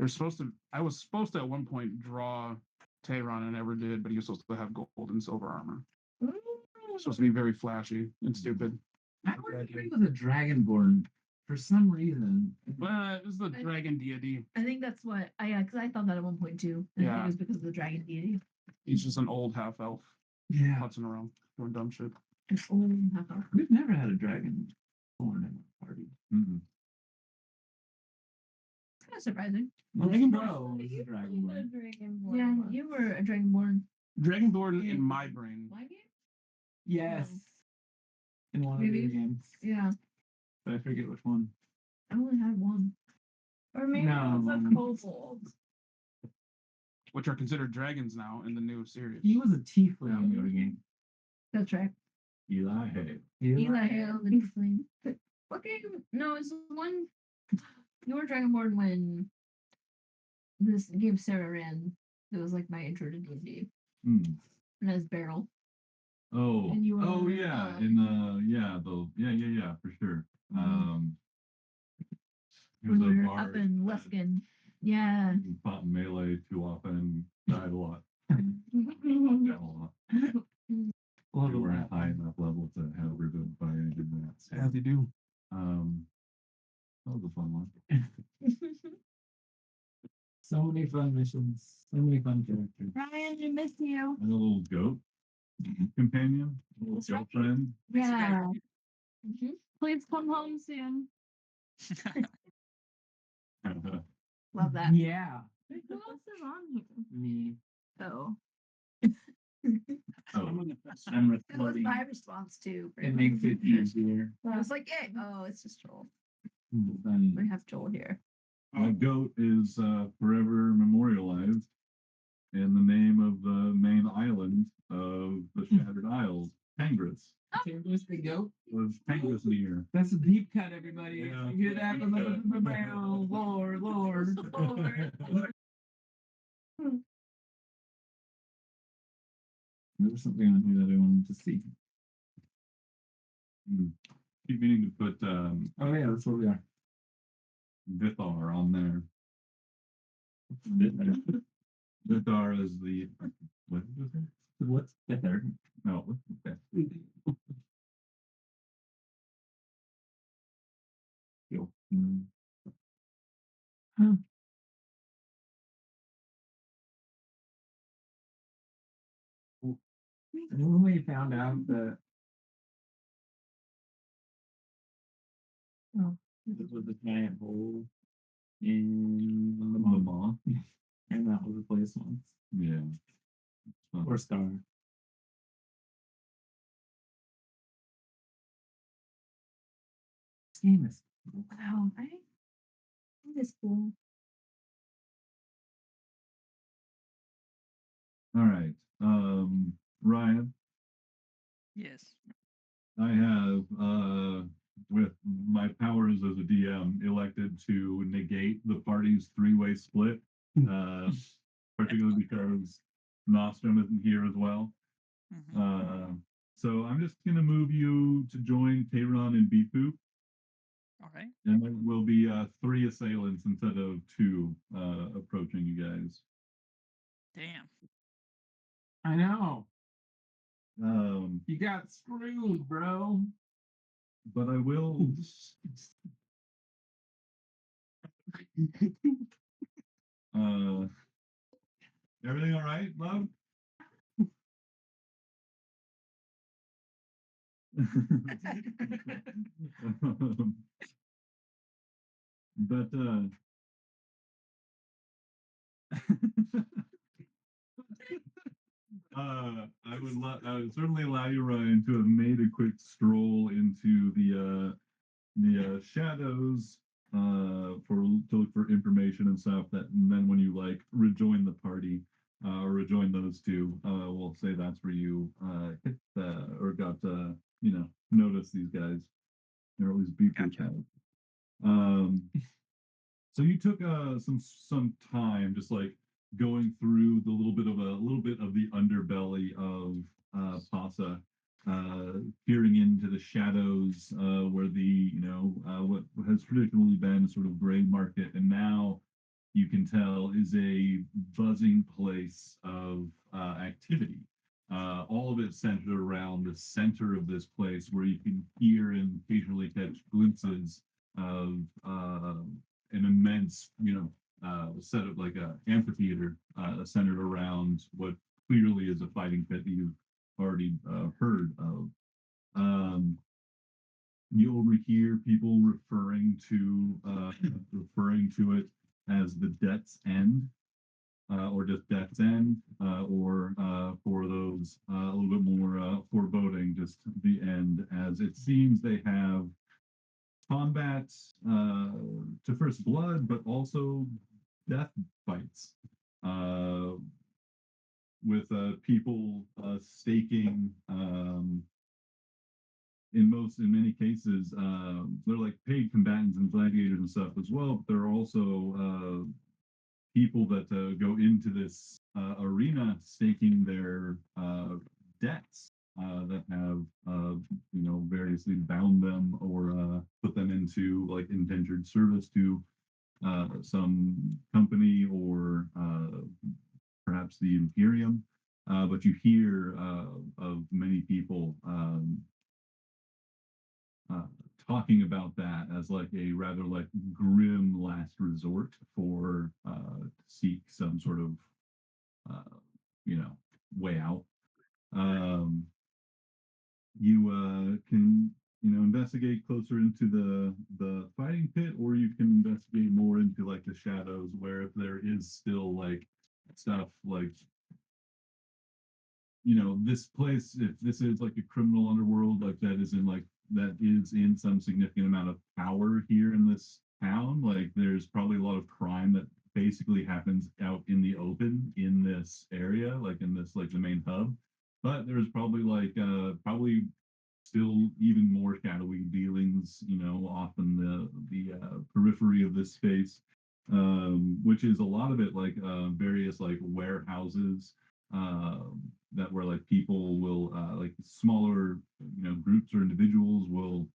I was supposed to at one point draw Tehran and never did, but he was supposed to have gold and silver armor. Supposed to be very flashy and stupid. I would agree with a Dragonborn for some reason. Well, it was the dragon deity. I think that's what because I thought that at one point too. And I think it was because of the dragon deity. He's just an old half elf. Yeah. Putzing around doing dumb shit. An old half elf. We've never had a Dragonborn in our party. Mm-hmm. It's kind of surprising. Dragonborn is a Dragonborn. Dragonborn. Yeah, you were a dragonborn. Dragonborn in my brain. My game? Yes. In one Maybe. of the games. Yeah. But I forget which one. I only had one. Or maybe No. it was a kobold. Which are considered dragons now in the new series. He was a tiefling in your game. That's right. Eli Hale. Eli Hale, the tiefling. What game? No, it's the one. You were dragonborn when this game Sarah ran. It was like my intro to D&D. Hmm. And as Beryl. Oh. And you were, Oh yeah. For sure. He was when we a were up bard in that Luskin. Yeah. fought in melee too often, died a lot. Mm-hmm. Got a lot. We weren't high enough level to have revivify anything like that. As you do. That was a fun one. So many fun missions. So many fun characters. Ryan, we miss you. And a little goat companion, a little That's right. girlfriend. Yeah. Mhm. Please come home soon. Love that. Yeah. Who else is on here? Me. Oh. Oh, I'm That was recording. my response too. pretty It much. makes it easier. I was like, yeah, oh, it's just Joel. Then We have Joel here. my goat is forever memorialized in the name of the main island of the Shattered Isles, Tangris. Tangris the goat. Was Tangris near? That's a deep cut, everybody. Yeah. You hear that? Lord, Lord. There was something on here that I wanted to see. Keep meaning to put Oh yeah, that's what we are. Vithar on there. Vithar is the what is it? What's better? No, what's the best? When we found out that this was a giant hole in the Mama. and that was a place once. Yeah. Or star. This game is Wow, I think it's cool. All right. Ryan, Yes. I have with my powers as a DM elected to negate the party's three-way split. Particularly because Nostrum isn't here as well. So I'm just gonna move you to join Tehran and Bifu. All right. And there will be 3 assailants instead of 2 approaching you guys. Damn. I know. Um, You got screwed, bro. but I will. Everything all right, love? But I would certainly allow you, Ryan, to have made a quick stroll into the shadows to look for information and stuff. And then when you like rejoin the party or rejoin those 2, we'll say that's where you hit or got notice these guys, or at least beat these Gotcha. guys. So you took some time just like going through the little bit of the underbelly of Pasa, peering into the shadows where the what has traditionally been sort of gray market, and now you can tell is a buzzing place of activity. All of it centered around the center of this place where you can hear and occasionally catch glimpses of an immense, set of like a amphitheater centered around what clearly is a fighting pit that you've already heard of. Um, you overhear people referring to it as the Death's End, or just Death's End, or for those a little bit more foreboding, just the end, as it seems they have combat to first blood, but also death fights uh, with people staking. In many cases, they're like paid combatants and gladiators and stuff as well. But there are also people that go into this arena staking their debts that have variously bound them or put them into like indentured service to some company or perhaps the Imperium. But you hear of many people uh, talking about that as like a rather like grim last resort for to seek some sort of uh, way out. Um, you can investigate closer into the fighting pit, or you can investigate more into like the shadows, where if there is still like stuff like this place, if this is like a criminal underworld, like that is in some significant amount of power here in this town, like there's probably a lot of crime that basically happens out in the open in this area, like in this like the main hub. But there's probably probably still even more shadowy dealings, off in the periphery of this space, which is a lot of it like various like warehouses that where like people will like smaller groups or individuals will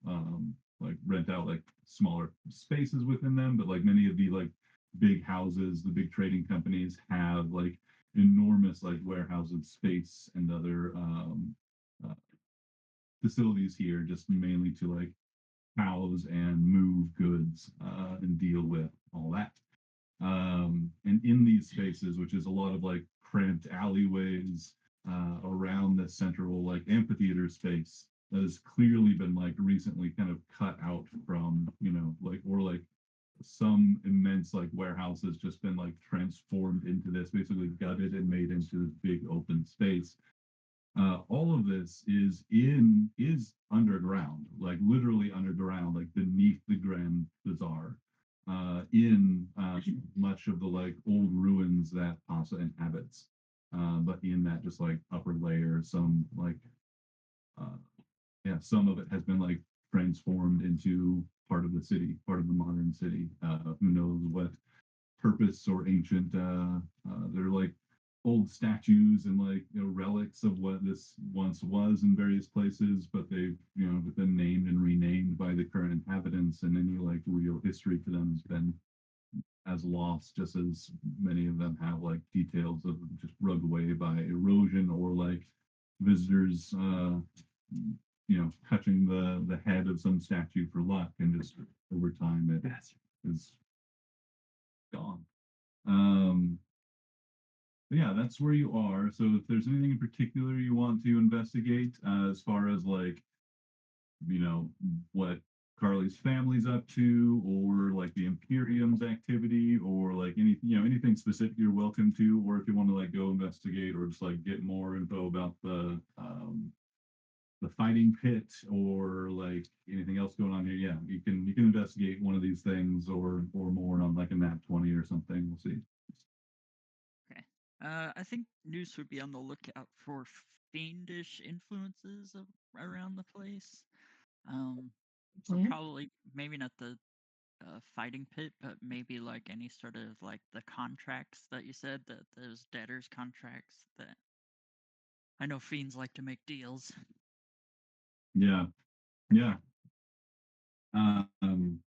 like rent out like smaller spaces within them, but like many of the like big houses, the big trading companies have like enormous like warehouses space and other uh, facilities here, just mainly to like house and move goods and deal with all that. And in these spaces, which is a lot of like cramped alleyways around the central like amphitheater space that has clearly been like recently kind of cut out from, like, or like some immense like warehouse has just been like transformed into this, basically gutted and made into this big open space. All of this is underground, like literally underground, like beneath the Grand Bazaar, in much of the like old ruins that Pasa inhabits. But in that just like upper layer, some like uh, yeah, some of it has been like transformed into part of the city, part of the modern city. Who knows what purpose or ancient they're like old statues and like relics of what this once was in various places, but they've been named and renamed by the current inhabitants, and any like real history to them has been as lost, just as many of them have like details of just rubbed away by erosion or like visitors touching the head of some statue for luck, and just over time it is gone. um yeah, that's where you are. So if there's anything in particular you want to investigate, as far as like, what Carly's family's up to, or like the Imperium's activity, or like anything specific, you're welcome to. Or if you want to like go investigate, or just like get more info about the fighting pit, or like anything else going on here, yeah, you can investigate one of these things, or more on like a nat 20 or something. We'll see. Okay. I think Noose would be on the lookout for fiendish influences around the place. So Yeah. probably maybe not the fighting pit, but maybe like any sort of like the contracts that you said, that those debtors contracts that I know fiends like to make deals. Yeah, yeah. Um,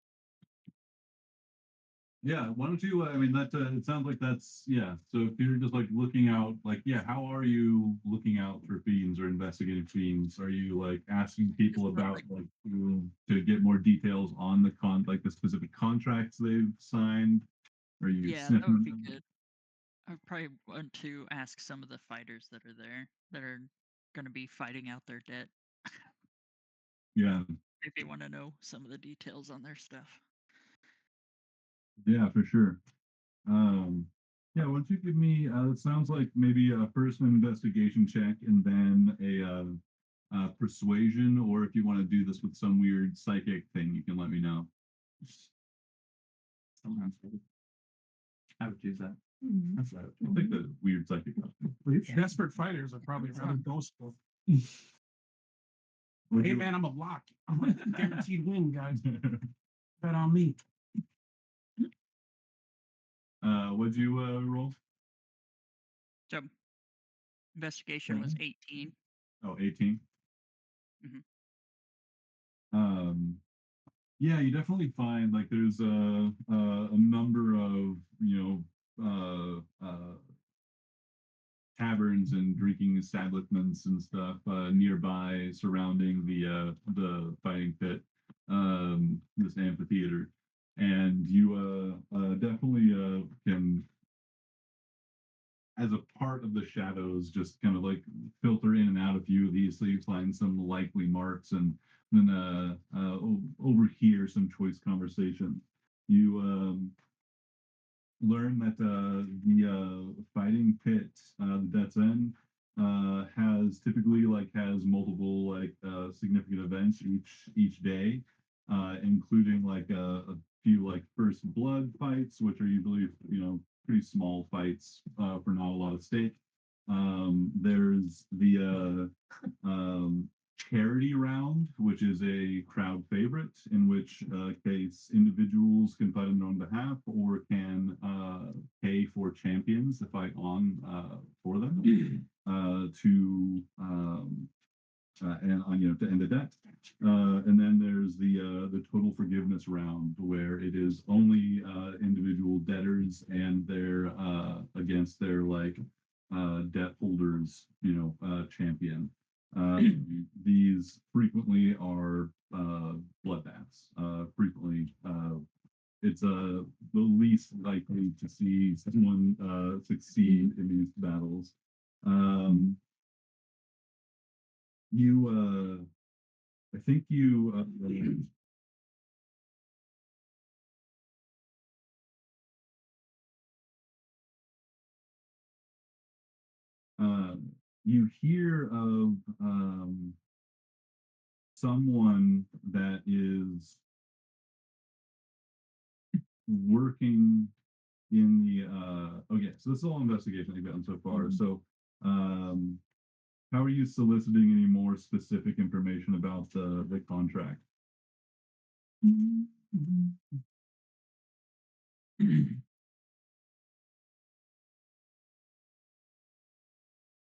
Yeah, why don't you? I mean, that it sounds like that's yeah. So if you're just like looking out, like yeah, how are you looking out for fiends or investigating fiends? Are you like asking Just people for about like, like to get more details on the like the specific contracts they've signed? Are you yeah, that would sniffing be them? good. I would probably want to ask some of the fighters that are there that are going to be fighting out their debt. Yeah, Maybe want to know some of the details on their stuff. yeah, for sure. Um, yeah, why don't you give me? It sounds like maybe first an investigation check and then a persuasion, or if you want to do this with some weird psychic thing, you can let me know. Sometimes I would choose that. Mhm. That's what I would I'll take the weird psychic option. Desperate fighters are probably rather boastful. Would Hey you- man, I'm a lock. I'm a guaranteed win, guys. Bet on me. What'd you roll? So, investigation was 18. Oh, 18. Mhm. Yeah, you definitely find like there's a number of taverns and drinking establishments and stuff nearby surrounding the fighting pit, this amphitheater, and you definitely can, as a part of the shadows, just kind of like filter in and out a few of these, so you find some likely marks, and then overhear some choice conversation. You learn that the fighting pit, the Death's End, has typically has multiple significant events each day, including like a few like first blood fights, which are usually pretty small fights for not a lot of stake. There's the charity round, which is a crowd favorite, in which case individuals can fight on their own behalf or can pay for champions to fight on for them and to end a debt. And then there's the total forgiveness round, where it is only individual debtors and their against their debt holders, champion. These frequently are bloodbaths. Frequently, it's the least likely to see someone succeed in these battles. Um, I think uh, you hear of someone that is working in the okay, so this is all investigation you've gotten so far. So um how are you soliciting any more specific information about the contract?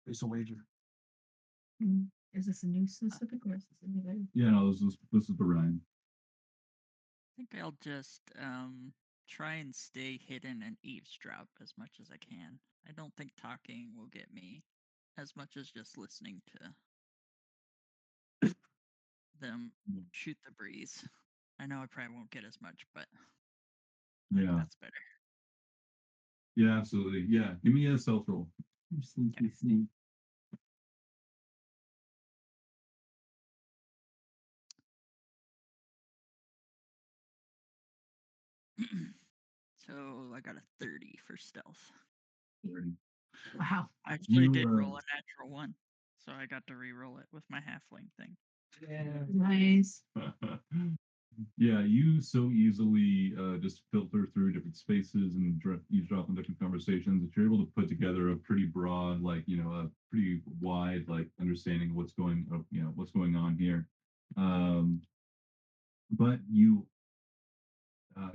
Place a wager. Is this a new specific or is this anybody? Yeah, no, this is Brian. I think I'll just try and stay hidden and eavesdrop as much as I can. I don't think talking will get me as much as just listening to them shoot the breeze. I know I probably won't get as much, but I think Yeah, that's better. yeah, absolutely. Yeah, give me a stealth roll. Sneaky sneak. So I got a 30 for stealth. Wow. I actually You, did roll a natural one, so I got to re-roll it with my halfling thing. Yeah. Nice. Yeah, you so easily just filter through different spaces and eavesdrop on different conversations that you're able to put together a pretty broad, a pretty wide, understanding of what's going on here. But you,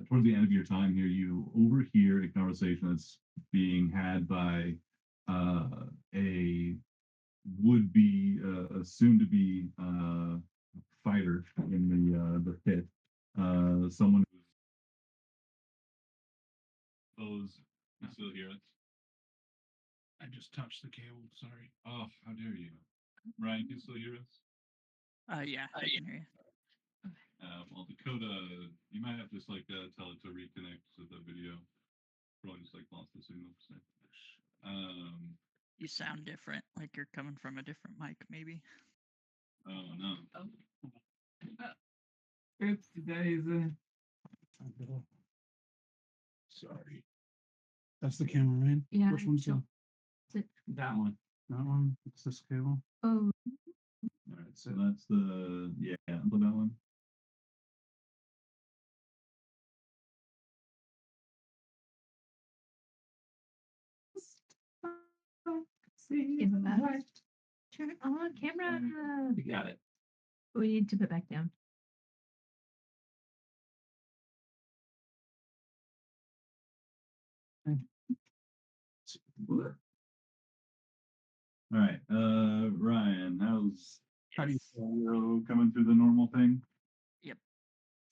towards the end of your time here, you overhear a conversation that's being had by a would-be, a soon-to-be fighter in the pit. Someone Fellows, you still hear us? I just touched the cable. Sorry. Oh, how dare you. Ryan, can you still hear us? Yeah, I can hear you. Well, Dakota, you might have to just like tell it to reconnect to the video. Probably just like lost the signal. So. You sound different, like you're coming from a different mic, maybe. Oh no. Oops, daisy. Sorry. That's the camera, right? Yeah, Which one's sure. That one. that one? It's this cable. Oh, All right, so that's the that one. give it back. Turn it on camera. You got it. We need to put back down. All right, Ryan, how's How do you Yes. audio coming through the normal thing?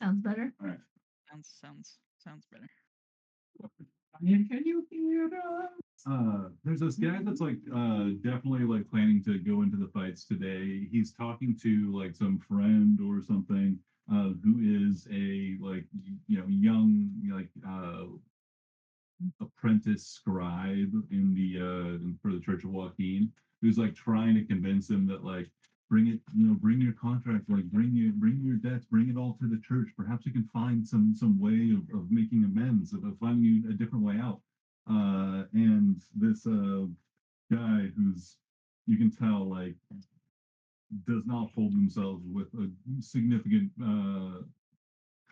Sounds better. All right. Sounds better. Ryan, can you hear us? There's this guy that's like definitely like planning to go into the fights today. He's talking to like some friend or something who is a like young like apprentice scribe in the for the Church of Joaquin, who's like trying to convince him that like bring it, bring your contract, like bring your debts, bring it all to the church. Perhaps you can find some way of making amends, of finding you a different way out. And this guy who's you can tell like does not hold themselves with a significant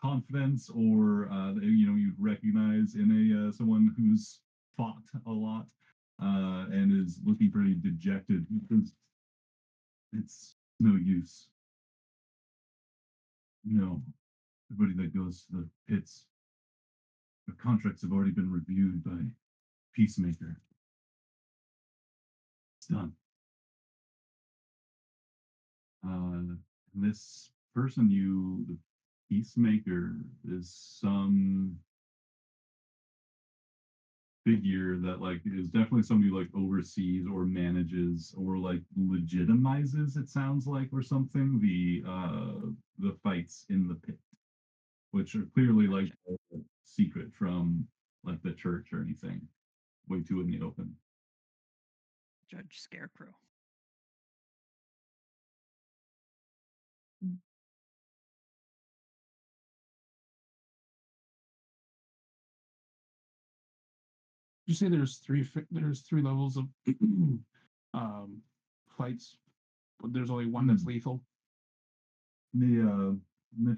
confidence or you'd recognize in a someone who's fought a lot and is looking pretty dejected because it's no use. Everybody that goes to the pits, their contracts have already been reviewed by Peacemaker. It's done. This person, the Peacemaker, is some figure that like is definitely somebody like oversees or manages or like legitimizes, it sounds like, or something, the fights in the pit, which are clearly like secret from like the church or anything, way too in the open. Judge Scarecrow. You say there's three levels of fights, but there's only one that's lethal. The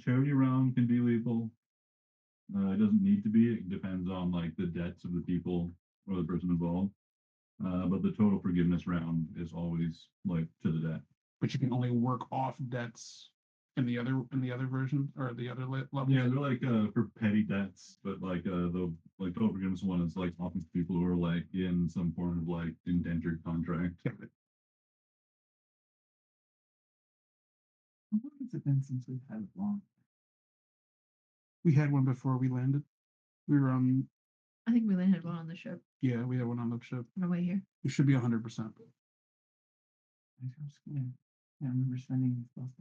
charity round can be lethal. It doesn't need to be. It depends on like the debts of the people or the person involved. But the total forgiveness round is always like to the debt. But you can only work off debts in the other version or the other level. Yeah, they're like for petty debts, but like the like total forgiveness one is like often people who are like in some form of like indentured contract. Yeah. How long has it been since we've had it long? We had one before we landed. We were on. I think we landed one on the ship Yeah, we had one on the ship. on our way here. We should be 100%. I'm scared. I remember spending this last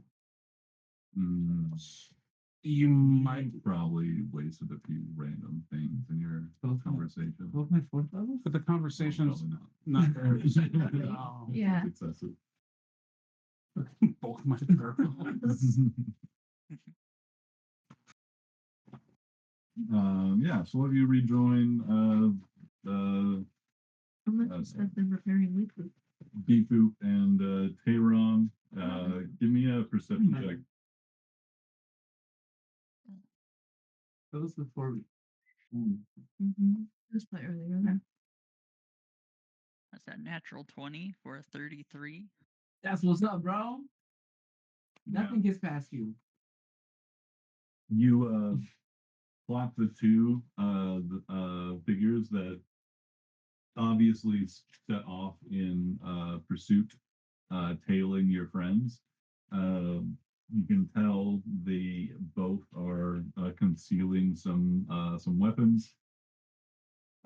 You might, Probably wasted a few random things in your Both my- conversation. Both my fourth levels? but the conversations Probably not very. not. Yeah. It's excessive. Both my third levels. Yeah, so have you rejoin the Unless I've been repairing weekly. Beepoop and Tehran? Give me a perception check. That was before we. Mm-hmm. It was quite earlier there. That's a natural 20 for a 33. That's what's up, bro. Nothing gets past you. You plot the two figures that obviously set off in pursuit, tailing your friends. You can tell they both are concealing some weapons.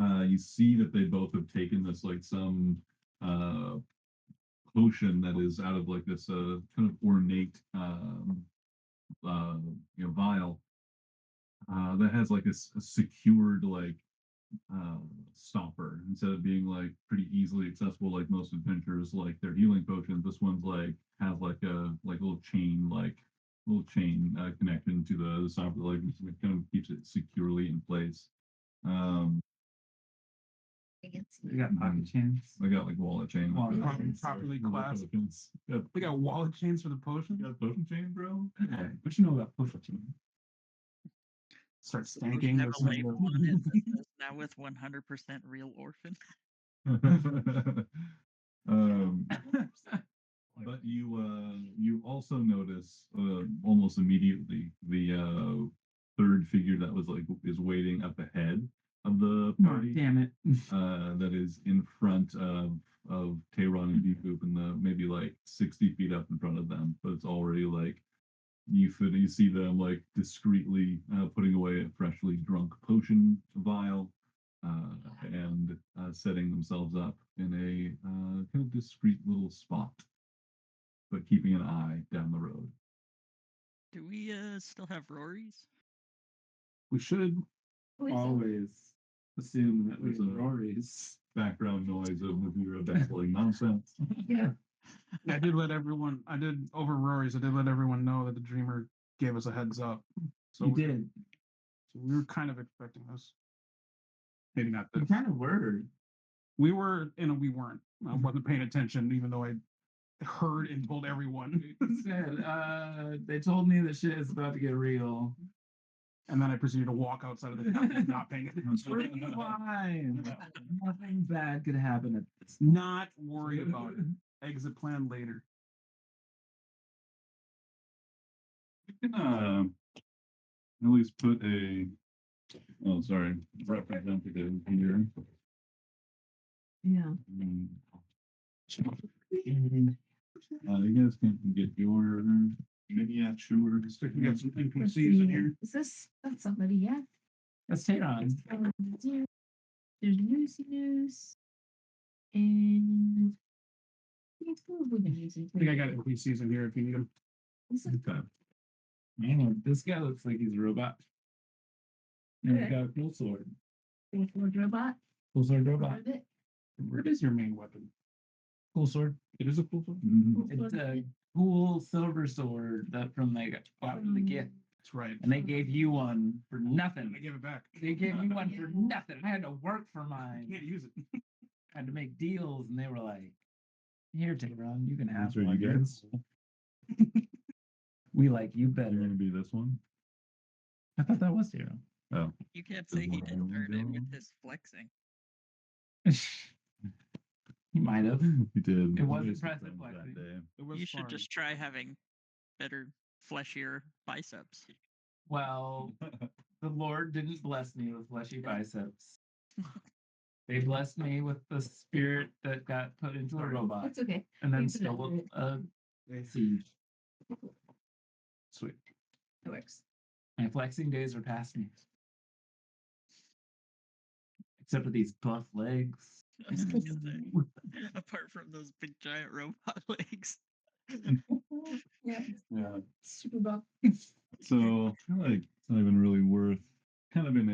you see that they both have taken this like some potion that is out of like this kind of ornate uh, vial that has like a secured like uh, stopper instead of being like pretty easily accessible like most adventurers like their healing potions. This one's like has like a little chain connection to the stopper that like it kind of keeps it securely in place. Um, I can see. You got pocket chains. I got like wallet chain. Wallet chains. Properly For the clasped. potions. We got wallet chains for the potion. You got a potion chain, bro? Okay. What you know about potion chain? Start The potion stanking. never or something. labeled on it that says now with 100% real orphan. um, but you also notice almost immediately the third figure that was like is waiting up ahead of the Oh, party. damn it. That is in front of Tehran and Beepoop and the maybe like 60 feet up in front of them, but it's already like you see them like discreetly putting away a freshly drunk potion vial and setting themselves up in a kind of discreet little spot, but keeping an eye down the road. Do we still have Rory's? We should. Who is it? Always assume that There's we're a- Rory's. Background noise of Mavira babbling nonsense. Yeah. I did let everyone. I did over Rory's. I did let everyone know that the dreamer gave us a heads up. So You we- did. So we were kind of expecting this. Maybe not You this. kind of were. We were, and we weren't. I wasn't paying attention, even though I heard and told everyone. Said, they told me that shit is about to get real. And then I proceeded to walk outside of the town, not paying We're attention. fine. Nothing bad could happen at this. Not worried about it. Exit plan later. You can at least put a representative here. Yeah. Mm. You guys can get your miniatures. We got some NPCs in here. Is this that's somebody? Yeah. Let's take on. There's Lucy News. And who have we been using? I think I got NPCs in here if you need them. Is it- Okay. Man, this guy looks like he's a robot. And he's Okay. got a cool sword. Cool Sword Robot. Cool sword Heard robot. of it? What is your main weapon? Cool sword. It is a cool sword. Mhm. Cool It's Sword. a cool silver sword that from they got from the gift. That's right. And they gave you one for I nothing. gave it back. They gave you one for Yeah. nothing. I had to work for You mine. can't use it. I had to make deals, and they were like, "Here, Tehran, you can have These are one. you guys. We like you You want better." to be this one? I thought that was Tehran. Oh. You can't say he didn't earn it with his flexing. He might have. He did. It was We made some impressive, friends Lexi. that day. It was You should fun. just try having better, fleshier biceps. Well, the Lord didn't bless me with fleshy biceps. They blessed me with the spirit that got put into a robot It's okay. and then You put it stole in a siege. Sweet. It works. My flexing days are past me. Except for these buff legs. I was gonna say, apart from those big giant robot legs. Yeah. Yeah. Super buff. So I feel like it's not even really worth kind of in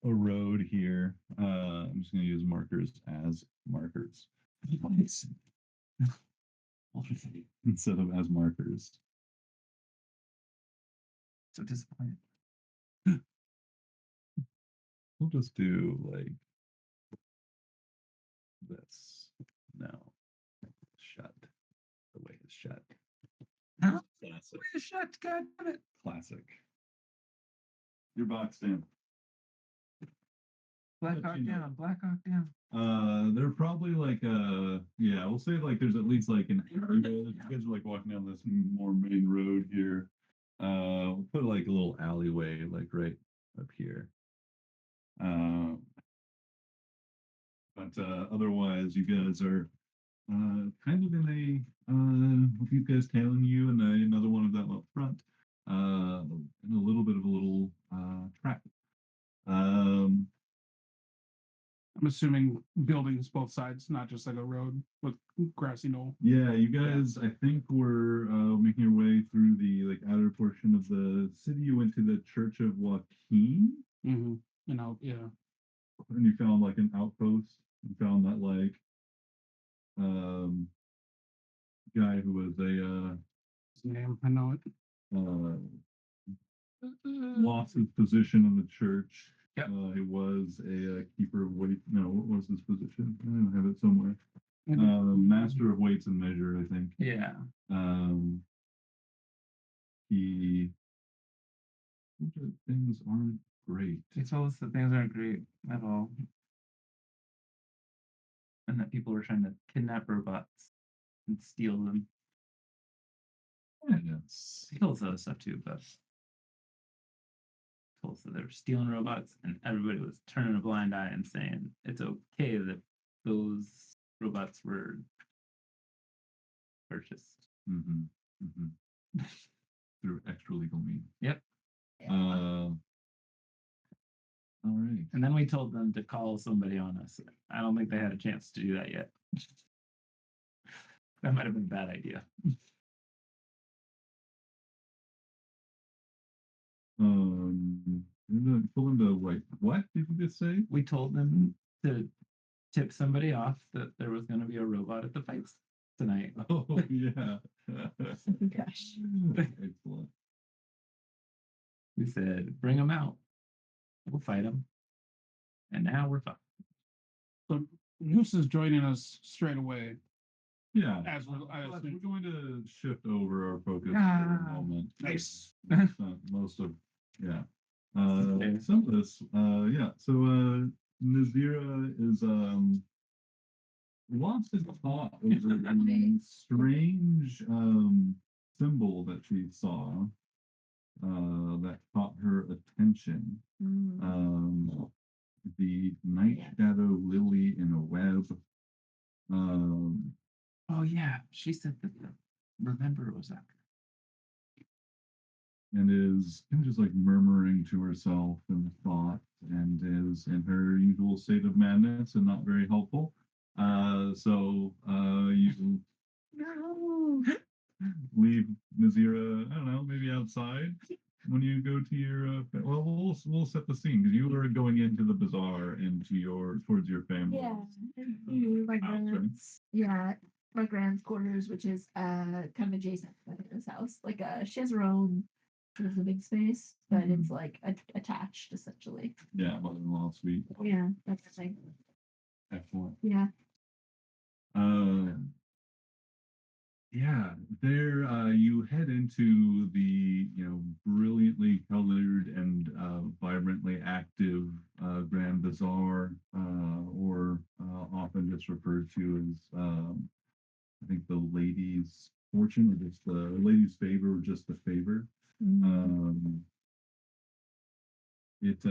a road here. I'm just gonna use markers as markers instead of as markers. So disappointed. We'll just do like this. No. Shut. The way it's shut. Huh? Classic. Shut, God damn it. Classic. You're boxed in. Black Let Hawk you know. down, Black Hawk down. They're probably like yeah, we'll say like there's at least like an area that you guys are like walking down this more main road here. We'll put like a little alleyway like right up here. But otherwise you guys are kind of in a with these guys tailing you and another one of them up front. In a little bit of a little trap. I'm assuming buildings both sides, not just like a road with grassy knoll. Yeah, you guys, I think we're making your way through the like outer portion of the city. You went to the Church of Joaquin, Mm-hmm. You know, yeah. and you found like an outpost. You found that like guy who was His name, I know it. lost his position in the church. Yep. He was a keeper of weight. No, what was his position? I don't have it somewhere. Master of weights and measure, I think. Yeah. He things aren't great. He told us that things aren't great at all. And that people were trying to kidnap robots and steal them. Yes. He told us other stuff too, but told us that they were stealing robots and everybody was turning a blind eye and saying it's okay that those robots were purchased. Mm-hmm. Mm-hmm. Through extra legal means. Yep. All right. And then we told them to call somebody on us. I don't think they had a chance to do that yet. That might have been a bad idea. Pull them to like what did you just say? We told them to tip somebody off that there was going to be a robot at the fights tonight. Oh yeah. Gosh. Excellent. We said, bring them out. We'll fight them. And now we're fine. So Noose is joining us straight away. Yeah. As we're, I But assume. we're going to shift over our focus for Ah, a moment. Nice. Most of yeah. Okay. Some of this, yeah. So Nazira is lost in thought over a strange symbol that she saw that caught her attention. The night shadow lily in a web. Oh, yeah. She said that the remember was after. And is kind of just like murmuring to herself in thought and is in her usual state of madness and not very helpful. So you No. leave Nazira, I don't know, maybe outside when you go to your. Well, we'll set the scene because you are going into the bazaar into towards your family. Yeah. And my house, right? grand's, yeah, my grand's quarters, which is kind of adjacent to his house. Like she has her own sort of living space, but it's like attached essentially. Yeah, mother-in-law suite. Yeah, that's the thing. Excellent. Yeah. Yeah, there you head into the brilliantly colored and vibrantly active Grand Bazaar, or often just referred to as I think the Lady's Fortune, or just the Lady's Favor, or just the Favor. It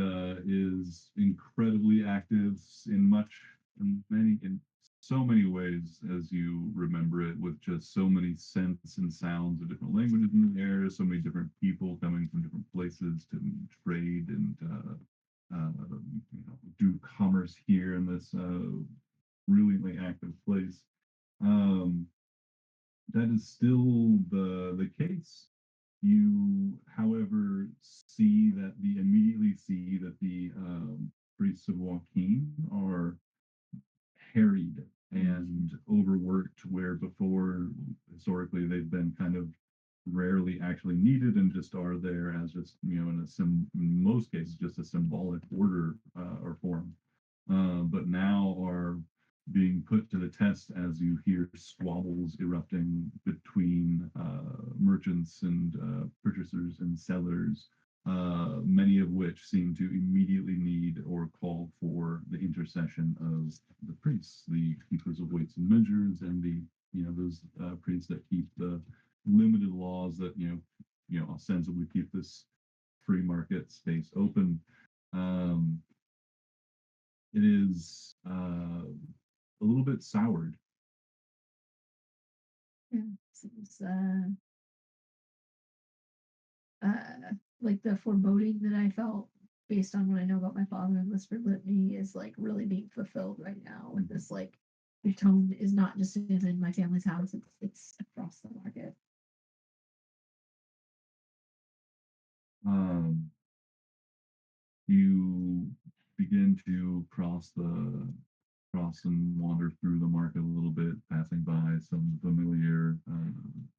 is incredibly active in so many ways as you remember it, with just so many scents and sounds of different languages in the air, so many different people coming from different places to trade and do commerce here in this brilliantly active place. Um, that is still the case. You, however, immediately see that the priests of Joaquin are harried and overworked, where before historically they've been kind of rarely actually needed and just are there as just in most cases just a symbolic order or form, but now are being put to the test as you hear squabbles erupting between merchants and purchasers and sellers, many of which seem to immediately need or call for the intercession of the priests, the keepers of weights and measures, and the those priests that keep the limited laws that ostensibly keep this free market space open. It is a little bit soured. Yeah. So it's like the foreboding that I felt based on what I know about my father and whispered litany, is like really being fulfilled right now with this like the tone is not just in my family's house, it's across the market. You begin to cross and wander through the market a little bit, passing by some familiar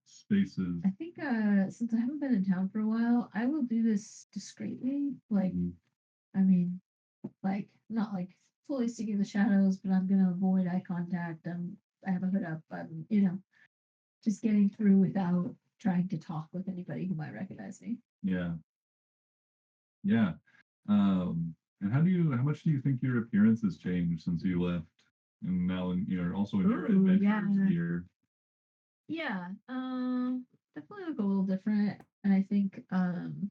spaces. I think since I haven't been in town for a while, I will do this discreetly. Like, Mhm. I mean, like not like fully sticking the shadows, but I'm gonna avoid eye contact. I have a hood up. I'm, just getting through without trying to talk with anybody who might recognize me. Yeah, yeah. And how much do you think your appearance has changed since you left? And now you're also in your Ooh, adventures yeah. here. Yeah, definitely look a little different. And I think The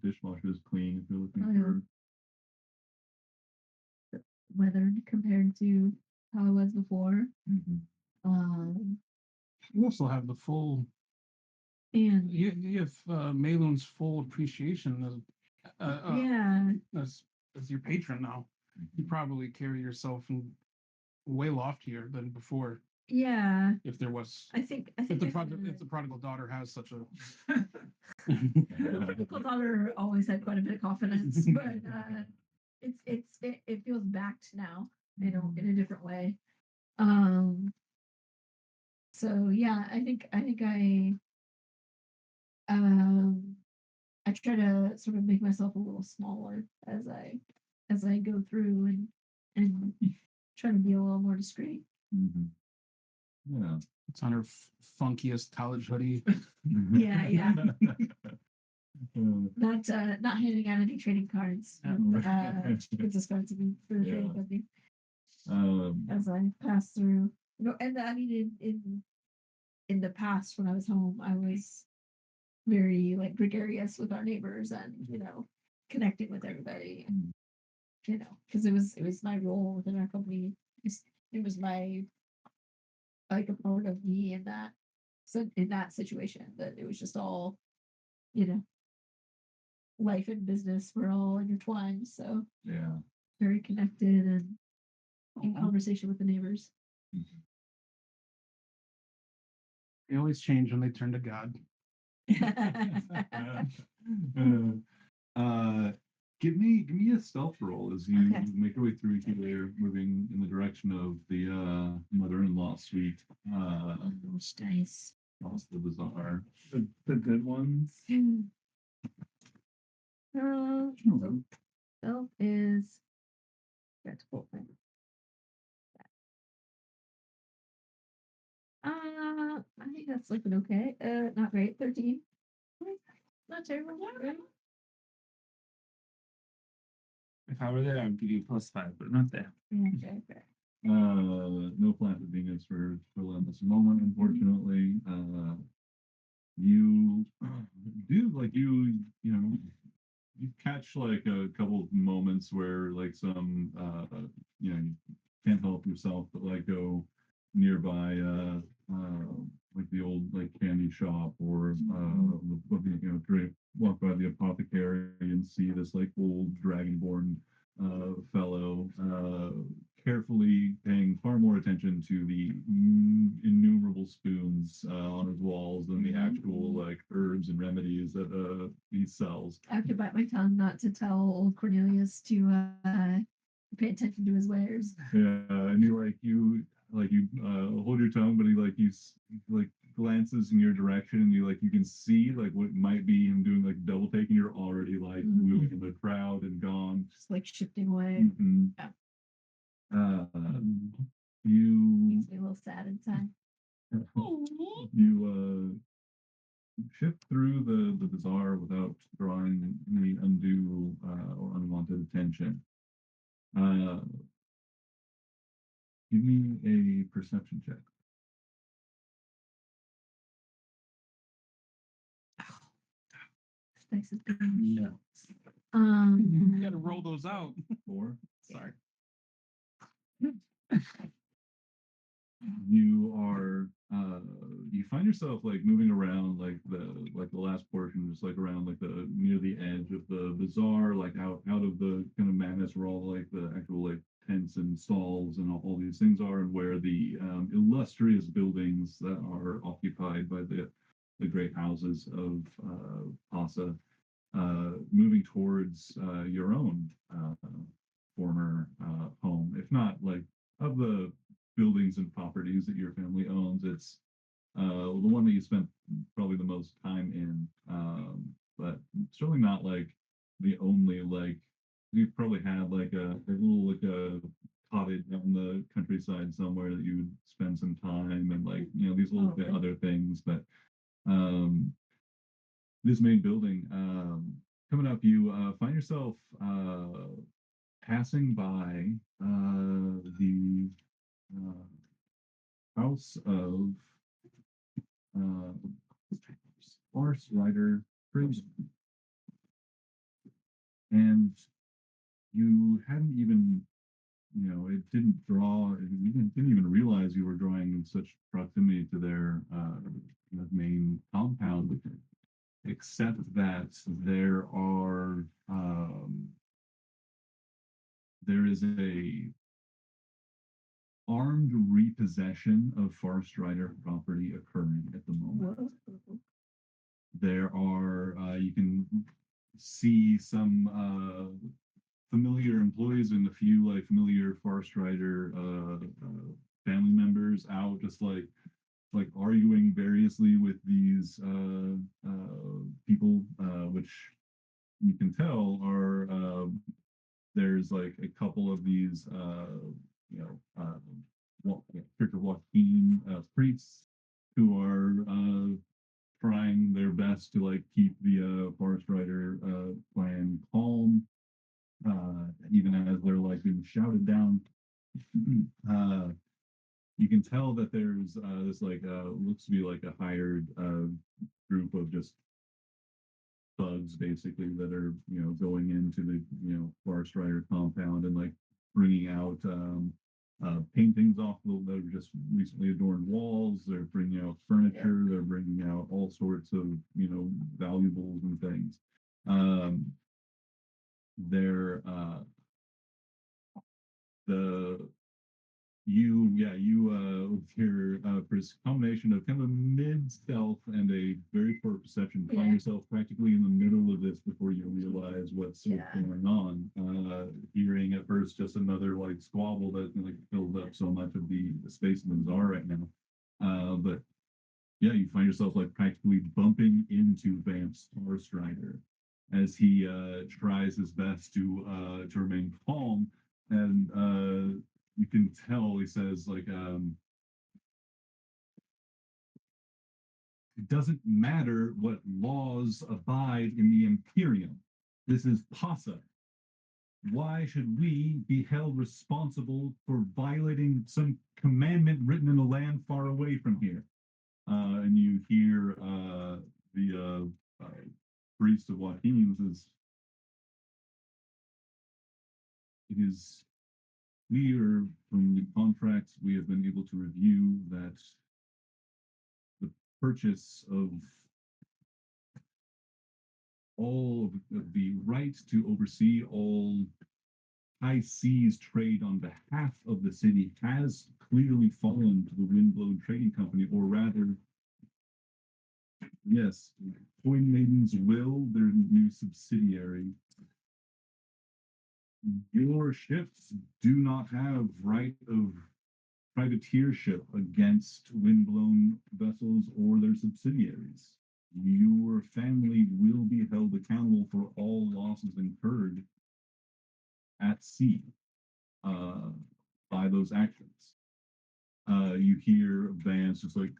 dishwasher is clean if you're looking Oh, yeah. Weathered compared to how I was before. Mhm. Um You also have the full. and You have Malun's full appreciation yeah, as your patron now. You Mhm. probably carry yourself in way loftier than before. yeah. If there was, I think if I the prodigal daughter has such a. the prodigal daughter always had quite a bit of confidence, but it feels backed now, in a different way. Um so yeah, um I try to sort of make myself a little smaller as I go through and try to be a little more discreet. Mhm. Yeah. It's on her funkiest college hoodie. Yeah, yeah. Uh, Not handing out any trading cards. Business cards for the Yeah. trading company um, as I pass through. And I mean in the past when I was home, I was very like gregarious with our neighbors and connecting with everybody. Mm. Because it was my role within our company. It was my like a part of me in that in that situation that it was just all you know life and business were all intertwined, so yeah. very connected and in conversation with the neighbors. Mhm. They always change when they turn to God. uh, give me a stealth roll as you Okay. make your way through here, moving in the direction of the mother-in-law suite. Those dice. Across the bazaar. The good ones. Self is that's full thing. I think that's looking okay. Not great. 13. Not terrible. Right? If I were there, I would give you +5, but not there. Yeah, okay, okay. No planted Venus for Len this moment, unfortunately. You do like you catch like a couple of moments where like some you can't help yourself but like go nearby like the old like candy shop or walk by the apothecary and see this like old dragonborn fellow carefully paying far more attention to the innumerable spoons on his walls than the actual like herbs and remedies that he sells. I have to bite my tongue not to tell old Cornelius to pay attention to his wares. Yeah, and you hold your tongue, but he like glances in your direction, and you can see like what might be him doing like double taking. You're already like moving in the crowd and gone. Just like shifting away. Mhm. Yeah. You Makes me a little sad inside. you shift through the bazaar without drawing any undue or unwanted attention. Uh, give me a perception check. This dice is big. No. You got to roll those out. 4. Sorry. You are you find yourself like moving around like the last portion, just like around like the near the edge of the bazaar, like out of the kind of madness where all like the actual like tents and stalls and all these things are, and where the illustrious buildings that are occupied by the great houses of Pasa, moving towards your own former home, if not like of the buildings and properties that your family owns, it's the one that you spent probably the most time in, but certainly not like the only like you probably had like a little like a cottage on the countryside somewhere that you would spend some time and like these little Oh, really? other things, but um, this main building coming up, you find yourself passing by the house of uh, horse rider prison, and you hadn't even it didn't draw you didn't even realize you were drawing in such proximity to their main compound, except that there is a armed repossession of Forest Rider property occurring at the moment. Whoa. There are you can see some familiar employees and a few like familiar Forest Rider family members out just like arguing variously with these people, which you can tell are there's like a couple of these Church of Joaquin priests who are trying their best to like keep the Forest Rider clan calm, even as they're like being shouted down. uh, you can tell that there's this like looks to be like a hired group of just thugs basically that are going into the Forest Rider compound and like bringing out paintings off that are just recently adorned walls. They're bringing out furniture. They're bringing out all sorts of valuables and things. They're the with your combination of kind of a mid stealth and a very poor perception, find yourself practically in the middle of this before you realize what's going on. Hearing at first just another like squabble that like filled up so much of the space in the bazaar right now. But yeah, you find yourself like practically bumping into Vamp's Star Strider as he tries his best to remain calm, and you can tell he says like it doesn't matter what laws abide in the Imperium. This is Pasa. Why should we be held responsible for violating some commandment written in a land far away from here? And you hear the priest of Joaquin says, it is clear from the contracts we have been able to review that the purchase of all of the right to oversee all high seas trade on behalf of the city has clearly fallen to the Windblown Trading Company, or rather, yes, Coin Maiden's will, their new subsidiary. Your ships do not have right of privateership against windblown vessels or their subsidiaries. Your family will be held accountable for all losses incurred at sea by those actions. You hear Vance just like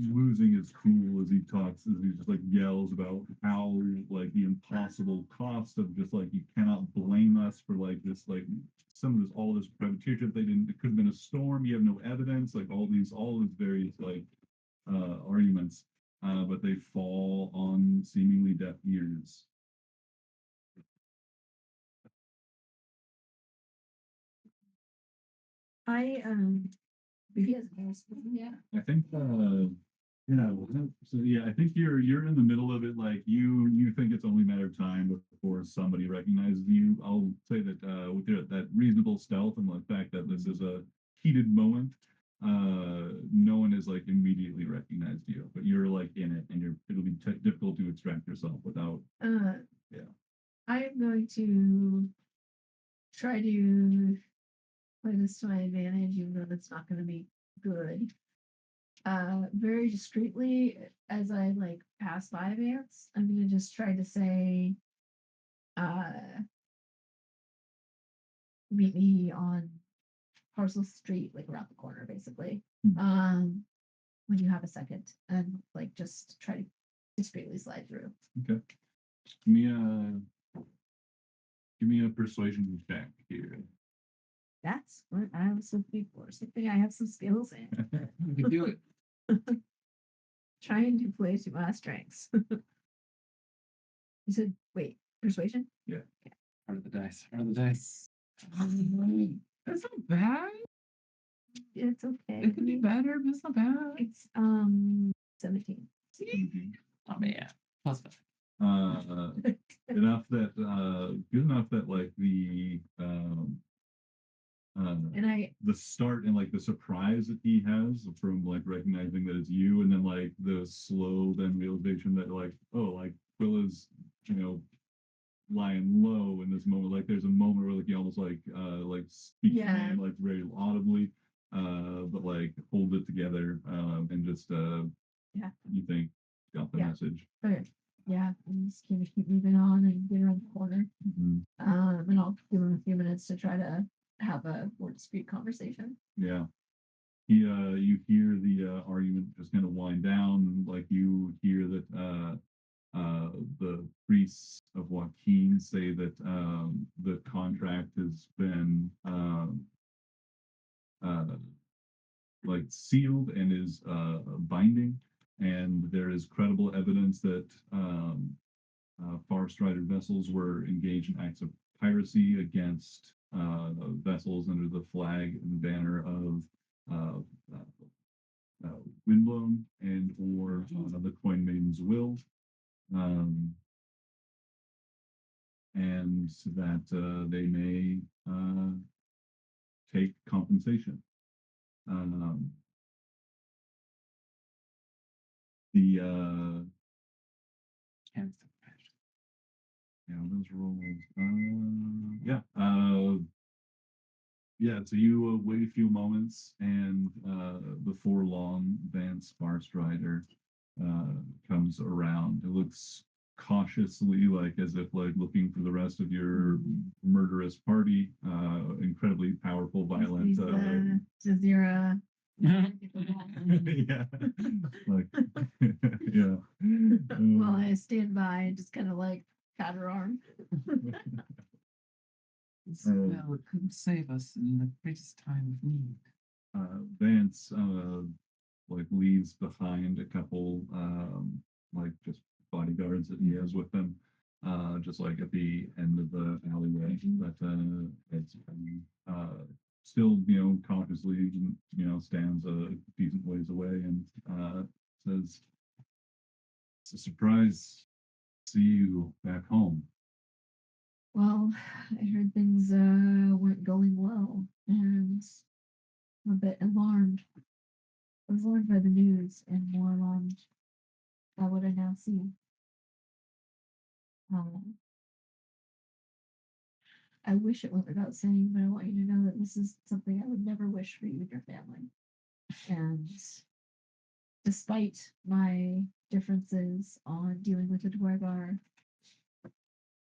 losing his cool as he talks, as he just like yells about how like the impossible cost of just like you cannot blame us for like this like some of this all this privateership they didn't, it could have been a storm, you have no evidence, like all these various like arguments, but they fall on seemingly deaf ears. I because yeah. I think Yeah, well, so yeah, I think you're in the middle of it. Like you think it's only a matter of time before somebody recognizes you. I'll say that with that reasonable stealth and the fact that this is a heated moment, no one has like immediately recognized you, but you're like in it, and it'll be difficult to extract yourself without. Yeah. I am going to try to play this to my advantage, even though that's not going to be good. Very discreetly, as I like pass by Vance, I'm gonna just try to say, uh, meet me on Parcel Street, like around the corner, basically. When you have a second, and like just try to discreetly slide through. Okay. Give me a persuasion check here. That's what I was looking for. Something I have some skills in. You can do it. Trying to play to my strengths. You said, wait, persuasion? Part of the dice. Part of the dice. Mm, That's not bad. It's okay. It could be better, but it's not bad. It's 17. See? Oh man. Plus five. Enough that good enough that like And I the start and like the surprise that he has from like recognizing that it's you, and then like the slow then realization that like, oh, like Willa's, lying low in this moment. Like there's a moment where like he almost like speaks your Yeah. name like very audibly, but like hold it together, and just Yeah. you think got the Yeah. message. okay. Yeah, and just kind of keep moving on and get around the corner. Mhm. And I'll give him a few minutes to try to have a more discreet conversation. Yeah. You hear the argument just kind of wind down, like you hear that the priests of Joaquin say that the contract has been like sealed and is binding, and there is credible evidence that Far Strider vessels were engaged in acts of piracy against vessels under the flag and banner of uh, Windblown and or the Coin Maiden's Will, um, and that they may take compensation. Um, the Can't those rolls. Yeah. Yeah, so you wait a few moments, and before long, Vance Farstrider comes around. It looks cautiously like as if like looking for the rest of your murderous party. Incredibly powerful, violent. He's Jazeera. Yeah, like yeah. Well, I stand by and just kind of like pat her arm. Well, it couldn't save us in the greatest time of need. Vance like leaves behind a couple like just bodyguards that he has with him, just like at the end of the alleyway. But it's still cautiously stands a decent ways away and says, "It's a surprise to see you back home." Well, I heard things weren't going well, and I'm a bit alarmed. I was alarmed by the news, and more alarmed by what I now see. Um, I wish it went without saying, but I want you to know that this is something I would never wish for you and your family. And despite my differences on dealing with the Dwargar,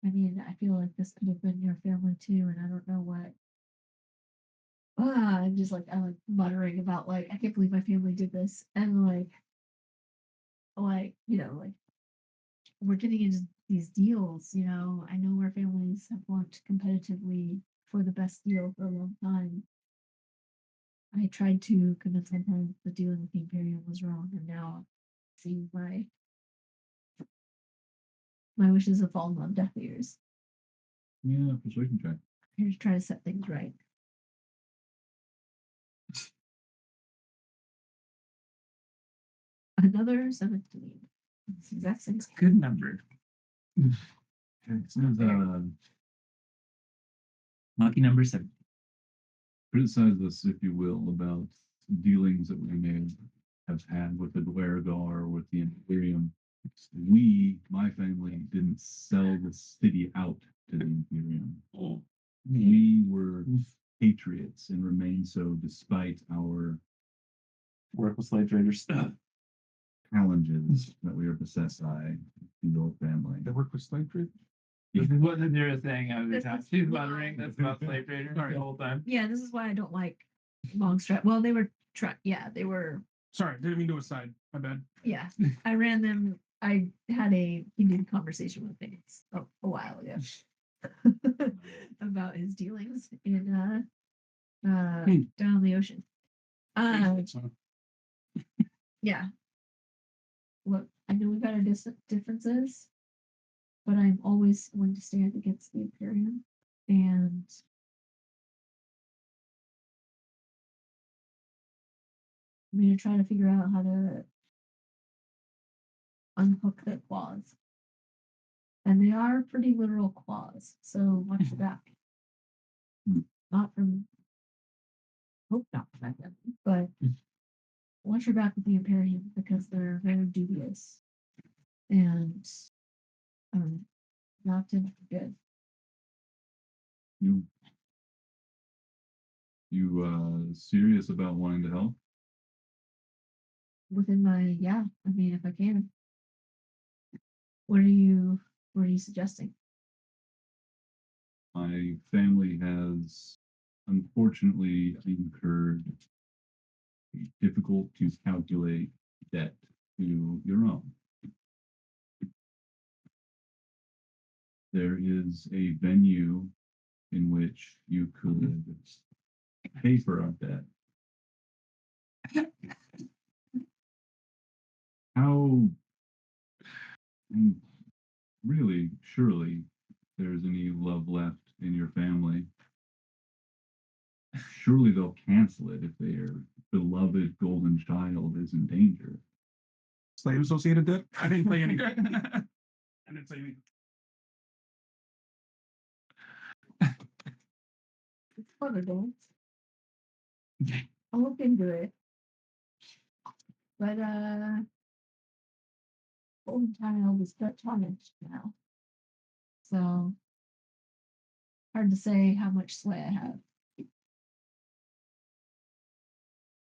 I mean, I feel like this could have been your family too, and I don't know what. I'm just like I'm like muttering about like I can't believe my family did this, and like we're getting into these deals. I know our families have worked competitively for the best deal for a long time. I tried to convince my parents the deal with the Imperium was wrong, and now see my wishes have fallen on deaf ears. Yeah, persuasion check. Here to try to set things right. Another 17. It's the exact same. It's a good number. It says, Lucky number 7. criticize us, if you will, about dealings that we may have had with the Dwergar or with the Imperium. We, my family, didn't sell the city out to the Imperium. We were patriots and remain so despite our Work with slave trader stuff. challenges that we are beset by the old family. They work with slave trade. This is what there a thing I was This talking is to why- mothering that's about slave traders Sorry. the whole time. Yeah, this is why I don't like long strap. Well, they were yeah, they were. Sorry, didn't mean to aside. My bad. Yeah, I ran them. I had a heated conversation with Vince a while ago about his dealings in down the ocean. So, Yeah. Look, I know we've got our differences, but I'm always going to stand against the Imperium, and I'm going to try to figure out how to unhook their claws. And they are pretty literal claws, so watch your back. Not from, hope not from them, but watch your back with the Imperium because they're very dubious and not good. You serious about wanting to help? Within my, yeah, I mean, if I can. What are you suggesting? My family has unfortunately incurred a difficult to calculate debt to your own. There is a venue in which you could pay for our debt. How, and really, surely, there's any love left in your family. Surely they'll cancel it if their beloved golden child is in danger. slave associated debt. I didn't play any. I didn't say anything. It's fun adults. I'll look into it. But golden child is Dutch tarnished now. So hard to say how much sway I have.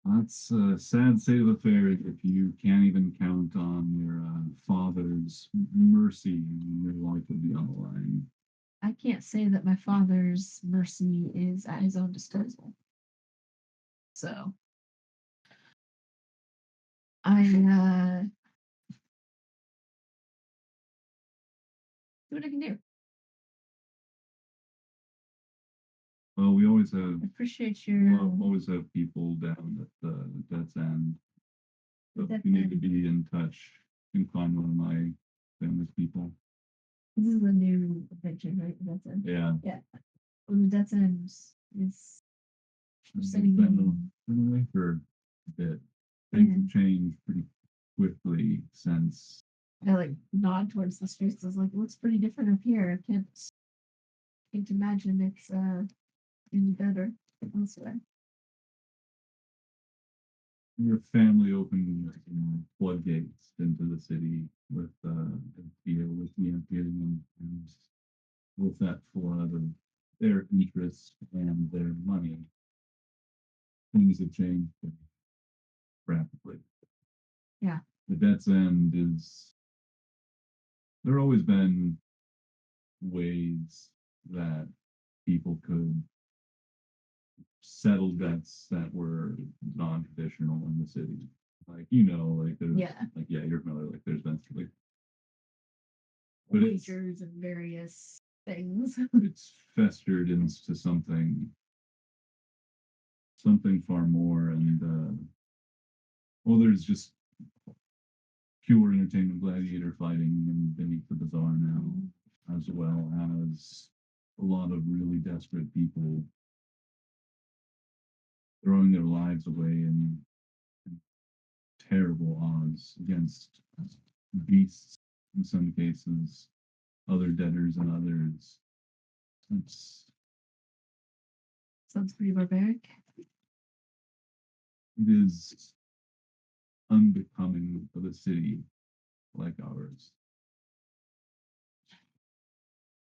That's a sad state of affairs if you can't even count on your father's mercy when your life would be on the line. I can't say that my father's mercy is at his own disposal. So I see what I can do. Well, we always have I appreciate your always have people down at the Death's End. So Death's if you need to End. be in touch, you can find one of my family's people. This is a new adventure, right? That's it. Yeah. Well, the Death's End is I've sending been away for a bit. Things have changed pretty quickly since. I like nod towards the streets. I was like, it looks pretty different up here. I can't imagine it's any better elsewhere. Your family opened floodgates into the city with the Imperium and with that flood of their interest and their money, things have changed rapidly. Yeah. The Death's End is. There have always been ways that people could settle debts that were non-traditional in the city. Like, like there's you're familiar, like there's been like but Wagers and various things. it's festered into something far more and there's just pure entertainment gladiator fighting and beneath the bazaar now, as well as a lot of really desperate people throwing their lives away and terrible odds against beasts in some cases, other debtors and others. It's Sounds pretty barbaric. it is unbecoming of a city like ours.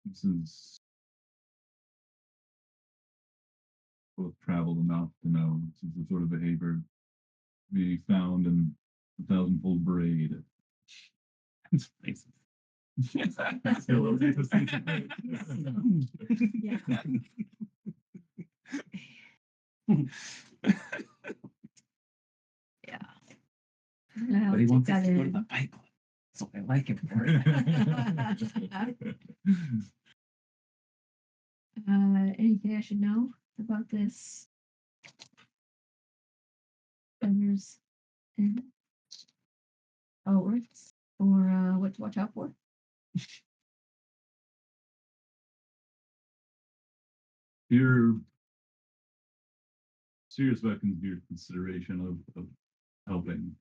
This is both traveled enough to know this is the sort of behavior be found in a thousandfold braid. It's racist. Still a racist. Yeah. Yeah. But he wants us that to go to in. the Fight Club. So I like him for it. Anything I should know about this? Vendors and outwards, or what to watch out for? You're serious about your consideration of helping.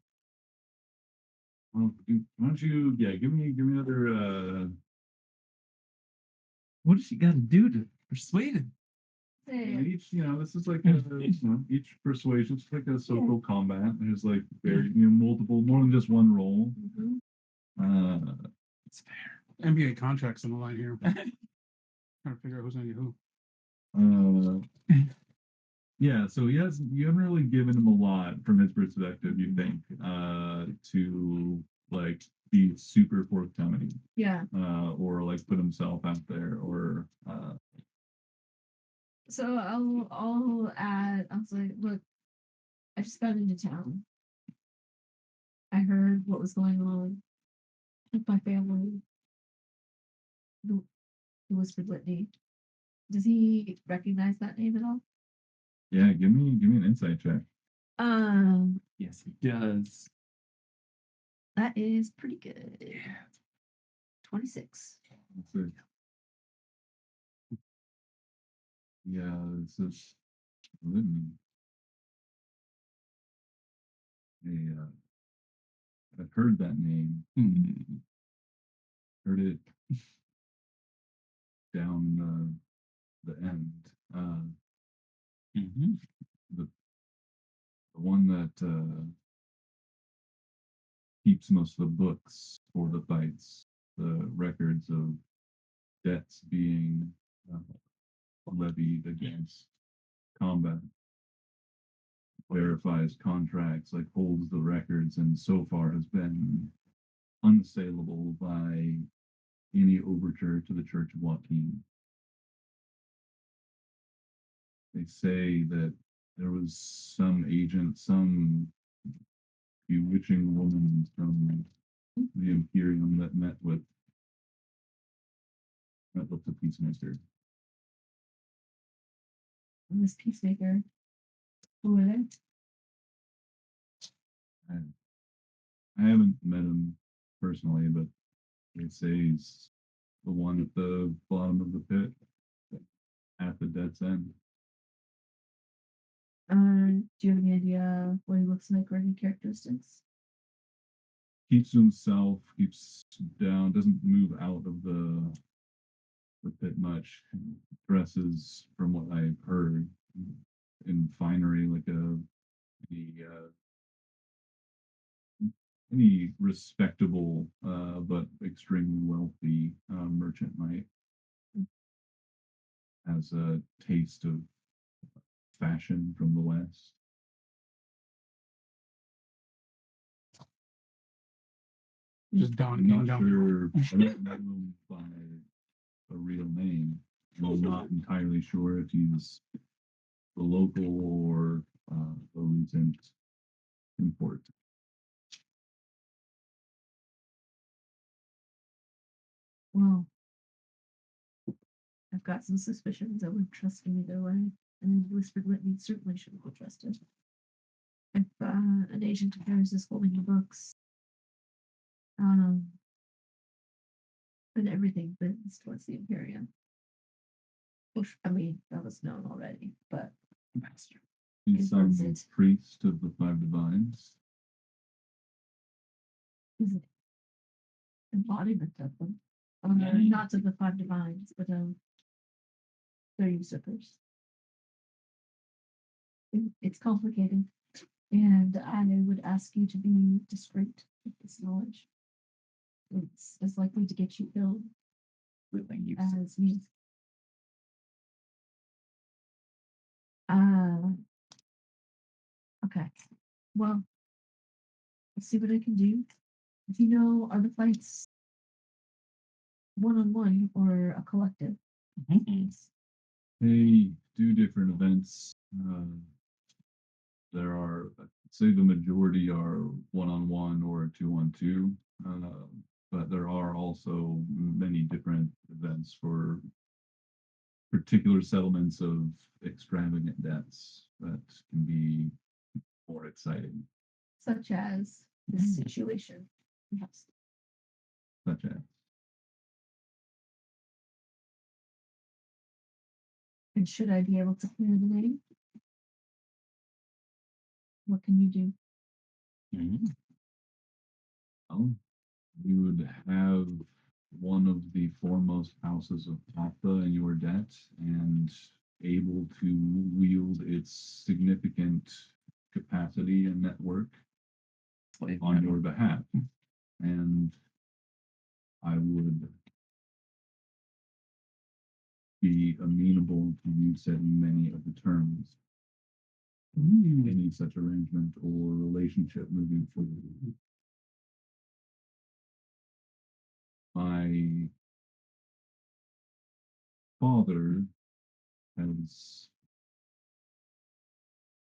Well, why don't you, yeah, give me another, What does she got to do to persuade him? each, this is like each persuasion, it's like a social combat. There's like very, multiple, more than just one role. Mhm. It's fair. NBA contracts on the line here. Trying to figure out who's gonna get who. Yeah, so you haven't really given him a lot from his perspective, you think, to like be super forthcoming, Yeah. or like put himself out there, or So I'll add. I was like, look, I just got into town. I heard what was going on with my family. The whispered litany. Does he recognize that name at all? yeah, give me an insight check. Yes, he does. That is pretty good. Yeah. 26. Let's see. Yeah, it's this litany. I've heard that name. Hmm. Heard it down the end. Mm-hmm. The one that keeps most of the books for the fights, the records of debts being uh, levied against combat, verifies contracts, like holds the records, and so far has been unassailable by any overture to the Church of Joaquin. They say that there was some agent, some bewitching woman from the Imperium that met with the peacemaker. And this peacemaker. Who are they? I, I haven't met him personally, but they say he's the one at the bottom of the pit at the dead's end. Do you have any idea what he looks like or any characteristics? Keeps to himself, keeps down, doesn't move out of the pit much. Dresses, from what I've heard, in finery like the any respectable but extremely wealthy merchant might. Has a taste of fashion from the West. Just I'm down, not down. sure. I don't know him by a real name. I'm not entirely sure if he's the local or a recent import. Well, I've got some suspicions. I wouldn't trust him either way. And whispered litany certainly shouldn't be trusted. If an agent of yours is holding the books, um, then everything bends towards the Imperium. Which, I mean, that was known already, but Master. He's some Inverts it. priest of the five divines. is an embodiment of them. Yeah. Not of the five divines, but of their usurpers. It's complicated, and I would ask you to be discreet with this knowledge. It's as likely to get you killed Willing use. as me. Uh, okay. Well, let's see what I can do. If you know, are the fights one-on-one or a collective? Mhm. They do different events. There are, I'd say the majority are one-on-one or two-on-two, but there are also many different events for particular settlements of extravagant debts that can be more exciting, Such as this situation. Yes. such as And should I be able to clear the name? What can you do? Mhm. well, you would have one of the foremost houses of Pasa in your debt and able to wield its significant capacity and network Slave on metal. your behalf. And I would be amenable to you setting many of the terms of any such arrangement or relationship moving forward. My father has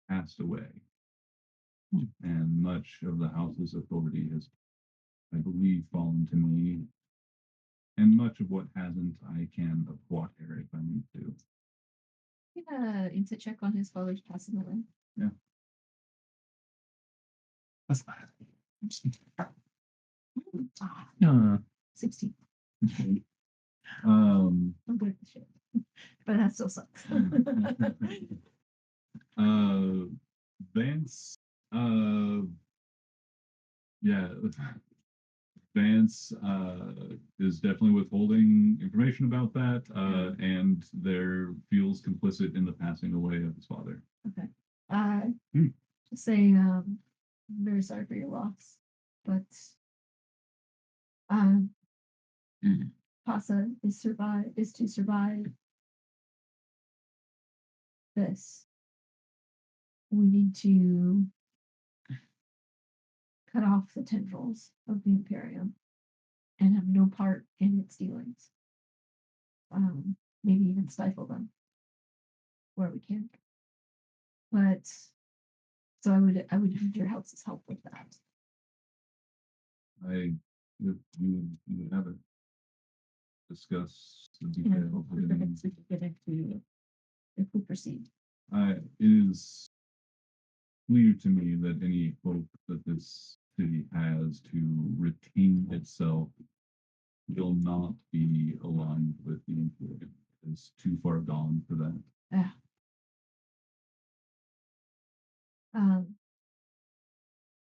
passed away, and much of the house's authority has, I believe, fallen to me, and much of what hasn't, I can acquire if I need to. Insight check on his father's passing away. That's bad. Uh, 16. Um, I'm good at this shit. But that still sucks. Vance, yeah, Vance is definitely withholding information about that, and there feels complicit in the passing away of his father. Okay. Hmm. Just say, I'm very sorry for your loss, but um, Mhm. Pasa is to survive this. We need to cut off the tendrils of the Imperium and have no part in its dealings. Maybe even stifle them where we can. But so I would need your help's help with that. You would have it discuss the And details. hopefully we can get into if we proceed. It is clear to me that any hope that this city has to retain itself will not be aligned with the Imperium. It is too far gone for that. Yeah.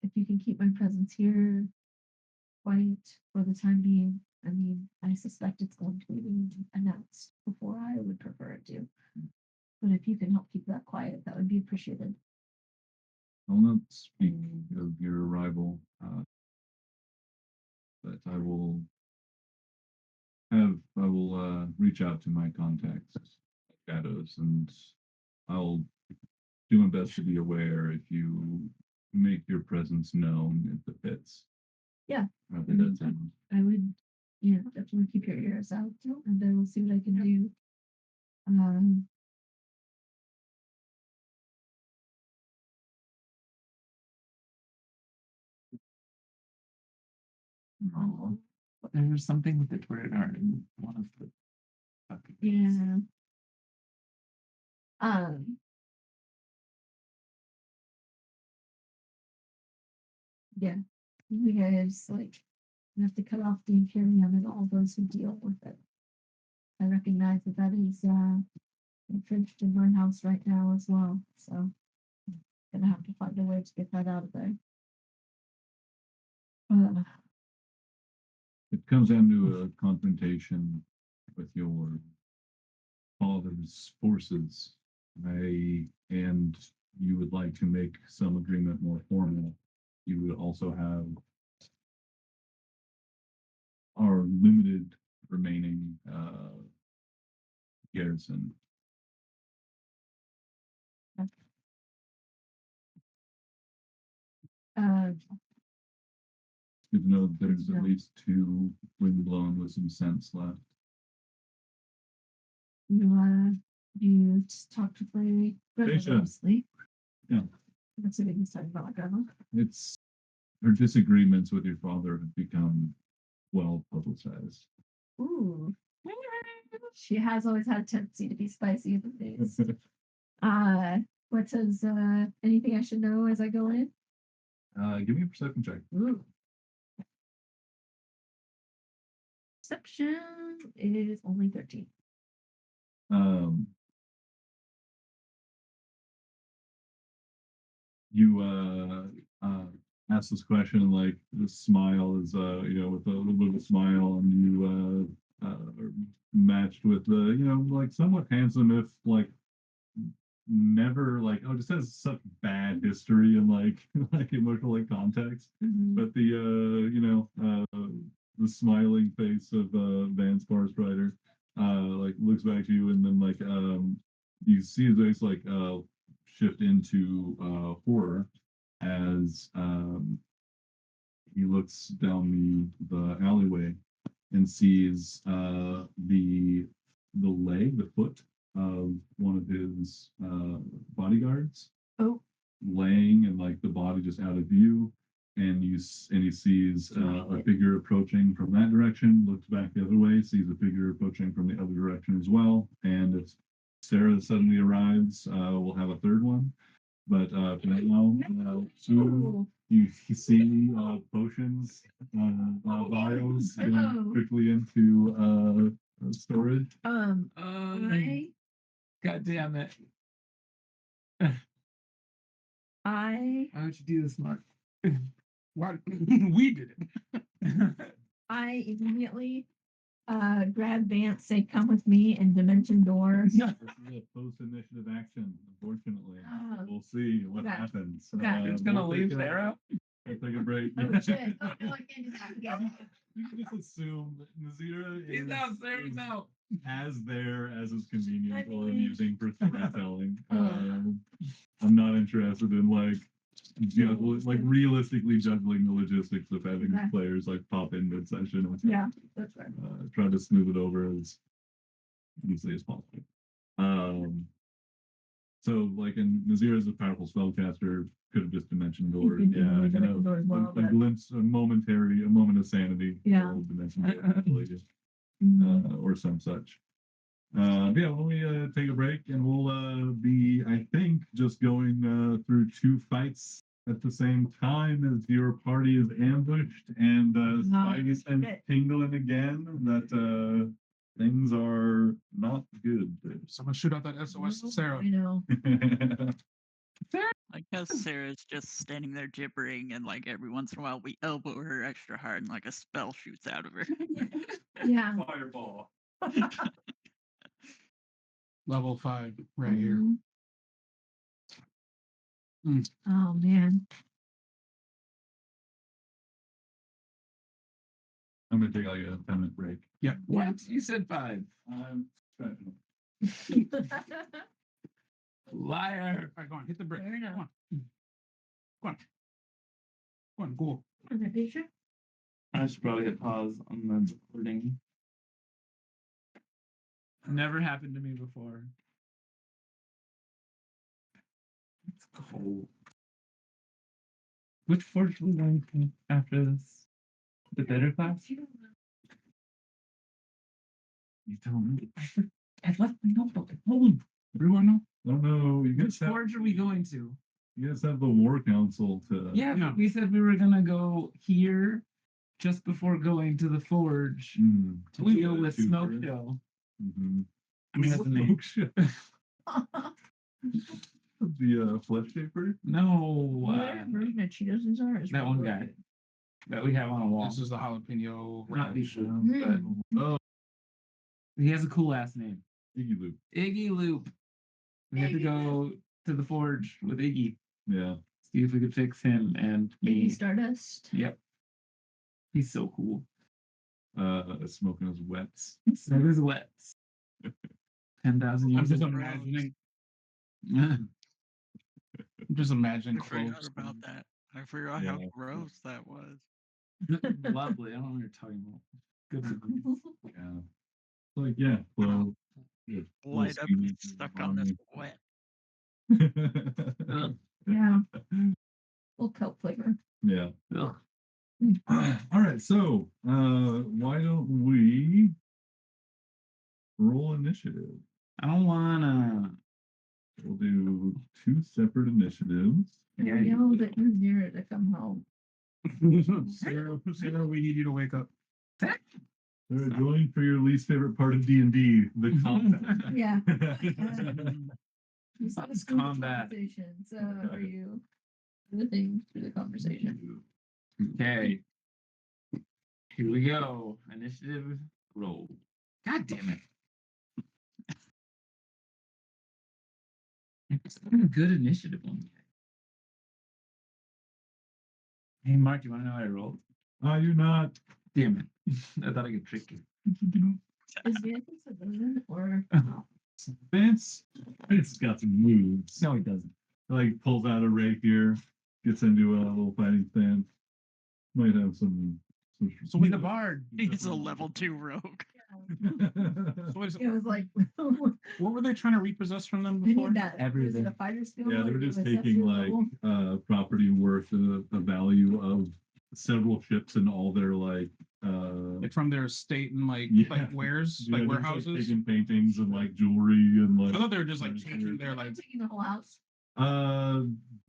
If you can keep my presence here quiet for the time being, I mean, I suspect it's going to be announced before I would prefer it to. But if you can help keep that quiet, that would be appreciated. I'll not speak of your arrival, but I will reach out to my contacts, shadows, and I'll do my best to be aware if you make your presence known at the pits. Yeah. How did that sound? I would, definitely keep your ears out, and I will see what I can do. Um, Oh, there's something with the Twitter in one of the fucking yeah. Um, yeah. You guys have to cut off the Imperium and all those who deal with it. I recognize that is entrenched in my house right now as well. So gonna have to find a way to get that out of there. comes down to a confrontation with your father's forces, and you would like to make some agreement more formal, you would also have our limited remaining garrison. Uh, Good to know that there's Yeah. at least 2 windblown with some sense left. you just talk to my grandmother Patience. mostly. Yeah. That's what he's talking about, my grandma. It's her disagreements with your father have become well publicized. Ooh. She has always had a tendency to be spicy in the face. What says anything I should know as I go in? Give me a perception check. Ooh. Perception is only 13. You ask this question like the smile is with a little bit of a smile, and you are matched with like somewhat handsome, if like never like just has such bad history and like like emotional like context. But the smiling face of Van Sparsbrider like looks back to you, and then like you see his face like shift into horror as he looks down the alleyway and sees the foot of one of his bodyguards Oh. laying, and like the body just out of view, and he sees a figure approaching from that direction, looks back the other way, sees a figure approaching from the other direction as well, and if Sarah suddenly arrives, we'll have a third one. But for now, soon you see potions, vials going quickly into storage. I God damn it. I Why would you do this, Mark? What? We did it. I immediately grab Vance, say, "Come with me," and dimension door. This is a post-initiative action, unfortunately. Oh. We'll see what Okay. happens. Okay. It's gonna We'll leave take Sarah? Take a break. Oh shit! Oh no, I can't do that again. You can just assume that Nazira He's is, out, Sarah's is out. as there as is convenient I or mean- amusing for storytelling. Oh. I'm not interested in like realistically juggling the logistics of having Okay. players like pop in mid-session. And Yeah, that's right. try to smooth it over as easily as possible. So like, in Nazir is a powerful spellcaster, could have just dimension door. could Yeah, easily I dimension know. door as well, A but- glimpse, a moment of sanity. Yeah. will dimension door, Mhm. or some such. Yeah, when we take a break, and we'll be, I think, just going through 2 fights at the same time as your party is ambushed, and Spidey and shit. tingling again that things are not good. Someone shoot out that SOS to Sarah. I know. I guess Sarah's just standing there gibbering, and like every once in a while we elbow her extra hard, and like a spell shoots out of her. Yeah. Fireball. Level 5 right here. Mhm. Mm. Oh man. I'm gonna take like a 10-minute break. Yeah. What? You said 5. I'm stretching. Liar. All right, go on. Hit the brick. Fair enough. Come on. Go on. Go on. Go. Is that picture? I should probably hit pause on the recording. Never happened to me before. It's cold. Which forge are we going to after this? The better class? You tell me. I left my notebook at home. Everyone know? Oh no, Which forge are we going to? you guys have the war council to. Yeah, Yeah. but we said we were gonna go here just before going to the forge Mm, to deal the with two Smoke first. Hill. Mhm. I mean, that's the name. Smoke shit. The flesh shaper. No, Whatever version of Cheetos is ours. that one guy. that we have on a wall. This is the jalapeno. Not ranch. Lisa, but Oh, he has a cool last name. Iggy Loop. Iggy Loop. We have to go to the forge with Iggy. Yeah. See if we could fix him and Maybe me. Stardust. Yep. He's so cool. Smoking his wets. So his wets. 10,000 I'm years just old. imagining. I'm just imagining I forgot clothes. about that. I forgot how Yeah. gross that was. Lovely. I don't know what you're talking about. Good memories. Yeah. Like, yeah. Well, yeah, Light up steamy stuck on this wet. Ugh. Yeah. Little kelp flavor. Yeah. Ugh. All right. So, why don't we roll initiative? I don't wanna. We'll do 2 separate initiatives. And Yeah, we you yelled would. at Nazira to come home. Sarah, we need you to wake up. Sarah, join for your least favorite part of D&D, the combat. Yeah. You That's through the combat. conversation, so are you living through the conversation? Okay. Here we go. Initiative roll. God damn it. It's not a good initiative one yet. Hey, Mark, you want to know how I rolled? You're not. Damn it. I thought I could trick you. Is Vantage a villain or Vance got some moves. No, he doesn't. Like, pulls out a rapier, gets into a little fighting stance. Might have some. So he's a bard. He's a level 2 rogue. So wait a it was like what were they trying to repossess from them I before? need that. Was it Everything. a fighter skill? Yeah, or they're just was taking that like level? property worth the value of several ships and all their like Like from their estate and like Yeah. wares, yeah, like they're just, warehouses. taking paintings and like jewelry and I like thought they were just like furniture. taking their I'm like. taking the whole house.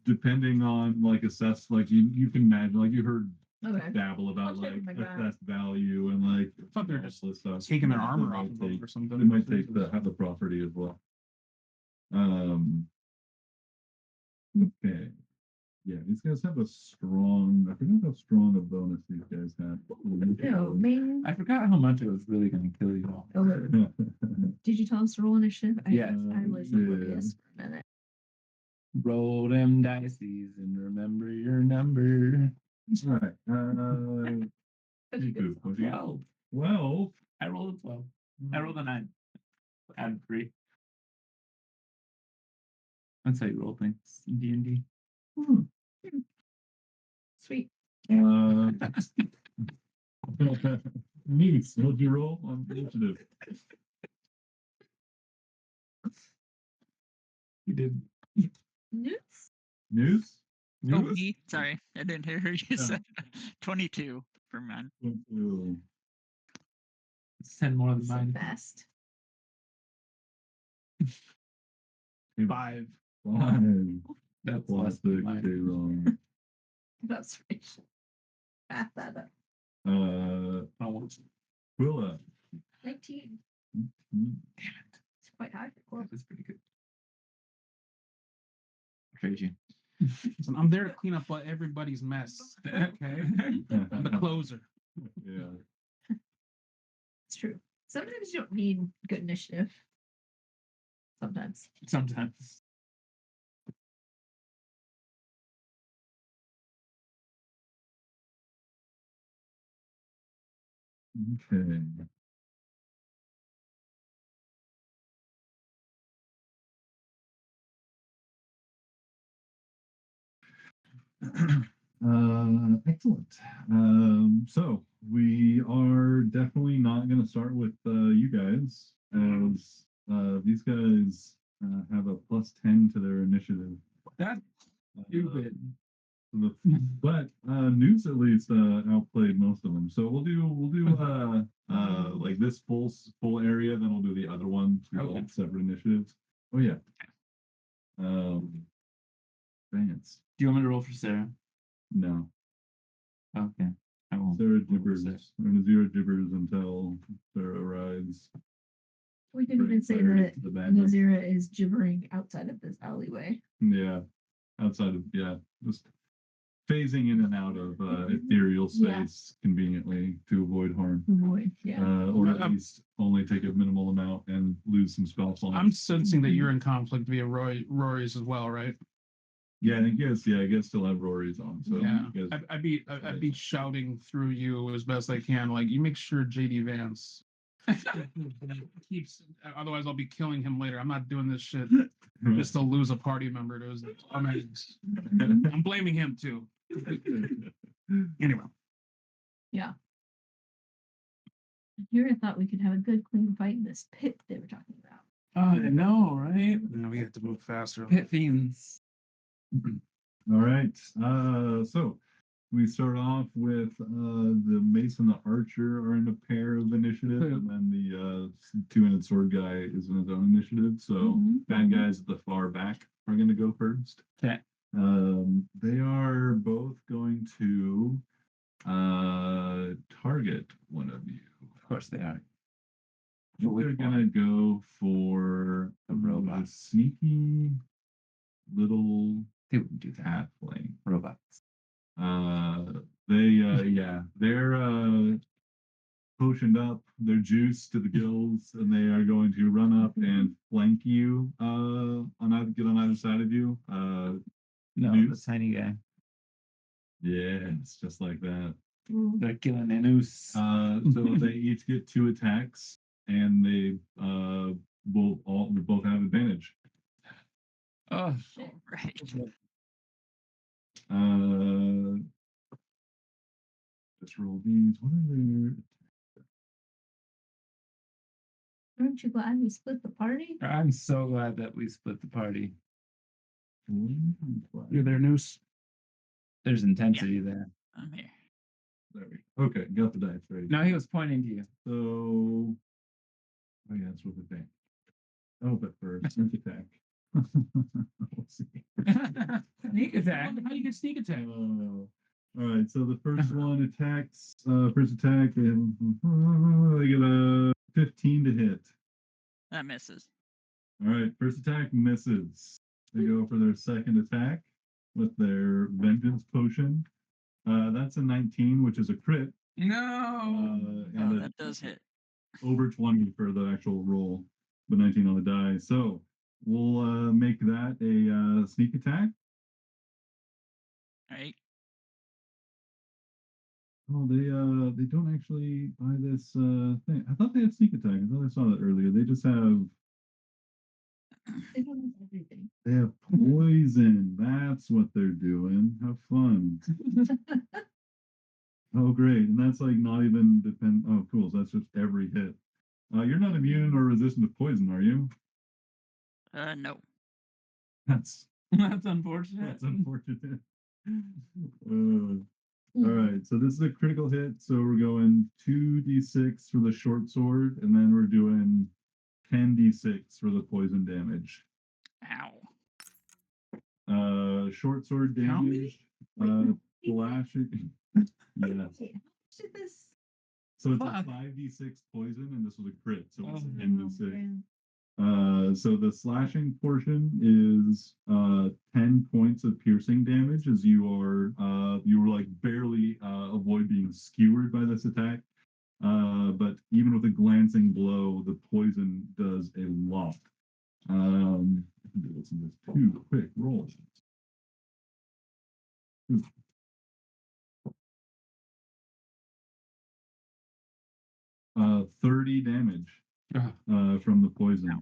Depending on like like you can imagine like you heard Okay. babble about I'll check like with my guy. assessed value and like I thought they were all just this stuff. taking their They armor might off of them take- or something. They might take the property as well. Okay. Yeah, these guys have a strong. I forgot how strong a bonus these guys have. No, main. I forgot how much it was really going to kill you all. Oh, did you tell us to roll initiative? Yes. I was Yeah. oblivious for a minute. Roll them dices and remember your number. All right. That's a good What'd song. you- 12. 12. I rolled a 12. I rolled a 9. Add 3. That's how you roll things in D&D. Sweet. Neat. What'd you roll on initiative? You did. News? News? Oh, News? me? Sorry, I didn't hear her. You said 22 for men. Ooh. It's 10 more than So mine. fast. 5. 5. That's less than Plastic. mine. They wrong. That's right. Math that up. Oh, Quilla. 19. Mm, It's quite high for Corp. that's pretty good. Trade you. So I'm there to clean up everybody's mess. Okay. I'm the closer. Yeah. It's true. Sometimes you don't need good initiative. Sometimes. Sometimes. Okay. Excellent. So we are definitely not going to start with you guys, as these guys have a +10 to their initiative. That's Uh, stupid. but News at least outplayed most of them. So we'll do like this full area, then we'll do the other one. Okay. Separate initiatives. Oh yeah. Vance. Do you want me to roll for Sarah? No. Okay. I won't. Sarah roll for gibbers. Sarah. We're gonna zero gibbers until Sarah rides. We didn't even say Fire that to the madness. Nazira is gibbering outside of this alleyway. Yeah. Outside of just phasing in and out of ethereal Yeah. space conveniently to avoid harm. Avoid, Or at Um, least only take a minimal amount and lose some spell slots. I'm sensing that you're in conflict via Rory's as well, right? Yeah, I guess still have Rory's on. So Yeah, you guys, I'd be shouting through you as best I can. Like, you make sure JD Vance keeps. Otherwise, I'll be killing him later. I'm not doing this shit just to lose a party member to his dumbass. I'm blaming him too. Anyway, Here I thought we could have a good clean fight in this pit they were talking about. Oh, I know, right? now we have to move faster. Pit fiends. All right. So we start off with the mace and the archer are in a pair of initiative, and then the two-handed sword guy is in his own initiative. So bad guys at the far back are going to go first. Okay. They are both going to target one of you. Of course they are. They're gonna go for A robot. sneaky little They wouldn't do that. halfling. Robots. They're potioned up, they're juiced to the gills, and they are going to run up and flank you. Get on either side of you. No, Noose. the tiny guy. Yeah, it's just like that. They're killing a noose. So they each get 2 attacks, and they will both have advantage. Oh, Right. Just roll these. What are their? Aren't you glad we split the party? I'm so glad that we split the party. You're there, Noose. There's intensity there. I'm here. There we go. Okay, got the dice ready. No, he was pointing to you. So, oh yeah, that's what the thing. Oh, but first, sneak attack. Let's see. Sneak attack. How do you get sneak attack? All right, so the first one attacks. First attack, and they get a 15 to hit. That misses. All right, first attack misses. They go for their second attack with their vengeance potion. That's a 19, which is a crit. No. And That does hit. over 20 for the actual roll, but 19 on the die. So we'll make that a sneak attack. Right. Oh, they don't actually buy this thing. I thought they had sneak attack. I thought I saw that earlier. They just have They don't have everything. they have poison. That's what they're doing. Have fun. Oh, great. And that's like not even depend. Oh, cool. So that's just every hit. You're not immune or resistant to poison, are you? No. That's That's unfortunate. that's unfortunate. All right. So this is a critical hit. So we're going 2d6 for the short sword, and then we're doing 10d6 for the poison damage. Ow. Short sword How damage. many? Slashing. Yes. Wait, how much did this? So it's Fuck. a 5d6 poison, and this was a crit, so it's Oh, 10d6. man. So the slashing portion is 10 points of piercing damage, as you were like barely avoid being skewered by this attack. But even with a glancing blow, the poison does a lot. I can do this in just 2 quick rolls. 30 damage from the poison.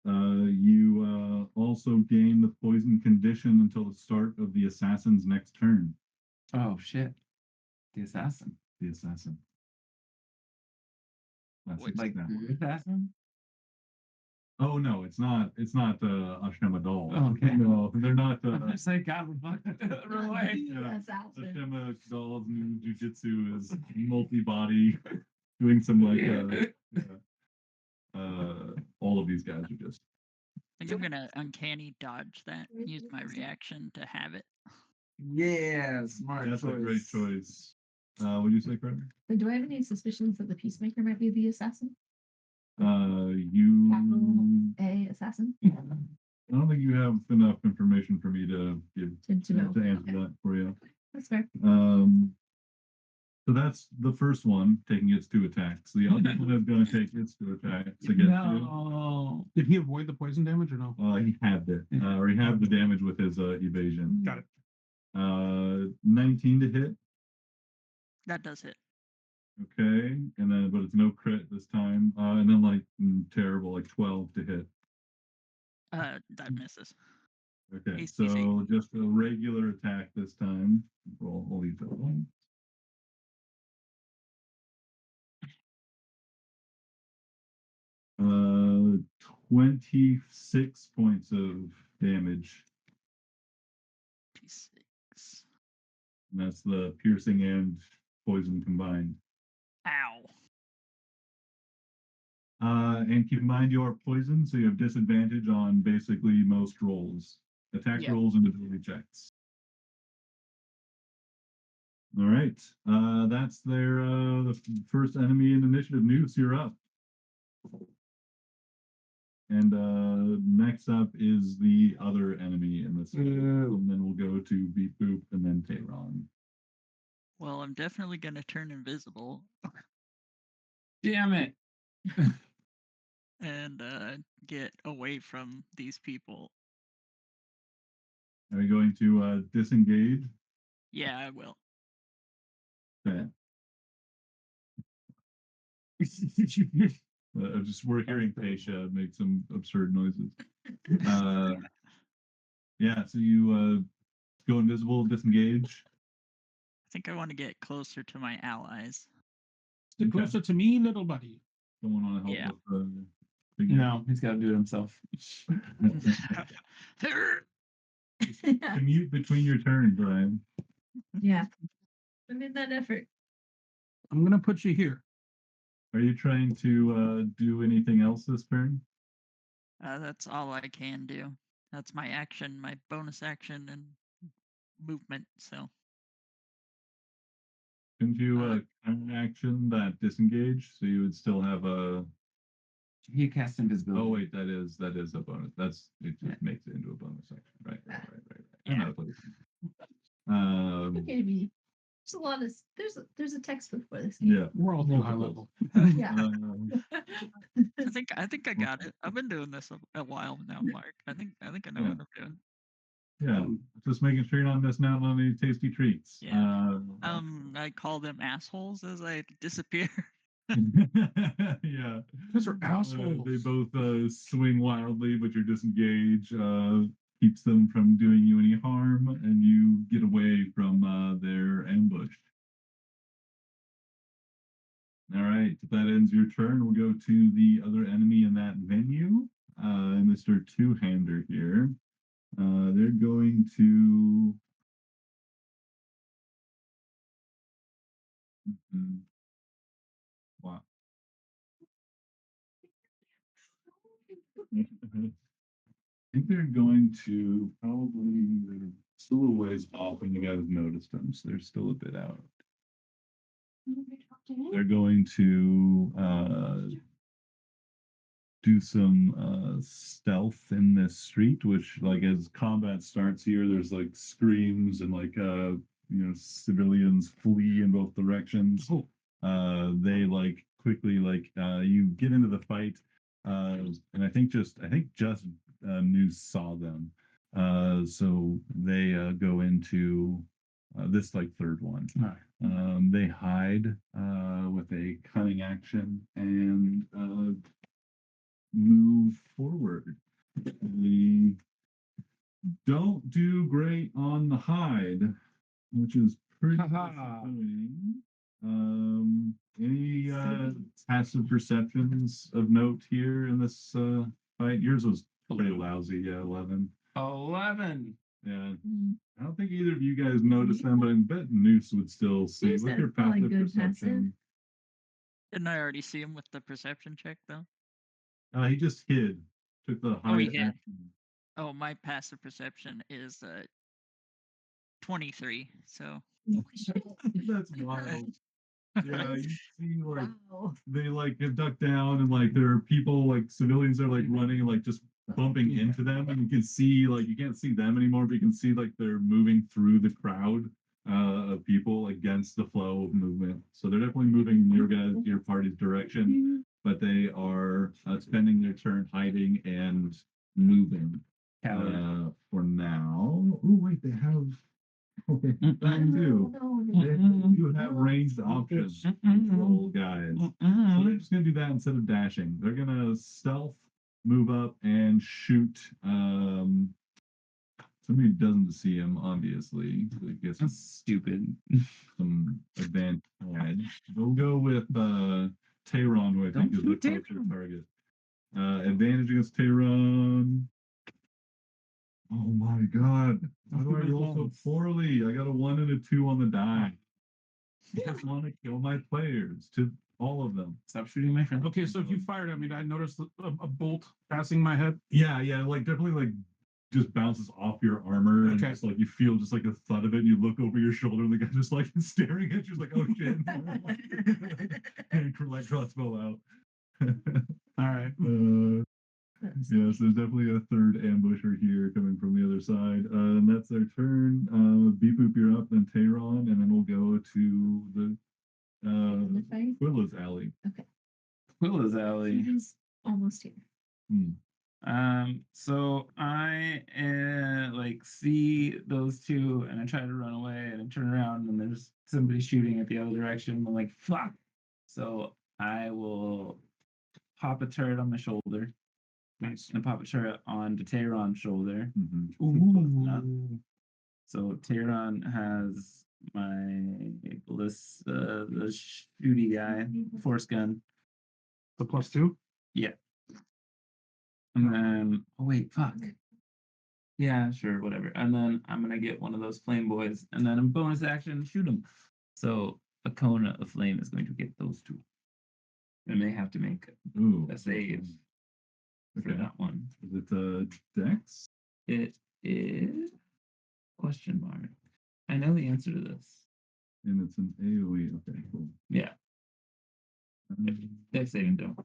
You also gain the poison condition until the start of the assassin's next turn. Oh shit. The assassin. The assassin. That's Wait, Like that the one. assassin? Oh no, it's not. It's not Ashema Doll. Oh, okay. No, they're not. I'm just like, God, fuck. Run away. Yeah. Assassin. Ashema Doll's new jujitsu is multi-body, doing some like all of these guys are just. I think I'm gonna uncanny dodge that. Use my reaction to have it. Yeah, smart That's choice. a great choice. What do you say, Carter? But do I have any suspicions that the peacemaker might be the assassin? You Capital A assassin? I don't think you have enough information for me to give To know. to answer Okay. that for you. That's fair. So that's the first one taking its 2 attacks. The other one is going to take its 2 attacks against you. No. Did he avoid the poison damage or no? He had it, or he had the damage with his evasion. Got it. 19 to hit. That does hit. Okay, and then but it's no crit this time. And then like terrible, like 12 to hit. That misses. Okay, Easy. so just a regular attack this time. We'll leave that one. 26 points of damage. 26. And that's the piercing and poison combined. Ow. And keep in mind you are poisoned, so you have disadvantage on basically most rolls. Attack Yeah. rolls and ability checks. All right. That's their the first enemy in initiative. Noose, you're up. And next up is the other enemy in this. And then we'll go to Beep Boop and then Tayron. Well, I'm definitely gonna turn invisible Damn it. and get away from these people. Are you going to disengage? Yeah, I will. Okay. Just we're hearing Pesha make some absurd noises. Yeah, so you go invisible, disengage. I think I want to get closer to my allies. Stick Okay. closer to me, little buddy. Don't want to help Yeah. with big No, he's got to do it himself. commute between your turns, Brian. Yeah. I made that effort. I'm gonna put you here. Are you trying to do anything else this turn? That's all I can do. That's my action, my bonus action, and movement. So Couldn't you counter action that disengage? So you would still have a. He cast invisibility. Oh wait, that is a bonus. That's it. Just makes it into a bonus action. Right. I Yeah. know what it is. Okay, me. There's a lot of there's a textbook for this game. Yeah. We're all too high level. Yeah. I think I got it. I've been doing this a while now, Mark. I think I know Yeah. what I'm doing. Yeah, just making sure you're not missing out on any tasty treats. Yeah. I call them assholes as I disappear. Yeah. Those are assholes. They both swing wildly, but you're disengaged. Keeps them from doing you any harm, and you get away from their ambush. All right, that ends your turn. We'll go to the other enemy in that venue, Mr. Two-Hander here. They're going to. Wow. I think they're going to probably. They're still a ways off, and you guys noticed them, so they're still a bit out. They're going to do some stealth in this street, which, like, as combat starts here, there's like screams and like civilians flee in both directions. Oh. They like quickly you get into the fight, and I think just News saw them, so they go into this like third one. All right. They hide with a cunning action and move forward. We don't do great on the hide, which is pretty disappointing. Any passive perceptions of note here in this fight? Yours was pretty lousy, yeah, 11. 11. Yeah. Mm. I don't think either of you guys noticed them, but I bet Noose would still see Noose with has your probably passive good perception. Didn't I already see him with the perception check though? He just hid, took the Oh, he hide hid. action. Oh, my passive perception is 23. So That's wild. Yeah, you see like Wow. they like get ducked down and like there are people like civilians are like running like just bumping into them, and you can see like you can't see them anymore, but you can see like they're moving through the crowd of people against the flow of movement. So they're definitely moving your party's direction, but they are spending their turn hiding and moving for now. Oh wait, they have that too. They do have ranged options, roll guys. So they're just gonna do that instead of dashing. They're gonna stealth, move up, and shoot somebody who doesn't see him, obviously. I guess That's stupid. some advantage. We'll go with Tehran, who I think is the shoot closer Tehran. target. Advantage against Tehran. Oh my god. Why do I roll so poorly? I got a 1 and a 2 on the die. I just want to kill my players, to all of them. Stop shooting my friend. Okay, so if you fired at me, I noticed a bolt passing my head. Yeah, like definitely like just bounces off your armor and Okay. just like you feel just like the thud of it and you look over your shoulder and the guy just like staring at you like, oh shit. And like crossbow out. All right. Yes, there's definitely a third ambusher here coming from the other side. And that's their turn. Beep Boop, you're up, then Tehran, and then we'll go to the The fight? Quilla's alley. Quilla's alley. He's almost here. So I like see those two and I try to run away and I turn around and there's somebody shooting at the other direction. I'm like, fuck. So I will pop a turret on my shoulder. Nice. And pop a turret on Tehran's shoulder. Ooh. So Tehran has my ballista, the shooty guy, force gun. The +2. And then, oh wait, fuck. Yeah, sure, whatever. And then I'm gonna get one of those flame boys, and then in bonus action, shoot them. So a cone of flame is going to get those two, and they have to make Ooh. a save for Okay. that one. Is it Dex? It is question mark. I know the answer to this. And it's an AoE. Okay, cool. Yeah, Dex saving throw.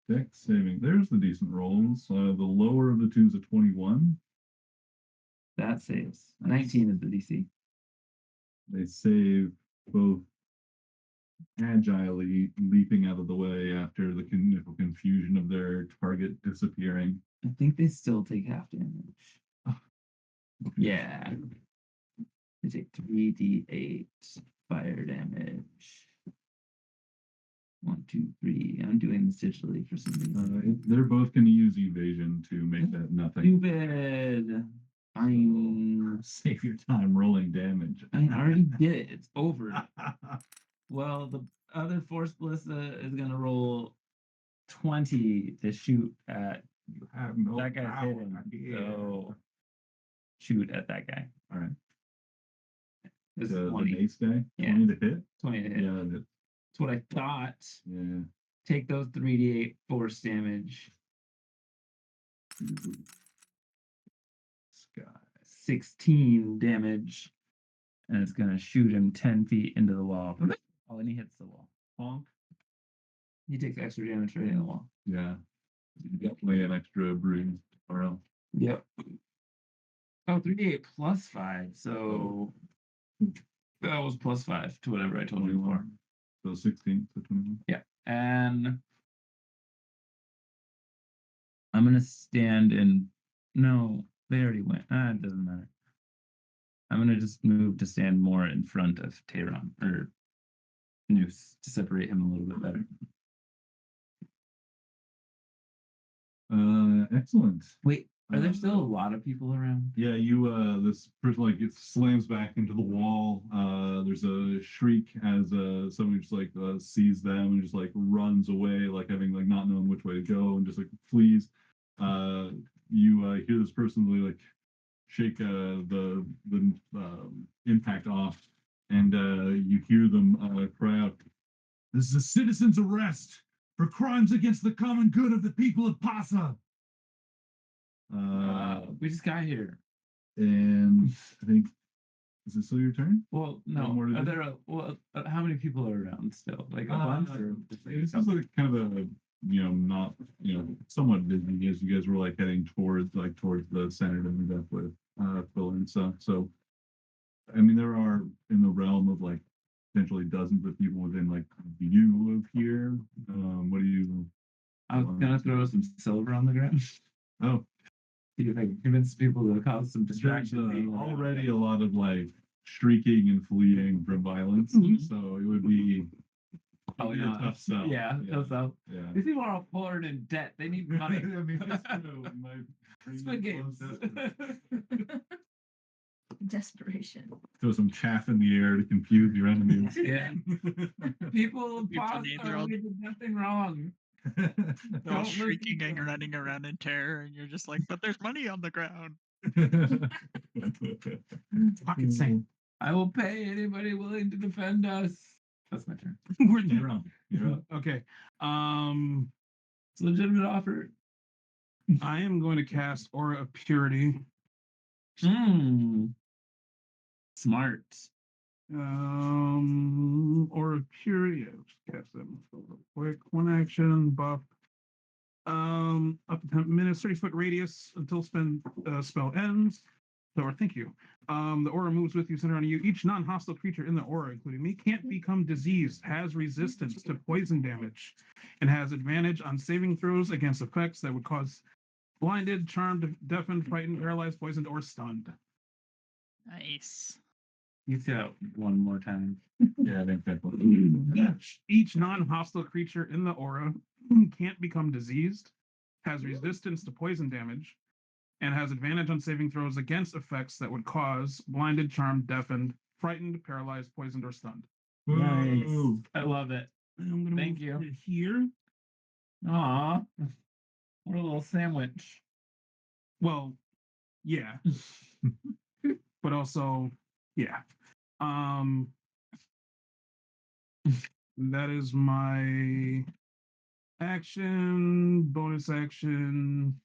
Dex saving. There's the decent rolls. The lower of the two is a 21. That saves. 19 is the DC. They save both agilely, leaping out of the way after the initial confusion of their target disappearing. I think they still take half damage. Yeah. They take 3d8 fire damage. 1, 2, 3. I'm doing this digitally for some reason. They're both going to use evasion to make that nothing. Stupid. Save your time rolling damage. I already did it. It's over. Well, the other force ballista is gonna roll 20 to shoot at You have no that guy's power. hitting. Yeah. So shoot at that guy. All right. This The is 20. mace guy, Yeah. 20 to hit. 20 to hit. Yeah, That's what I thought. yeah. Take those 3d8 force damage. Sky. 16 damage. And it's gonna shoot him 10 feet into the wall. Oh, and he hits the wall. Honk. He takes extra damage for hitting the wall. Yeah. Definitely an extra bruise tomorrow. Yep. Oh, 3d8 plus 5. So that was plus 5 to whatever I told you before. So 16 to 21. And I'm gonna stand in. No, they already went. It doesn't matter. I'm gonna just move to stand more in front of Tehran or Noose to separate him a little bit better. Excellent. Wait, are there still a lot of people around? Yeah, this person like it slams back into the wall. There's a shriek as somebody just like sees them and just like runs away, like having like not knowing which way to go and just like flees. You hear this person really like shake the impact off, and you hear them cry out, "This is a citizen's arrest for crimes against the common good of the people of Pasa." We just got here. And I think, is it still your turn? Well, No no. more to Are do? there how many people are around still? Like a bunch or just like a This is couple? like kind of a not somewhat busy as you guys were like heading towards the center to meet up with Phil and stuff. So I mean, there are in the realm of like potentially dozens of people within like view of here. What do you? I was gonna throw some silver on the ground. Oh, See if I can convince people to cause some there's distraction. already a lot of like shrieking and fleeing from violence, so it would be Probably a not. tough sell. Yeah, tough sell. Yeah. These people are all poured in debt. They need money. I mean, that's true. It might bring Squid them close Games. desperate. Desperation. Throw some chaff in the air to confuse your enemies. Yeah. People of Your Pasa names are all- did nothing wrong. They're all Don't listen shrieking to and them. running around in terror, and you're just like, but there's money on the ground. Pocket sand. I will pay anybody willing to defend us. That's my turn. We're You're up. You're up. Okay. It's a legitimate offer. I am going to cast Aura of Purity. Smart. Aura of Purity. I'll just cast them real quick. One action buff. Up to 10 minutes, 30-foot radius until spell ends. So, thank you. The aura moves with you, centered on you. Each non-hostile creature in the aura, including me, can't become diseased, has resistance to poison damage, and has advantage on saving throws against effects that would cause blinded, charmed, deafened, frightened, paralyzed, poisoned, or stunned. Nice. You say that one more time. Yeah, I think that's what. Each non-hostile creature in the aura can't become diseased, has resistance to poison damage, and has advantage on saving throws against effects that would cause blinded, charmed, deafened, frightened, paralyzed, poisoned, or stunned. Nice. Woo. I love it. I'm gonna Thank move you. it here. Aw. What a little sandwich. Well, yeah, but also, yeah. That is my action, bonus action.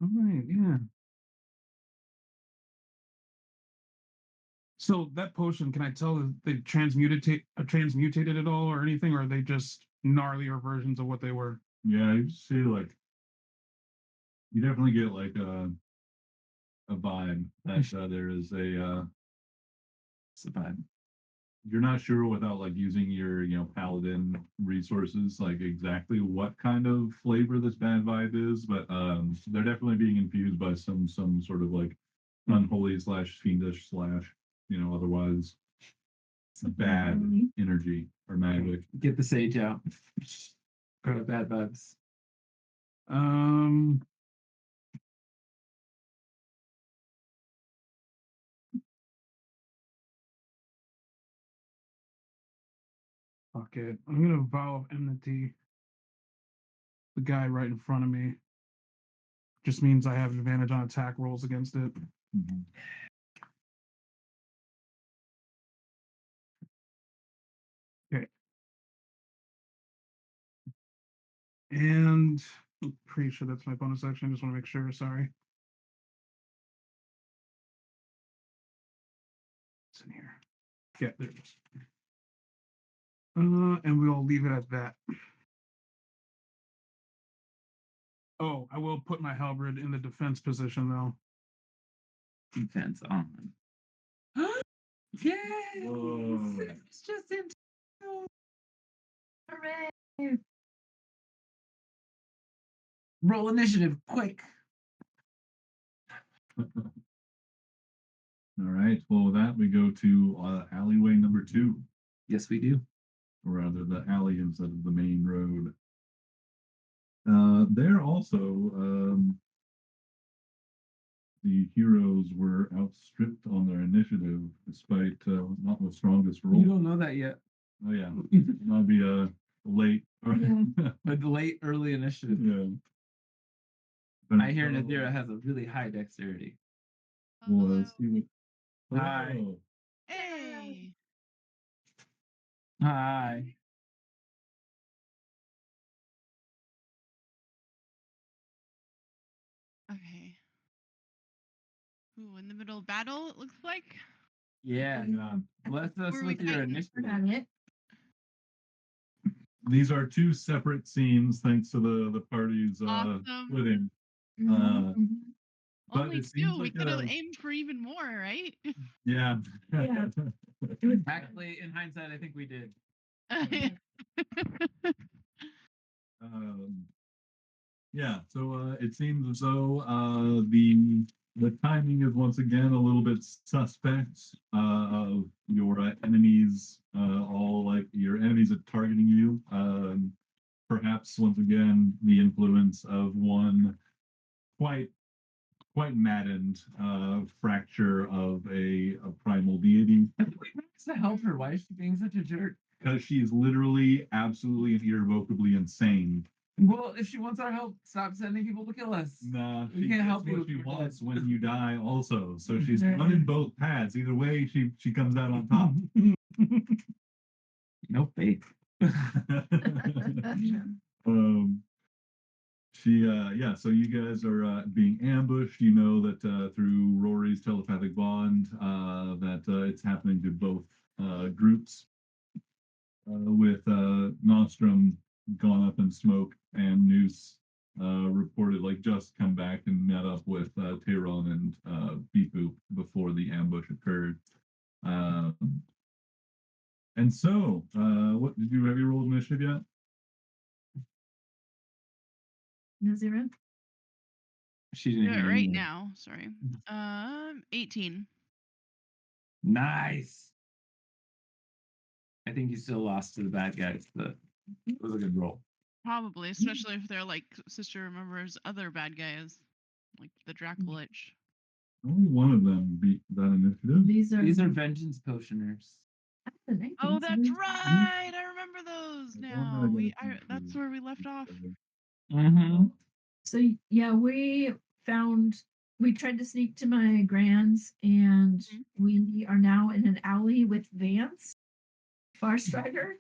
All right, yeah. So that potion, can I tell that they transmutated at all or anything, or are they just gnarlier versions of what they were? Yeah, you see, like, you definitely get like a vibe that there is a. It's a vibe. You're not sure without like using your paladin resources like exactly what kind of flavor this bad vibe is, but they're definitely being infused by some sort of like unholy slash fiendish slash otherwise bad energy or magic. Get the sage out. Go to bad vibes. Um, fuck it. I'm gonna vow of enmity. The guy right in front of me. Just means I have advantage on attack rolls against it. Mhm. Okay. And I'm pretty sure that's my bonus action. I just want to make sure. Sorry. It's in here. Yeah, there it is. And we'll leave it at that. Oh, I will put my halberd in the defense position though. Defense on. Yay! Whoa. It's just in. Hooray! Roll initiative, quick. All right. Well, with that, we go to alleyway number 2, Yes, we do. or rather, the alley instead of the main road. There also, the heroes were outstripped on their initiative, despite not the strongest roll. You don't know that yet. Oh yeah, might be a late. But the late early initiative. Yeah. I hear Nadira has a really high dexterity. Well, let's see what. Hi. Oh, Hey. Hi. Okay. Ooh, in the middle of battle, it looks like. Yeah. Yeah. Bless us Were we with your fighting? initiative. Forgot it. These are two separate scenes, thanks to the parties Awesome. splitting. Mhm, Mhm. But Only it seems two. We like could have aimed for even more, right? yeah. Yeah. Actually, in hindsight, I think we did. um, yeah. So it seems as though the timing is once again a little bit suspect of your enemies. All like your enemies are targeting you. Perhaps once again the influence of one quite quite maddened fracture of a primal deity. What's to help her? Why is she being such a jerk? Because she is literally absolutely and irrevocably insane. Well, if she wants our help, stop sending people to kill us. Nah, We she can't gets help you what if she you're wants dead. when you die also. So she's running both paths. Either way, she comes out on top. No faith. um yeah, so you guys are being ambushed. You know that through Rory's telepathic bond that it's happening to both groups with Nostrum gone up in smoke and Noose reported like just come back and met up with Tyrone and Bipu before the ambush occurred. Um, and so, what did you have your rolled initiative yet? Nazira. She Do didn't it hear right you. now. Sorry. 18. Nice. I think you still lost to the bad guys, but it was a good roll. Probably, especially if they're like Sister remembers other bad guys, like the Dracolich. Only one of them beat that initiative. These are vengeance potioners. Oh, that's right. I remember those The one now. that I think That's is- where we left off. Mm-hmm. So yeah, we tried to sneak to my grand's, and we are now in an alley with Vance, Far Strider,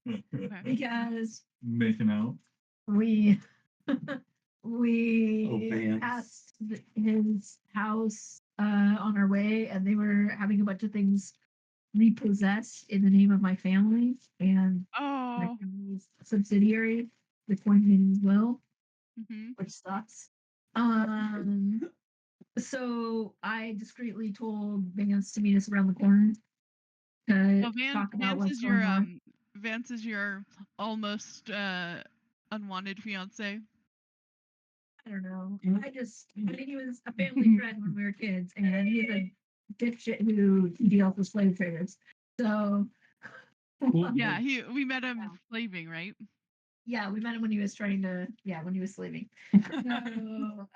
Okay. because Making out. we Oh, we Vance. passed his house on our way, and they were having a bunch of things repossessed in the name of my family and my Oh. family's subsidiary, the Queen as well, Hmm. which sucks. So I discreetly told Vance to meet us around the corner to Oh, talk about Vance what's is going your on. Vance is your almost unwanted fiance. I don't know. I mean, he was a family friend when we were kids, and he's a dipshit who deals with slave traders. So, Yeah, we met him slaving, right? yeah, we met him when he was when he was slaving. So,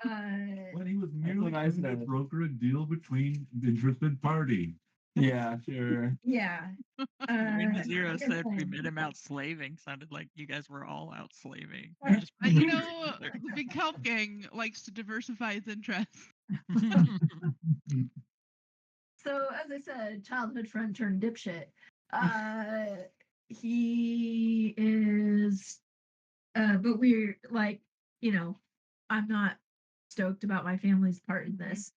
When he was That's merely what I trying to said. broker a deal between the interested party. Yeah, sure. yeah. When like Zero I said we said, met him out slaving, sounded like you guys were all out slaving. Just You know, the big kelp gang likes to diversify its interests. So, as I said, childhood friend turned dipshit. He is, but we're like, I'm not stoked about my family's part in this.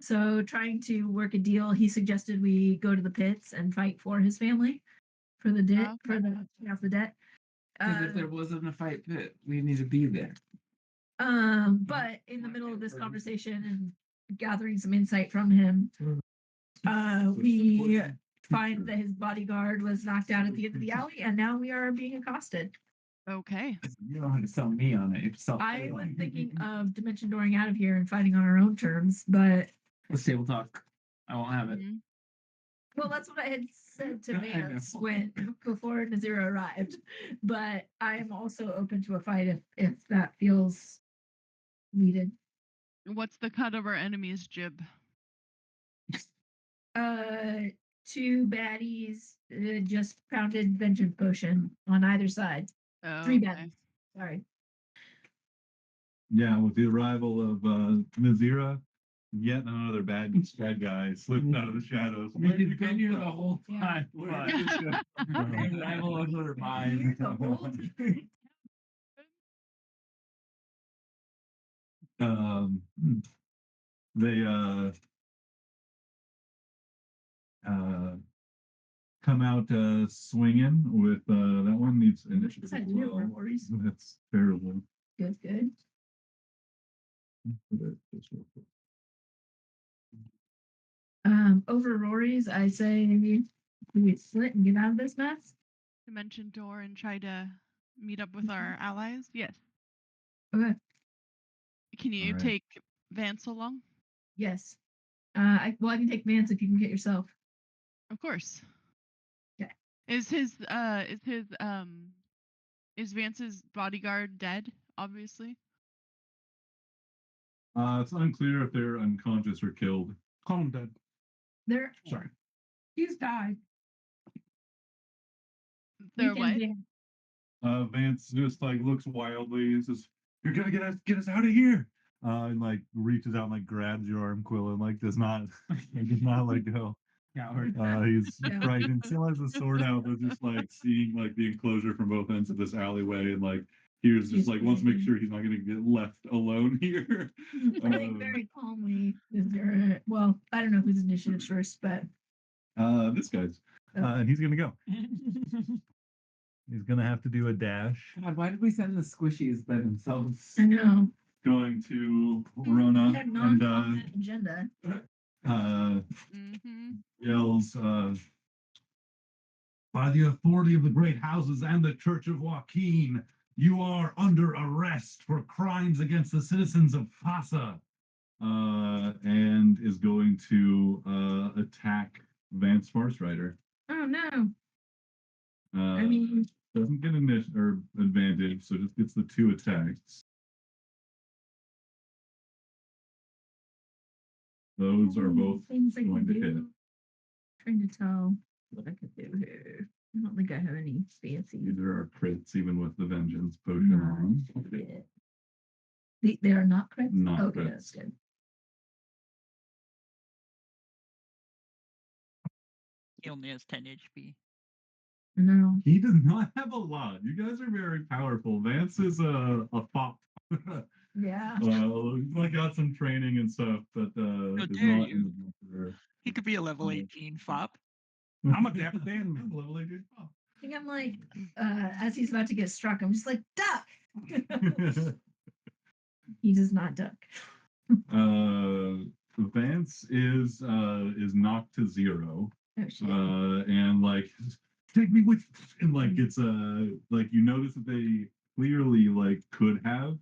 So, trying to work a deal, he suggested we go to the pits and fight for his family for the debt, for the pay off the debt. Because if there wasn't a fight pit, we need to be there. But in the middle of this conversation and gathering some insight from him, we find that his bodyguard was knocked out at the end of the alley, and now we are being accosted. Okay. You don't have to sell me on it. You have to sell I Taylor. was thinking of dimension dooring out of here and fighting on our own terms, but Let's table talk. I won't have it. Mhm. well, that's what I had said to I know. Vance when before Nazira arrived. But I am also open to a fight if that feels needed. What's the cut of our enemy's jib? Two baddies just pounded vengeance potion on either side. Oh, Three okay. baddies. Sorry. Yeah, with the arrival of Nazira, yet another bad guy slipped out of the shadows. We've been here the whole Yeah. time. But- Rival of her mind. The whole time. um, they come out swinging with that one needs initiative Besides as you, well. worries. That's terrible. Good, good. Over Rory's, I say we split and get out of this mess. Dimension door and try to meet up with our allies. Yes. Okay. Can you Alright. take Vance along? Yes. I can take Vance if you can get yourself. Of course. Okay. Is Vance's bodyguard dead? Obviously. It's unclear if they're unconscious or killed. Call him dead. There. Sorry. He's died. They're We what? can- Vance just like looks wildly and says, "You're gonna get us out of here!" And like reaches out and like grabs your arm, Quill, and like does not let go. Coward. He's Yeah. frightened. Still has the sword out, but just like seeing like the enclosure from both ends of this alleyway, and like here's just He's like wants to make freaking- sure he's not gonna get left alone here. I think very calmly. Is there? Well, I don't know whose initiative first, but This guy's, and he's gonna go. He's gonna have to do a dash. God, why did we send the squishies by themselves? I know. Going to We Rona had and non-combat agenda. Mm-hmm. yells, "By the authority of the great houses and the Church of Joaquin, you are under arrest for crimes against the citizens of Pasa," and is going to attack Vance Farstrider. Oh no. I Uh, mean, doesn't get initiative or advantage, so just gets the 2 attacks. Those are both things I going can to hit. do. Trying to tell what I could do here. I don't think I have any fancy. There are crits even with the vengeance potion No, on. they are not crits. Not Okay, crits. that's good. He only has 10 HP. No. He does not have a lot. You guys are very powerful. Vance is a fop. Yeah. I got some training and stuff, but How is dare not you. in the adventurer. He could be a level Yeah. 18 fop. I'm a dapper Dan man. Level 18 fop. I think I'm like, as he's about to get struck, I'm just like, duck. He does not duck. Vance is knocked to 0. Oh shit. And like take me with, and like it's like you notice that they clearly like could have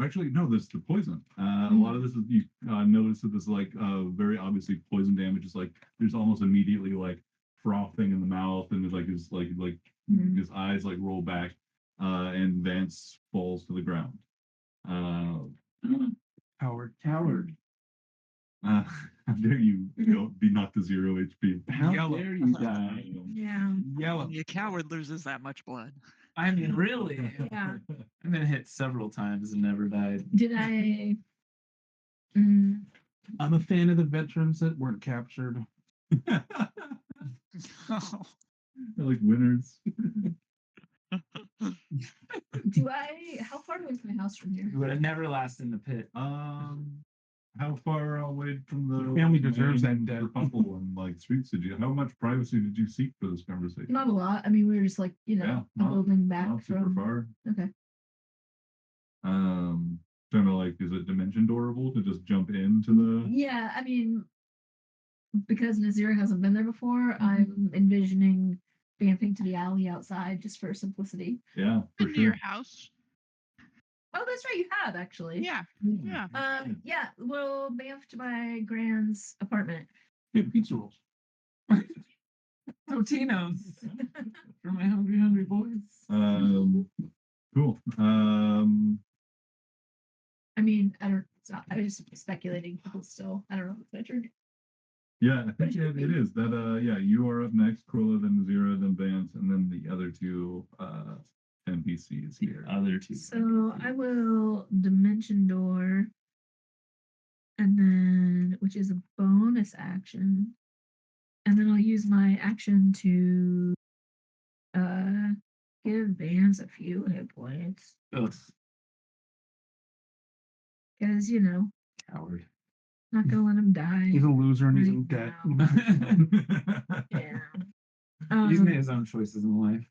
actually no, this is the poison. A lot of this is you notice that this like very obviously poison damage is like there's almost immediately like frothing in the mouth, and there's like his his eyes like roll back, and Vance falls to the ground. Coward. How dare you go be knocked to 0 HP? How Yellow. dare you die? Yeah. Yellow. Only a coward loses that much blood. I mean, really? Yeah. I've been hit several times and never died. Did I? I'm a fan of the veterans that weren't captured. They're like winners. Do I? How far away is my house from here? You would have never last in the pit. How far away from the Family deserves that main death. kerfuffle and like streets did you? How much privacy did you seek for this conversation? Not a lot. I mean, we were just like, Yeah, a building back Not super from. far. Okay. Kind of like, is it dimension doorable to just jump into the? Yeah, I mean, because Nazir hasn't been there before, I'm envisioning vamping to the alley outside just for simplicity. Yeah, for Been to your sure. house. Oh, that's right, you have actually. Yeah. Yeah. Yeah, we'll bamf to my grand's apartment. Get pizza rolls. Totino's for my hungry boys. Cool. I mean, I don't. It's not, I was just speculating. But still, I don't know if it's my turn. Yeah, I think it is that. Yeah, you are up next. Quilla, then Zira, then Vance, and then the other 2 NPCs The here. other 2. So I will dimension door, and then which is a bonus action, and then I'll use my action to give Vance a few hit points Ugh, because coward. Not gonna let him die. He's a loser and he's in Right debt. Yeah. He's made Um, his own choices in life.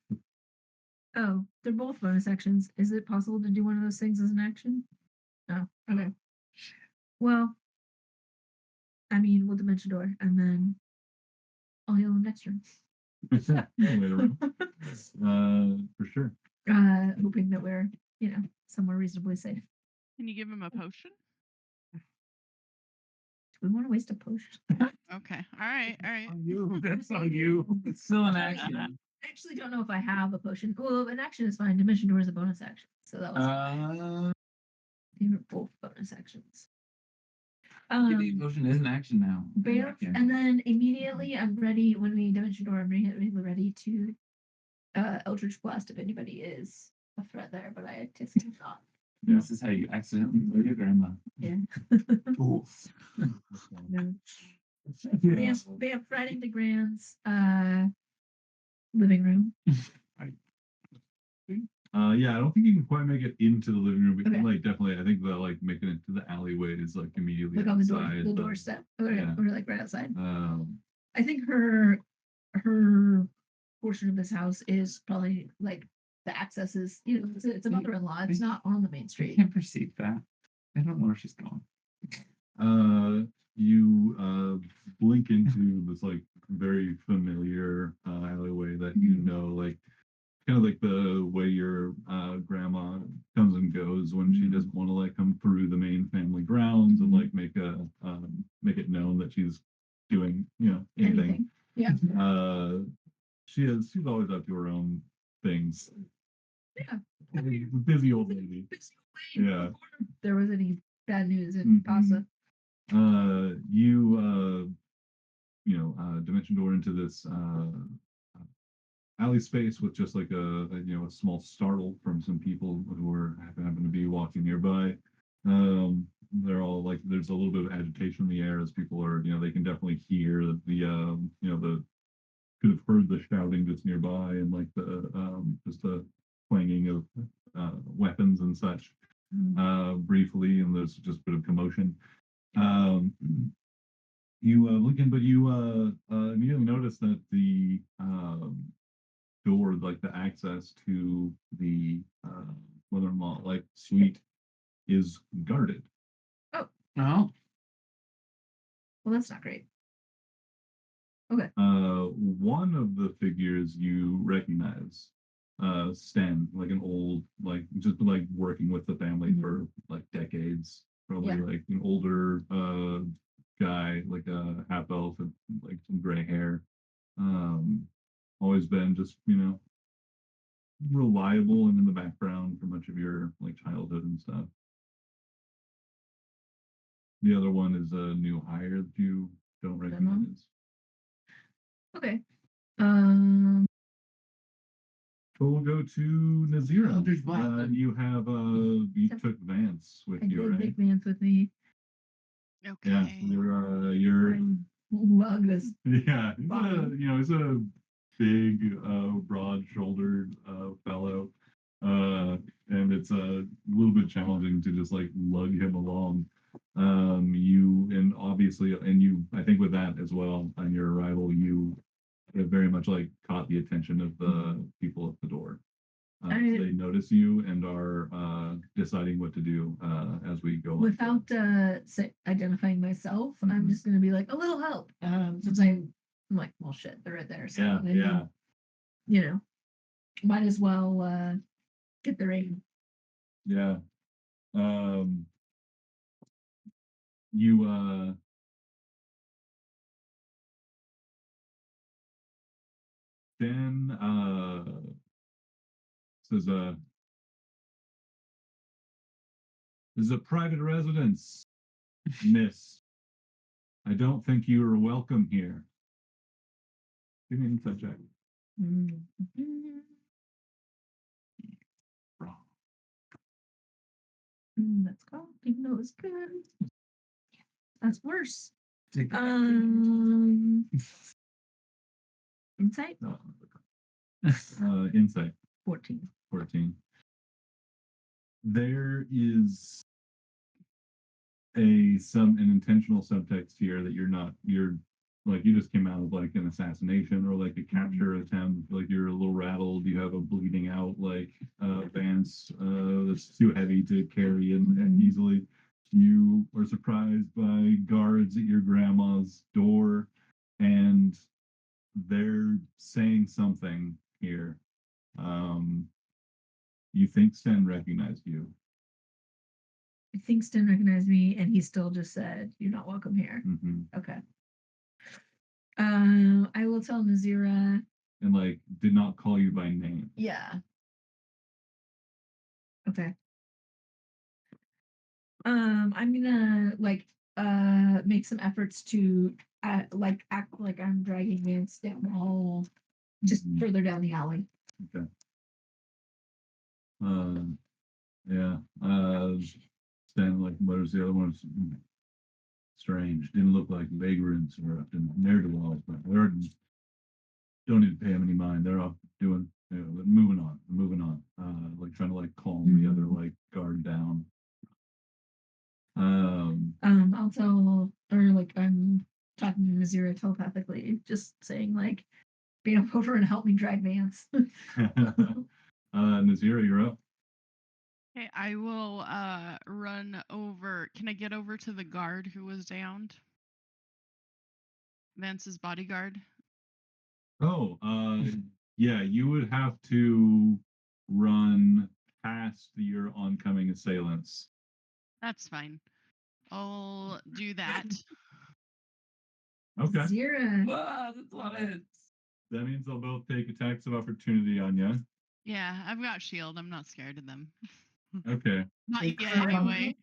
oh, they're both bonus actions. Is it possible to do one of those things as an action? No. Okay. Well, I mean, we'll dimension door, and then I'll heal him next turn. Later on. For sure. Hoping that we're, somewhere reasonably safe. Can you give him a potion? Do we want to waste a potion? Okay. All right. All right. On you. That's on you. It's still an I action. actually don't know if I have a potion. Well, an action is fine. Dimension door is a bonus action, so that was they were both bonus actions. The potion is an action now. Bam, and then immediately I'm ready when we dimension door. I'm ready to Eldritch Blast if anybody is a threat there, but I anticipate not. This is how you accidentally murder your grandma. Yeah. Oof. No. Yeah. Bam, right into Grand's living room. Yeah, I don't think you can quite make it into the living room. We can Okay. definitely. I think the making it to the alleyway is immediately Like on the door, outside. the but, doorstep, or yeah. like right outside. I I think her portion of this house is probably like the access is, it's a mother-in-law. It's not on the main You street. can't perceive that. I don't know where she's going. You blink into this very familiar alleyway that you know, kind of like the way your grandma comes and goes when she doesn't want to come through the main family grounds and make it known that she's doing anything. Yeah. She's always up to her own things. Yeah. Busy old lady. Yeah. Before there was any bad news in Pasa. Dimension door into this alley space with just a small startle from some people who happen to be walking nearby. They're all there's a little bit of agitation in the air as people are they can definitely hear the could have heard the shouting just nearby and just the clanging of weapons and such briefly, and there's just a bit of commotion. You look in, but you immediately notice that the door, the access to the mother-in-law suite, is guarded. Oh, No. well, that's not great. One of the figures you recognize, Sten, an old, just working with the family for decades, probably an older guy, a half elf with some gray hair. Always been just reliable and in the background for much of your childhood and stuff. The other one is a new hire that you don't recognize. Okay. So we'll go to Nazira. Eldritch Blast. You have you took Vance with I you, did right? take Vance with me. Okay. Yeah, you're Lug this. yeah. Fine. He's a big, broad-shouldered fellow, and it's a little bit challenging to just lug him along. You and obviously, and you, I think with that as well, on your arrival, you have very much caught the attention of the people at the door. So they notice you and are deciding what to do as we go. Without identifying myself, I'm just gonna be like a little help. Since I'm like, well, shit, they're right there. So Yeah. Might as well get the aim. Yeah. You then says this is a private residence, miss. I don't think you are welcome here. Give me an insight check. Wrong. That's called, even though it's good. That's worse. Take that. Insight No. Insight 14. 14. There is an intentional subtext here that you're like you just came out of like an assassination or like a capture attempt, like you're a little rattled, you have a bleeding out like Vance that's too heavy to carry and easily. You were surprised by guards at your grandma's door, and they're saying something here. You think Sten recognized you. I think Sten recognized me, and he still just said, "You're not welcome here." Mm-hmm. Okay. I will tell Nazira. And like did not call you by name. Yeah. Okay. I'm gonna like make some efforts to like act like I'm dragging Vance down the hall, just Mhm. further down the alley. Okay. Yeah. Stan like mutters the other ones. Strange. Didn't look like vagrants or ne'er do wells, but they're don't need to pay them any mind. They're off doing moving on, moving on. Like trying to like calm the other like guard down. I'll tell, or like I'm talking to Nazira telepathically, just saying like, "Be over and help me drag Vance." Nazira, you're up. Okay, I will run over. Can I get over to the guard who was downed? Vance's bodyguard. Oh, yeah, you would have to run past your oncoming assailants. That's fine. I'll do that. Okay. Nazira. Ah, that's a lot of hits. That means they'll both take attacks of opportunity on you. Yeah, I've got shield. I'm not scared of them. Okay. Not They yet, crit on- anyway.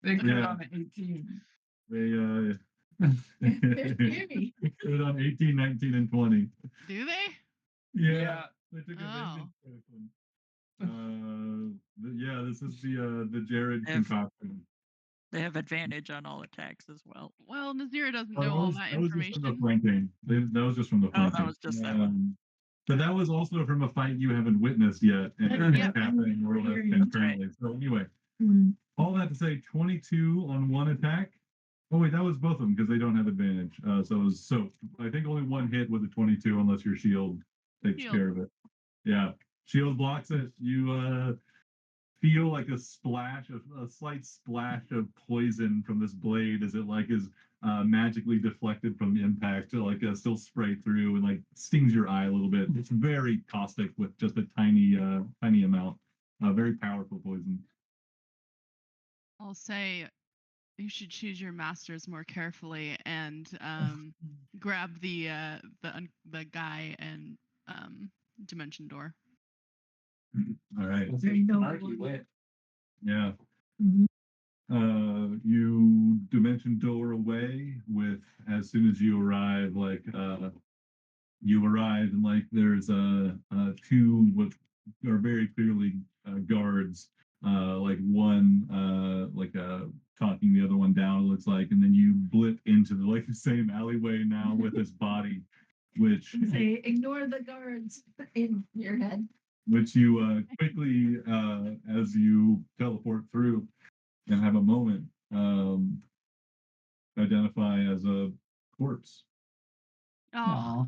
They crit Yeah. on the 18. They crit on 18, 19, and 20. Do they? Yeah. They took a Oh. vengeance token. Yeah, this is the Jared If- concoction. They have advantage on all attacks as well. Well, Nazira doesn't Oh, know all that that was just from the information. flanking. That was just from the Oh, flanking. that was just that one. But that was also from a fight you haven't witnessed yet, and Yep. it's happening more or less concurrently. So anyway, all that to say, 22 on one attack. Oh wait, that was both of them because they don't have advantage. So it was soaked. I think only one hit with a 22, unless your shield takes Shield. care of it. Yeah, shield blocks it. You feel like a slight splash of poison from this blade as it like is magically deflected from the impact to like still spray through and like stings your eye a little bit. It's very caustic with just a tiny amount. Very powerful poison. I'll say you should choose your masters more carefully and grab the guy and dimension door. All right. Very noble. Snarky wit. Yeah. Mhm. You dimension door away with as soon as you arrive, like you arrive and like there's two what are very clearly guards, like one talking the other one down, it looks like, and then you blip into the like the same alleyway now with his body, which Say, ignore the guards in your head. you quickly as you teleport through and have a moment identify as a corpse. Oh, Aw.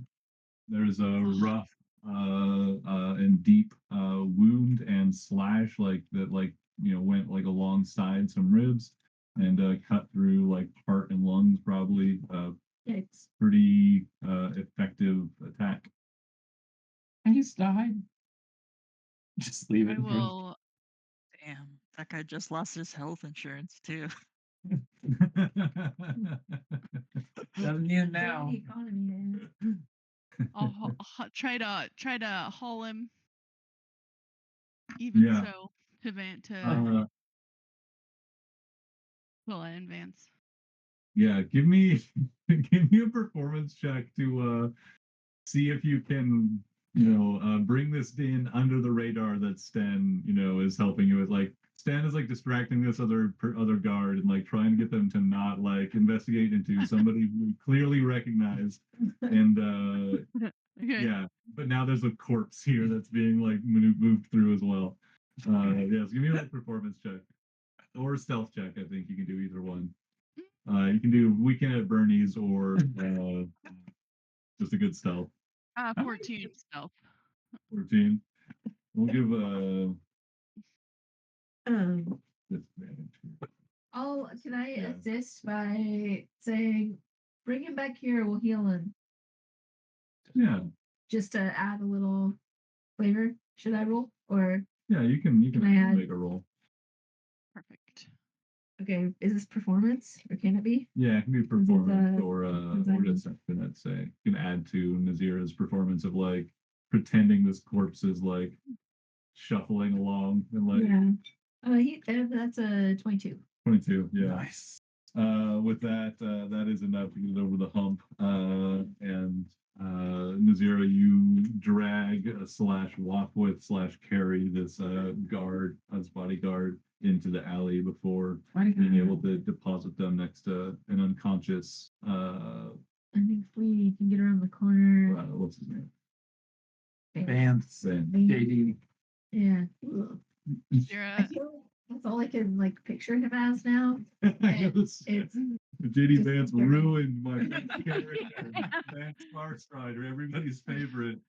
There's a rough and deep wound and slash like that went like alongside some ribs and cut through like heart and lungs probably. Yikes. Pretty effective attack. I just died. Just leave I it. will. Damn, that guy just lost his health insurance too. Doesn't need Enjoy now. the economy. I'll try to haul him. Even Yeah. so, to Uh, pull in Vance. yeah, give me a performance check to see if you can bring this in under the radar that Stan is helping you with. Like Stan is like distracting this other guard and like trying to get them to not like investigate into somebody we clearly recognize. And Okay. yeah, but now there's a corpse here that's being like moved through as well. Yes, give me a performance check or stealth check. I think you can do either one. You can do Weekend at Bernie's or just a good stealth. 14 stealth. 14. We'll give Um, disadvantage here. can I Yeah. assist by saying, bring him back here, we'll heal him, Yeah, just to add a little flavor? Should I roll? Or, yeah, you can Can I add- make a roll. Perfect. okay, is this performance or can it be? Yeah, it can be performance or design? just something I'd say. You can add to Nazira's performance of like pretending this corpse is like shuffling along and like That's a 22. 22. Yeah. Nice. With that, that is enough to get it over the hump. And Nazira, you drag slash walk with slash carry this guard, this bodyguard, into the alley before being able to deposit them next to an unconscious. I think we can get around the corner. What's his name? Vance. Ben. JD. Yeah. Ugh. I Zira, feel like that's all I can like picture him as now. It's- It's JD just Vance very- ruined my character. Vance Farstrider, everybody's favorite.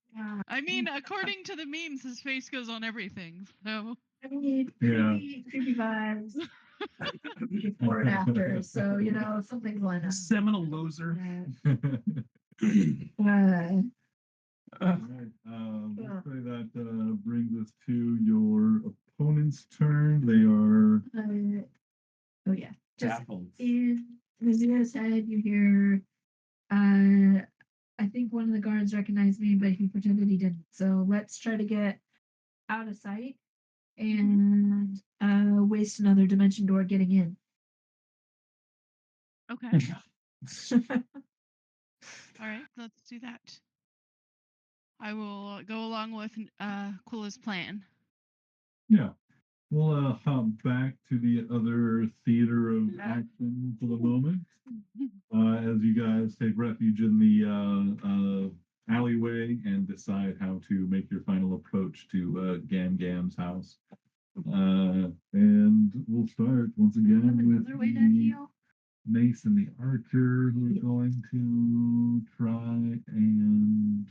I mean, according to the memes, his face goes on everything. So I mean, Yeah. creepy vibes. Before and after. So, something's lined up. Seminal loser. Uh, Alright, let's say that brings us to your opponent's turn. They are oh yeah. Just Apples. in Nazira's head, you hear I think one of the guards recognized me, but he pretended he didn't. So let's try to get out of sight and waste another dimension door getting in. okay, all right, let's do that. I will go along with Quilla's plan. Yeah. We'll hop back to the other theater of action for the moment. As you guys take refuge in the alleyway and decide how to make your final approach to Gam Gam's house. And we'll start once again with Another way to the heal. Mace and the Archer, who are going to try and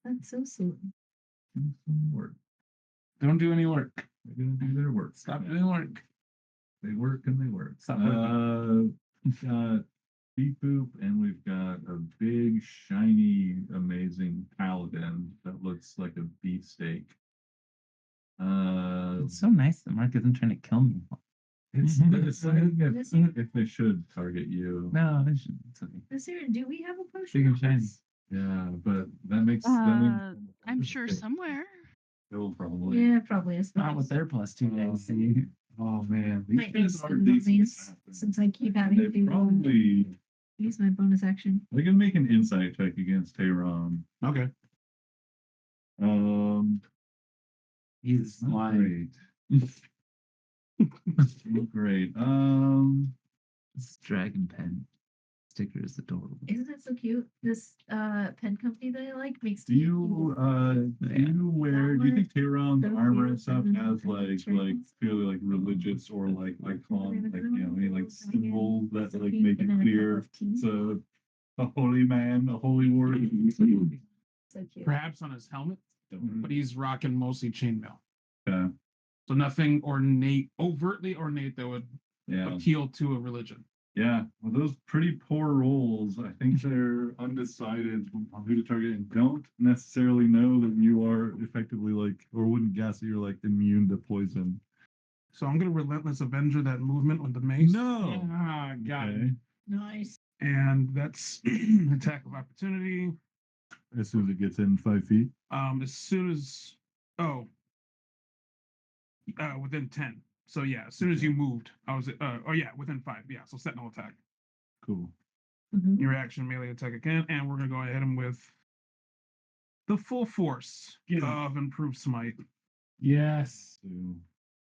That's so sweet. do some work. Don't do any work. They're going to do their work. Stop Yeah. doing work. They work and they work. Stop working. We've got Beep Boop, and we've got a big, shiny, amazing paladin that looks like a beefsteak. It's so nice that Mark isn't trying to kill me. It's like if they should target you. No, they should. It's okay. Nazira, do we have a Big potion? and of shiny. this? Yeah, but that makes I'm sure somewhere. It'll probably. Yeah, probably is. Not with their plus 2 days. See? Oh man, Might need guys to are spend on decent these at that. since I keep having They to probably use my bonus action. they can make an insight check against Tehran. Okay. He's Not lying. great. Not great. This dragon pen sticker is adorable. Isn't it so cute? This pen company that I like makes Do you do you think Tehran's Those armor and weird stuff feminine has like cherries. purely like religious or like icon, like any like symbols that So like pink make and it then a cup clear of tea. it's a holy man, a holy warrior? So cute. Perhaps on his helmet, Mhm. but he's rocking mostly chainmail. Yeah, So nothing overtly ornate that would yeah. appeal to a religion. Yeah, well, those pretty poor rolls. I think they're undecided on who to target and don't necessarily know that you are effectively like, or wouldn't guess that you're like immune to poison. So I'm gonna relentless avenger that movement with the mace. No. Ah, got it. Okay. Nice. And that's attack of opportunity. As soon as it gets in 5 feet. As soon as within 10. So yeah, as soon as you moved, I was within 5. Yeah, so sentinel attack. Cool. Mhm. Your action melee attack again, and we're gonna go ahead him with the full force of improved smite. Yes.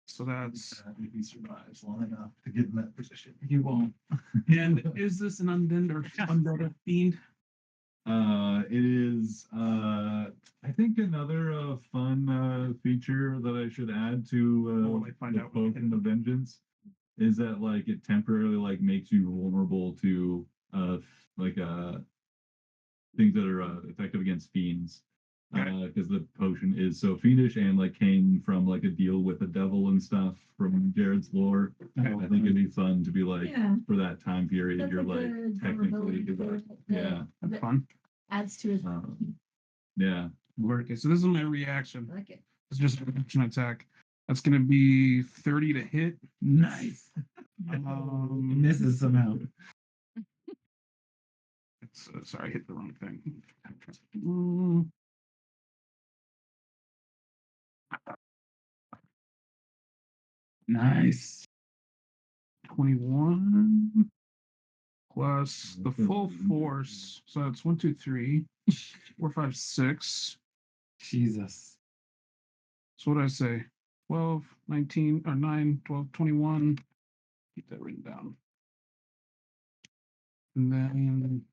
So that's If he survives long enough to get in that position. he won't. And is this an undead or undead fiend? It is I think another fun feature that I should add to Will I find the out? Potion of Vengeance is that like it temporarily like makes you vulnerable to like things that are effective against fiends. Because the potion is so fiendish and like came from like a deal with the devil and stuff from Jared's lore. I think it'd be fun to be like Yeah. for that time period. That's You're a like good technically, vulnerability that- yeah, That's that fun. adds to his. yeah. Okay, so this is my reaction. I like it. It's just a reaction attack. That's gonna be 30 to hit. Nice. It misses somehow. It's, sorry, I hit the wrong thing. Mm. Nice. 21 plus the full force. So it's 1, 2, 3, 4, 5, 6. Jesus. So what did I say? 12, 19, or 9, 12, 21. Keep that written down. And then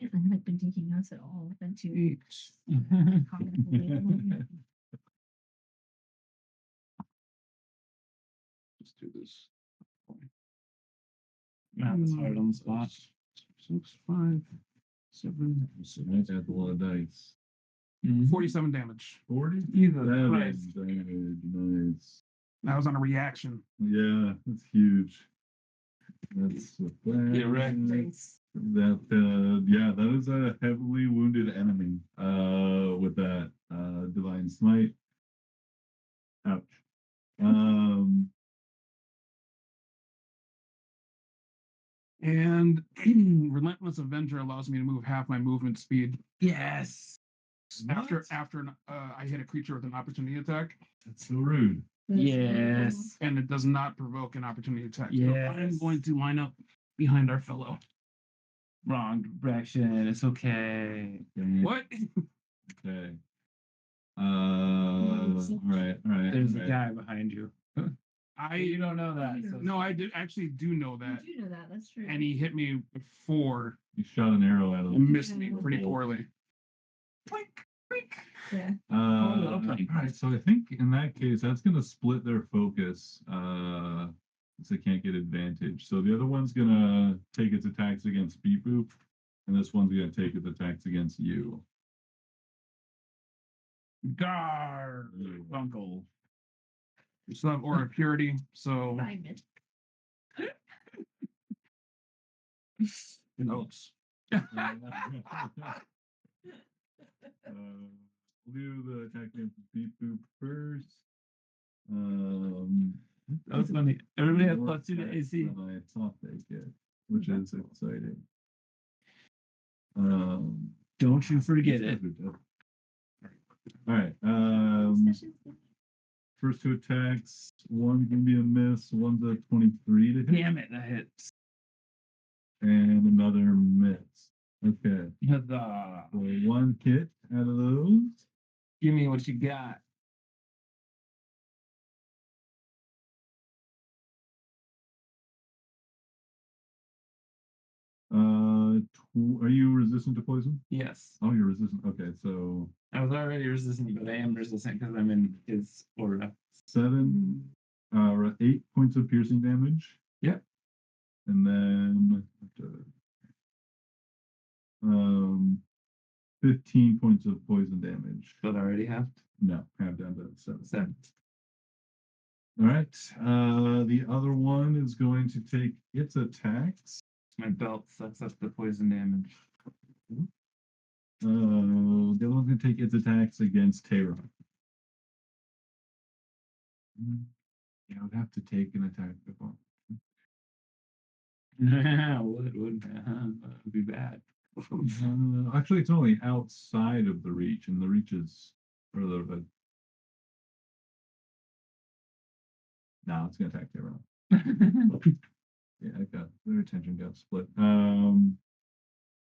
I haven't been taking us at all. I've been too 8. cognitive lately. Let's do this. Math is hard on the spot. 6, 5, 7, So that's a lot of dice. 47 damage. 40? Jesus That Christ. is damage. Nice. That was on a reaction. Yeah, that's huge. That's Get wrecked. Nice. that yeah, that is a heavily wounded enemy with that divine smite. Ouch. And Relentless Avenger allows me to move half my movement speed Yes. after I hit a creature with an opportunity attack, That's so rude. Yes. and it does not provoke an opportunity attack. So I'm Yes. going to line up behind our fellow. Wrong direction. It's okay. What? Okay. All right. There's all a right. guy behind you. You don't know that. So No, I actually do know that. You do know that. That's true. And he hit me before You shot an arrow at him. and missed me pretty poorly. Yeah. All right, so I think in that case, that's going to split their focus. So they can't get advantage. So the other one's going to take its attacks against Beep Boop, and this one's going to take its attacks against you. Gar. Uncle. We still have Aura of Purity, so Refinement. notes. We'll do the attack against Beep Boop first. That was funny. Everybody has more +2 to attacks AC. than I thought they get, which is exciting. Don't you forget it. All right. First two attacks. One's gonna be a miss. One's a 23 to hit, Damn it, that hits. and another miss. Okay. Huzzah. So one hit out of those. Give me what you got. Are you resistant to poison? Yes. Oh, you're resistant. Okay, so I was already resistant, but I am resistant because I'm in his aura. 8 points of piercing damage. Yep. And then 15 points of poison damage. But I already have No, half down to 7. 7. All right. The other one is going to take its attacks. My belt sucks up the poison damage. The other one's going to take its attacks against Tara. Yeah, I would have to take an attack before. Would be bad. Actually, it's only outside of the reach, and the reach is further. But no, it's going to attack Tara. Yeah, their attention got split.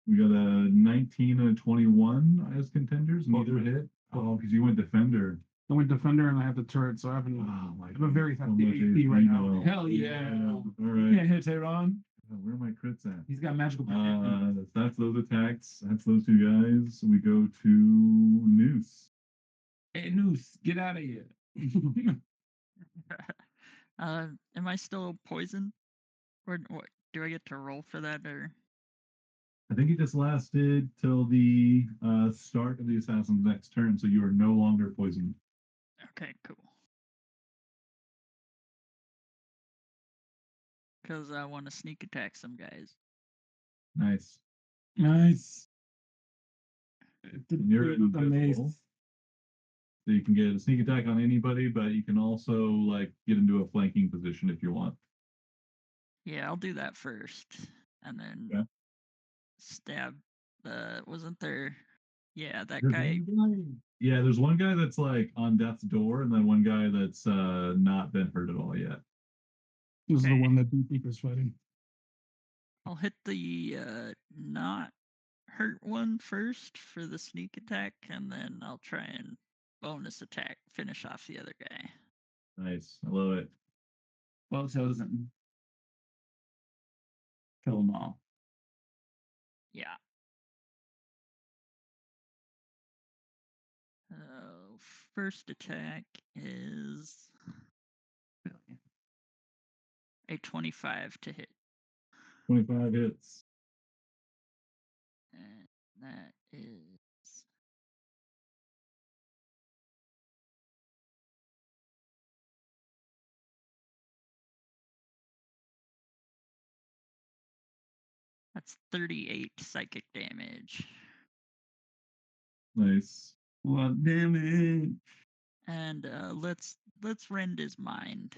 We got a 19 and a 21 as contenders, neither hit. Oh, because you went defender. I went defender and I have the turret, so I have Oh my I'm a very so hefty much AP right now. now. Hell yeah. All You right. can't hit Tehran. Where are my crits at? He's got magical protection. That's those attacks. That's those two guys. We go to Noose. Hey, Noose, get out of here. Am I still poisoned? Or what? Do I get to roll for that or? I think it just lasted till the start of the assassin's next turn, so you are no longer poisoned. Okay, cool. Because I want to sneak attack some guys. Nice. Nice. And you're The mace. invisible. So you can get a sneak attack on anybody, but you can also like get into a flanking position if you want. Yeah, I'll do that first, and then Okay. stab. Wasn't there? Yeah, that There's guy. one guy. Yeah, there's one guy that's like on death's door, and then one guy that's not been hurt at all yet. This is the Okay. one that Beep is fighting. I'll hit the not hurt one first for the sneak attack, and then I'll try and bonus attack, finish off the other guy. Nice. I love it. Well chosen. Kill them all. Yeah. First attack is a 25 to hit. 25 hits. And that is that's 38 psychic damage. Nice. What damage? And let's rend his mind.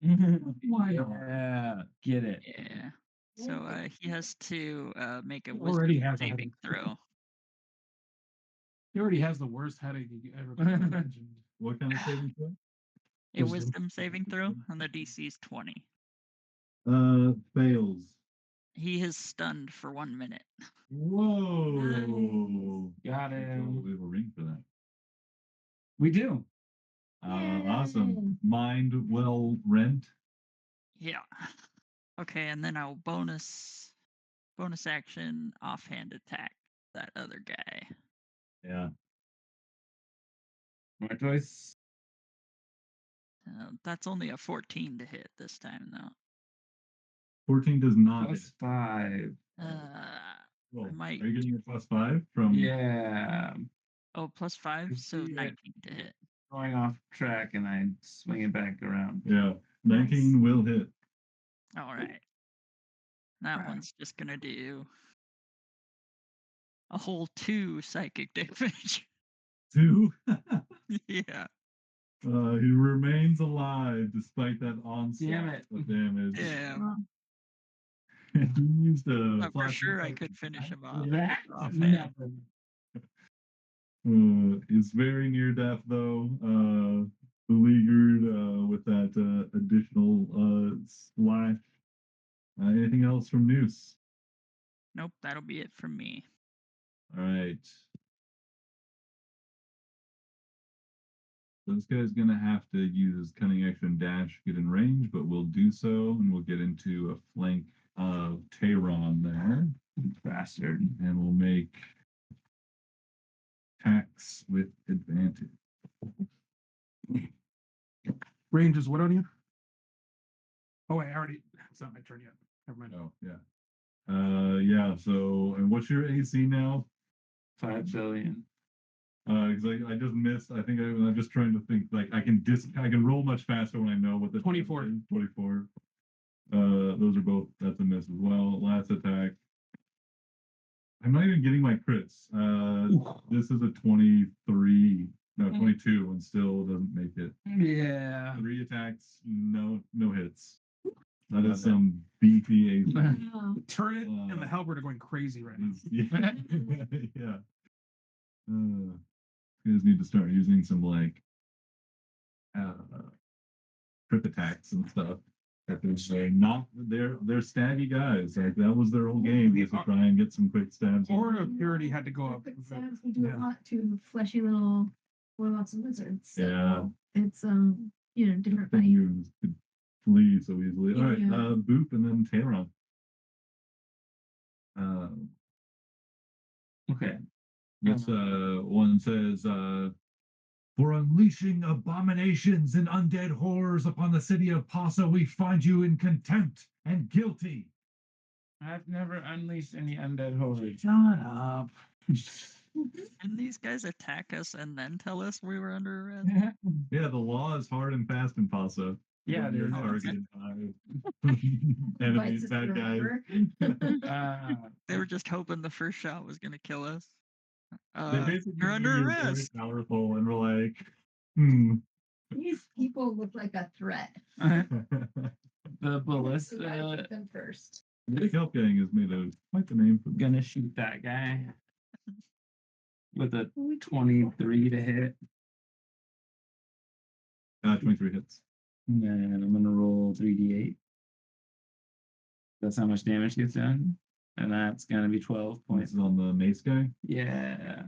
Why? Yeah, get it. Yeah. So he has to make a He already wisdom has a saving headache. throw. He already has the worst headache you ever could have imagined. What kind of saving throw? A Wisdom. wisdom saving throw, and the DC is 20. Fails. He is stunned for 1 minute. Whoa. Got We him. have a ring for that. We do. Awesome. Mind well rent. Yeah. Okay, and then I'll bonus action offhand attack that other guy. Yeah. My choice. That's only a 14 to hit this time, though. 14 does not. Plus 5. Well, I might. Are you getting a +5 from? Yeah. Oh, plus 5, You so see it. 19 to hit. Going off track and I swing it back around. Yeah. 19 will hit. All right. That Right. one's just gonna do a whole 2 psychic damage. 2. Yeah. He remains alive despite that onslaught Damn it. of damage. Damn. He used a For flash sure, I of could finish him off. That offhand. Is very near death though. Beleaguered with that additional slash. Anything else from Noose? Nope, that'll be it from me. All right. So this guy's gonna have to use his cunning action dash, get in range, but we'll do so, and we'll get into a flank of Tehran there, bastard. and we'll make attacks with advantage. Range is what on you? Oh, wait, it's not my turn yet. Never mind. Oh yeah. Yeah. So, and what's your AC now? 5 billion. Because I just missed. I think I'm just trying to think. Like I can roll much faster when I know what the 24. is. 24. Those are both. That's a miss as well. Last attack. I'm not even getting my crits. This is a 23. No, 22, and still doesn't make it. Yeah. 3 attacks, no hits. That Love is some beefy AC. The turret and the halberd are going crazy right now. Yeah. Yeah. You guys need to start using some like trip attacks and stuff. They're not they're staggy guys. Like that was their whole game, is to try and get some quick stabs. Order of Purity had to go up. Quick stabs, we do Yeah. a lot to fleshy little We're lots of lizards. So Yeah. it's different Then fight. you could flee so easily. All right, Yeah. Boop and then Taron. Okay. This one says, for unleashing abominations and undead horrors upon the city of Pasa, we find you in contempt and guilty. I've never unleashed any undead horrors. Shut up. And these guys attack us and then tell us we were under arrest. Yeah, the law is hard and fast in Pasa. Yeah, When you're it is. targeted by Bites enemies, us bad guys. forever. They were just hoping the first shot was gonna kill us. They basically You're knew under you're very arrest. powerful and were like, These people look like a threat. The So gotta ballista shoot them first. The kelp gang is made of quite the name for them. gonna shoot that guy with a 23 to hit. 23 hits. And then I'm gonna roll 3d8. That's how much damage gets done. And that's gonna be 12 This points. is on the mace guy. Yeah.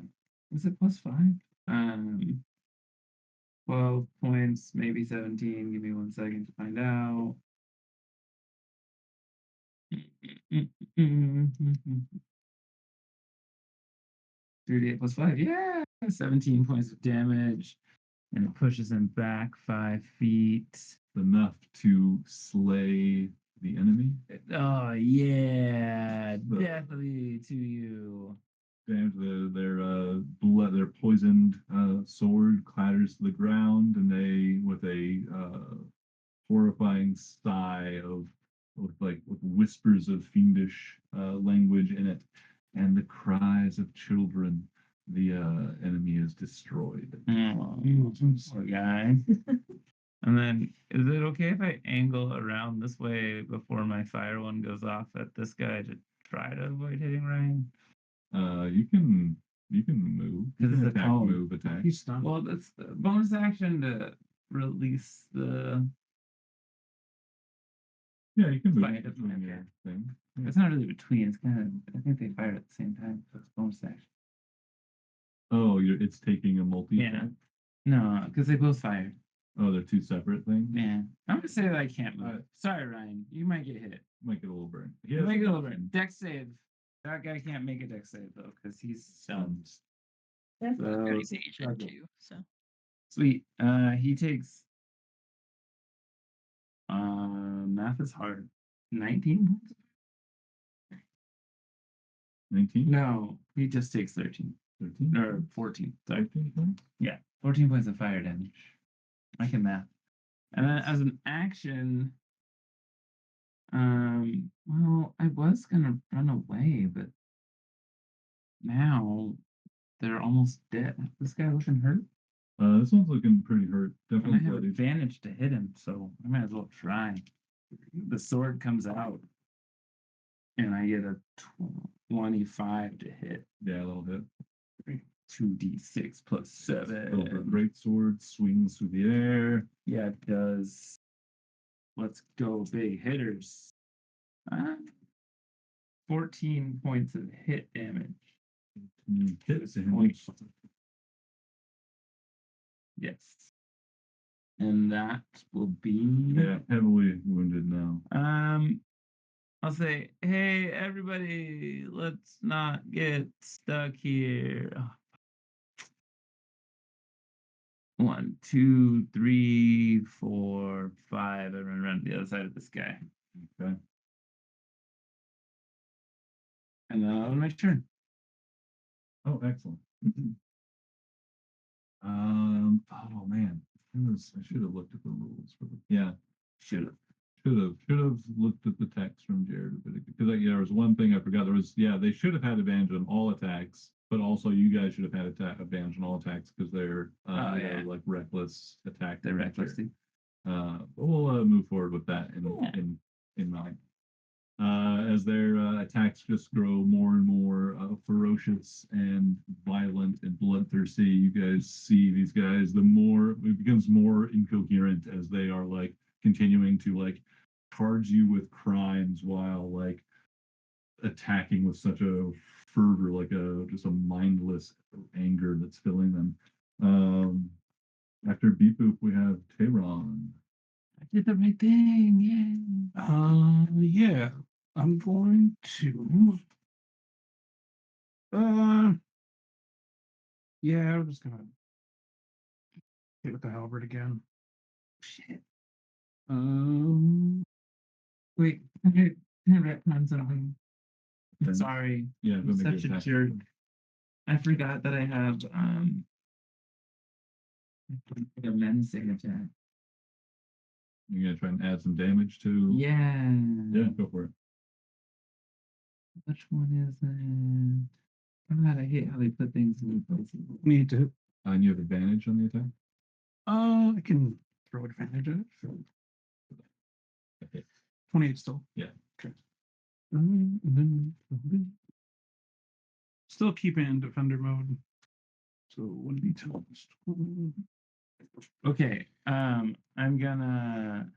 Is it +5? 12 points, maybe 17. Give me 1 second to find out. 38 +5. Yeah. 17 points of damage. And it pushes him back 5 feet. Enough to slay the enemy. Oh yeah, definitely to you. And their poisoned sword clatters to the ground, and they, with a horrifying sigh with whispers of fiendish language in it, and the cries of children, the enemy is destroyed. Oh, poor guy. And then, is it okay if I angle around this way before my fire one goes off at this guy to try to avoid hitting Ryan? You can move. You Because can it's a attack, cone. move, attack. He's stunned. Well, that's the bonus action to release the. Yeah, you can move Fight it, between okay. your thing. Yeah. It's not really between. It's kind of. I think they fire at the same time. So it's bonus action. Oh, it's taking a multi. Yeah. No, because they both fire. Oh, they're two separate things. Yeah. I'm gonna say that I can't move. Alright. Sorry, Ryan. You might get hit. Might get a little burn. You might get a little bit. Dex save. That guy can't make a dex save though, because he's stunned. That's So, He's Asian too, so sweet. He takes. Math is hard. 19 points? 19? No, he just takes 13 13? or 14. Sorry. 13 points? Yeah, 14 points of fire damage. I can math. And then as an action, well, I was gonna run away, but now they're almost dead. This guy looking hurt. This one's looking pretty hurt. And I Definitely have bloody. advantage to hit him, so I might as well try. The sword comes out, and I get a 25 to hit. Yeah, a little hit. 2d6 plus 7. Great sword swings through the air. Yeah, it does. Let's go, big hitters. 14 points of hit damage. Hits Points. Yes. And that will be. Yeah, heavily wounded now. I'll say, hey, everybody, let's not get stuck here. 1, 2, 3, 4, 5. Everyone run to the other side of this guy. Okay. And then I'll my turn. Oh, excellent. Oh man, I should have looked at the rules for the. Yeah, Should have. should have looked at the text from Jared a bit ago, because there was one thing I forgot. They should have had advantage on all attacks, but also you guys should have had advantage on all attacks because they're like reckless attack. They're recklessly. But we'll move forward with that in mind. As their attacks just grow more and more ferocious and violent and bloodthirsty, you guys see these guys, the more it becomes more incoherent as they are like continuing to like charge you with crimes while like attacking with such a fervor, like just a mindless anger that's filling them. After Beep Boop, we have Tehran. I did the right thing. Yay. Yeah. I'm going to. Yeah, we're just gonna hit with the halberd again. Shit. Um. Wait, can I retcon something? Okay. Sorry. Yeah, I'm go make such it a attack. jerk. I forgot that I have a menacing attack. You're gonna try and add some damage to. Yeah. Yeah, go for it. Which one is it? God, I hate how they put things in places. Need to. And you have advantage on the attack. I can throw advantage at it. Okay. 28 still. Yeah. Okay. Still keep it in defender mode. So 1d10. Okay. I'm gonna.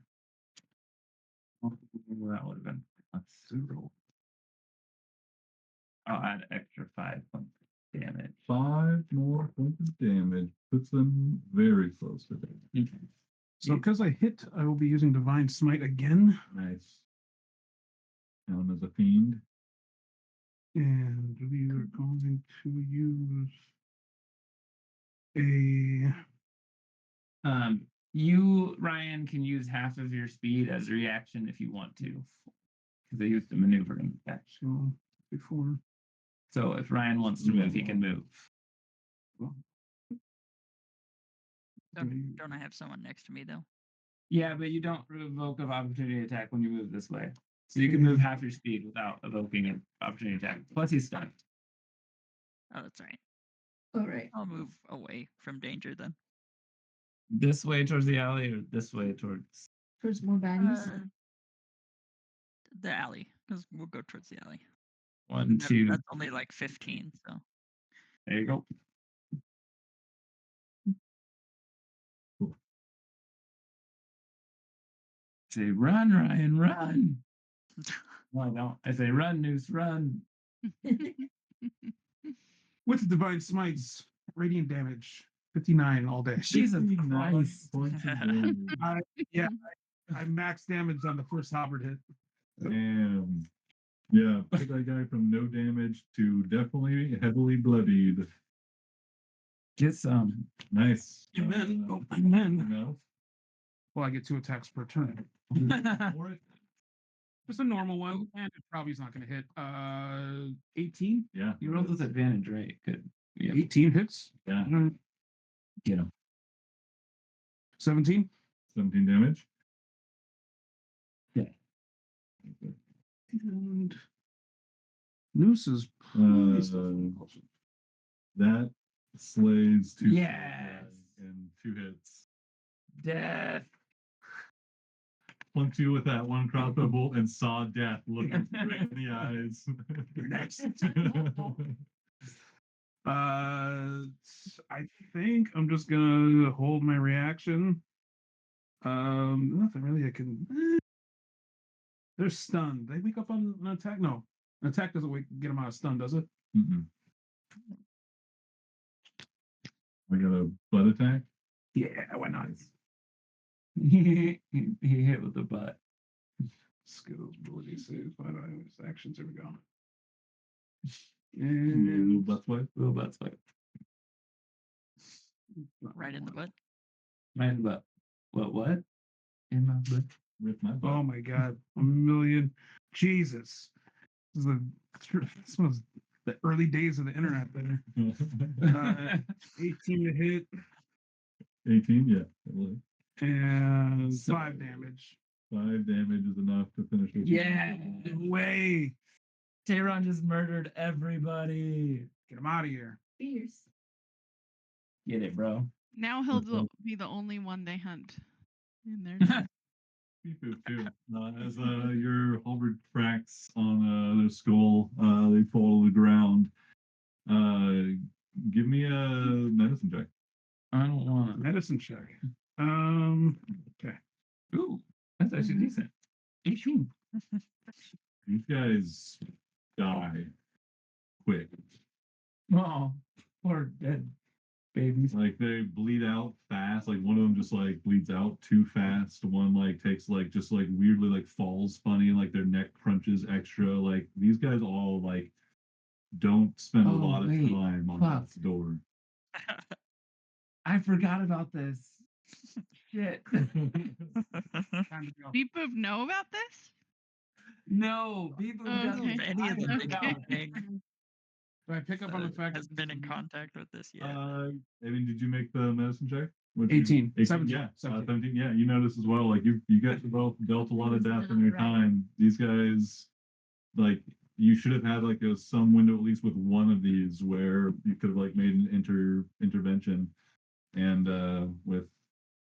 That would have been zero. I'll add extra 5 points of damage. 5 more points of damage puts them very close to death. Okay. So because I hit, I will be using Divine Smite again. Nice. Count him as a fiend. And we are going to use a. You, Ryan, can use half of your speed as a reaction if you want to, because they used the maneuvering attack. So before. So if Ryan wants to move, he can move. Don't I have someone next to me though? Yeah, but you don't revoke of opportunity attack when you move this way. So you can move half your speed without evoking an opportunity attack. Plus he's stunned. Oh, that's right. All right. I'll move away from danger then. This way towards the alley or this way towards. Towards more baddies. The alley, because we'll go towards the alley. 1, 2. That's only like 15, so. There you go. Say run, Ryan, run. No, I don't. I say run, Noose, run. With Divine Smites, radiant damage, 59 all day. Jesus 59 Christ. points of damage. I max damage on the first halberd hit. Damn. Yeah, put that guy from no damage to definitely heavily bloodied. Get some. Nice. Amen. Oh, amen. Anything else? Well, I get 2 attacks per turn. For it? Just a normal one, and it probably is not going to hit. 18. Yeah. You rolled with advantage, right? Good. Yeah. 18 hits. Yeah. Get him. 17. 17 damage. Yeah. And Noose is pretty still. That slays 2 Yes. and 2 hits. Death. Plunked you with that one crossbow bolt and saw death looking right in the eyes. You're next. I think I'm just gonna hold my reaction. Nothing really I can. They're stunned. They wake up on an attack. No, an attack doesn't get them out of stun, does it? Mm-mm. I got a butt attack. Yeah, why not? he hit with the butt. Skills, ability saves, but actions. Here we go. Little And butt swipe. Little butt swipe. Right in the butt. Right in the butt. What? In my butt. Rip my butt. Oh my god, a million. Jesus. This was the early days of the internet there. 18 to hit 18, yeah. That will hit. and So- 5 damage. 5 damage is enough to finish it. Yeah. No way. Tehran just murdered everybody. Get him out of here. Fierce. Get it, bro. Now he'll be the only one they hunt in their Beep Boop too. As your halberd cracks on the skull, they fall to the ground. Give me a medicine check. I don't want Medicine check. Okay. to. Ooh, that's actually decent. 18. These guys die quick. Oh, poor dead babies. Like they bleed out fast. Like one of them just like bleeds out too fast. One like takes like just like weirdly like falls funny. Like their neck crunches extra. Like these guys all like don't spend a Oh, lot of wait, time on fuck. death's door. I forgot about this. Shit. Time to go. People know about this? No, people Okay. don't. If any of the I big forgot. gang Do I pick up on the fact has that been in contact with this yet. I mean, did you make the medicine check? What'd 18, 18, 17, yeah, 17. 17. Yeah, you notice as well. Like you guys have both dealt a lot of death in your time. These guys, like, you should have had like some window at least with one of these where you could have like made an intervention, and with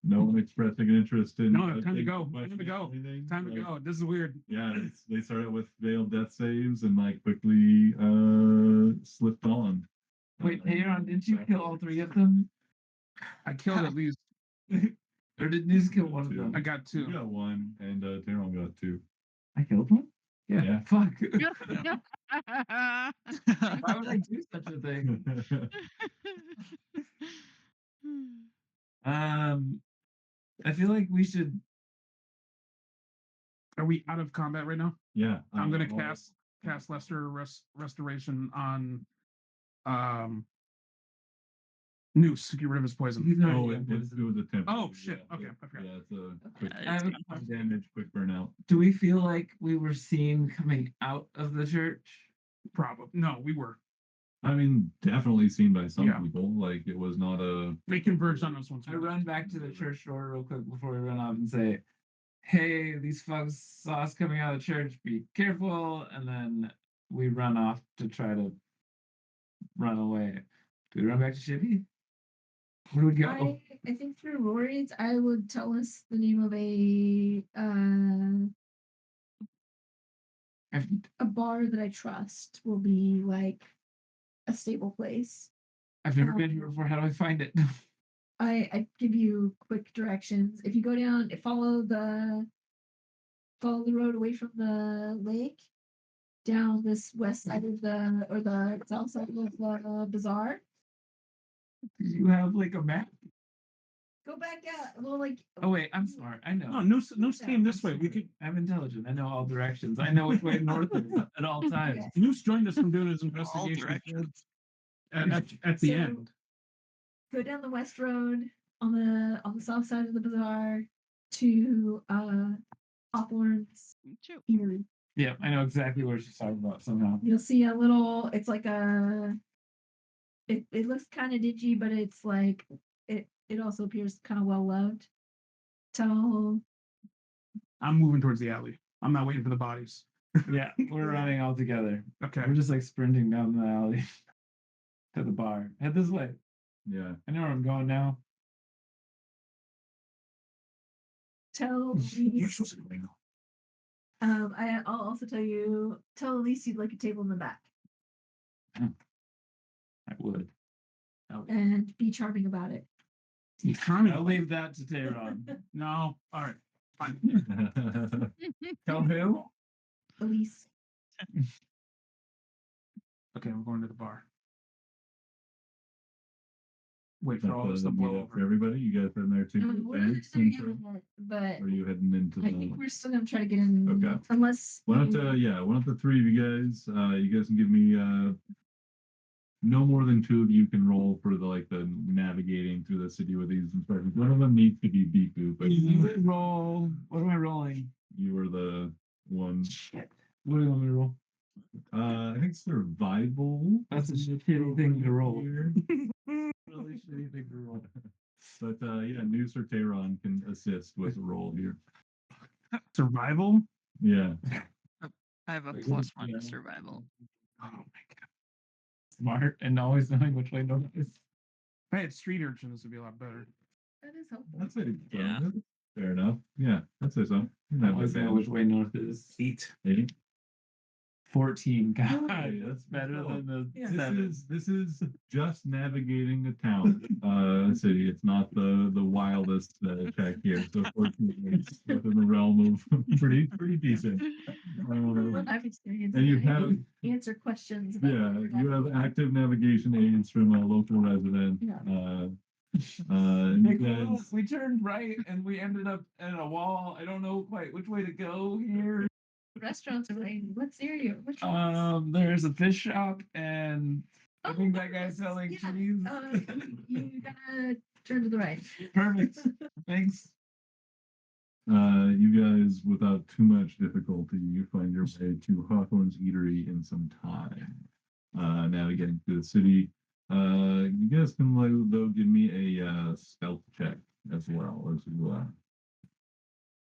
no one expressing an interest in. No, time to go. Time to go. Anything, Time to like, go. This is weird. Yeah, they started with failed death saves and like quickly slipped on. Wait, Aaron, did you kill all three of them? I killed at least. Or did you just kill one of them? I got You two. got one, and Taron got two. I killed one? Yeah. Yeah. Fuck. Yeah. Why would I do such a thing? I feel like we should. Are we out of combat right now? Yeah, I'm gonna I'll- cast Lester restoration on Noose. Get rid of his poison. He's not Oh, yet, it was a temp. Oh, shit. Okay, I forgot. Yeah, it's a quick Yeah, I have a it's question. damage, quick burnout. Do we feel like we were seen coming out of the church? Probably. No, we were. I mean, definitely seen by some Yeah. people. Like it was not a. They converged on us once. I run back to the church door real quick before we run off and say, "Hey, these fucks saw us coming out of the church. Be careful!" And then we run off to try to run away. Do we run back to Shivy? Where do we go? I think through Rory's, I would tell us the name of a bar that I trust will be like a stable place. I've never been here before. How do I find it? I give you quick directions. If you go down, follow the road away from the lake, down this west side of the south side of the bazaar. Do you have like a map? Go back out. Well, like Oh wait, I'm smart. I know. No, Noose came this way. We could. I'm intelligent. I know all directions. I know which way north is at all times. Okay. Noose joined us from doing his all investigation directions. at the So- end. go down the west road on the south side of the bazaar to Hawthorne's Shoot. Erie. Yeah, I know exactly what she's talking about somehow. You'll see a little. It's like it looks kind of dingy, but it's like it also appears kind of well loved. Tell I'm moving towards the alley. I'm not waiting for the bodies. Yeah, we're running all together. Okay. We're just like sprinting down the alley to the bar. Head this way. Yeah. I know where I'm going now. tell Elise, I'll also tell Elise you'd like a table in the back I would. and be charming about it. I'll leave that to Tehran. No. All right. Fine. Tell who? Elise. Okay, we're going to the bar. Wait for That's all this to the blow meetup for over. everybody. You guys heading there too? We're Thanks, still and getting it, but or are you heading into I think the? we're still gonna try to get in. Okay. Unless Why don't one of the three of you guys, you guys can give me no more than two of you can roll for the navigating through the city with these instructions. One of them needs to be Biku, but You roll. What am I rolling? you were the one. Shit. What do you want me to roll? I think survival. That's a shitty thing to roll. Here. Really shitty thing to roll. But yeah, Noose or Tehran can assist with the roll here. Survival? Yeah. I have a Wait, plus what one is- to survival. Oh my god. Smart and always knowing which way north is. If I had street urchin, this would be a lot better. that is helpful. That's it. Yeah. Fair enough. Yeah, I'd say so. You have Always know which way north is. 8. 8. 14. God, Okay, that's better than the Yeah. 7. This is just navigating a town, city. It's not the wildest check here. So 14 is within the realm of pretty decent. What I've experienced. and you I have answer questions. About yeah, whether you have active navigation aids from a local resident. Yeah. You Like, well, guys, we turned right and we ended up at a wall. I don't know quite which way to go here. restaurants are like, what's area? Which There's a fish shop and I Oh, think that guy's selling yeah. cheese. You gotta turn to the right. Perfect. Thanks. you guys, without too much difficulty, you find your way to Hawthorne's Eatery in some time. Navigating through the city. You guys can though give me a stealth check as well as you.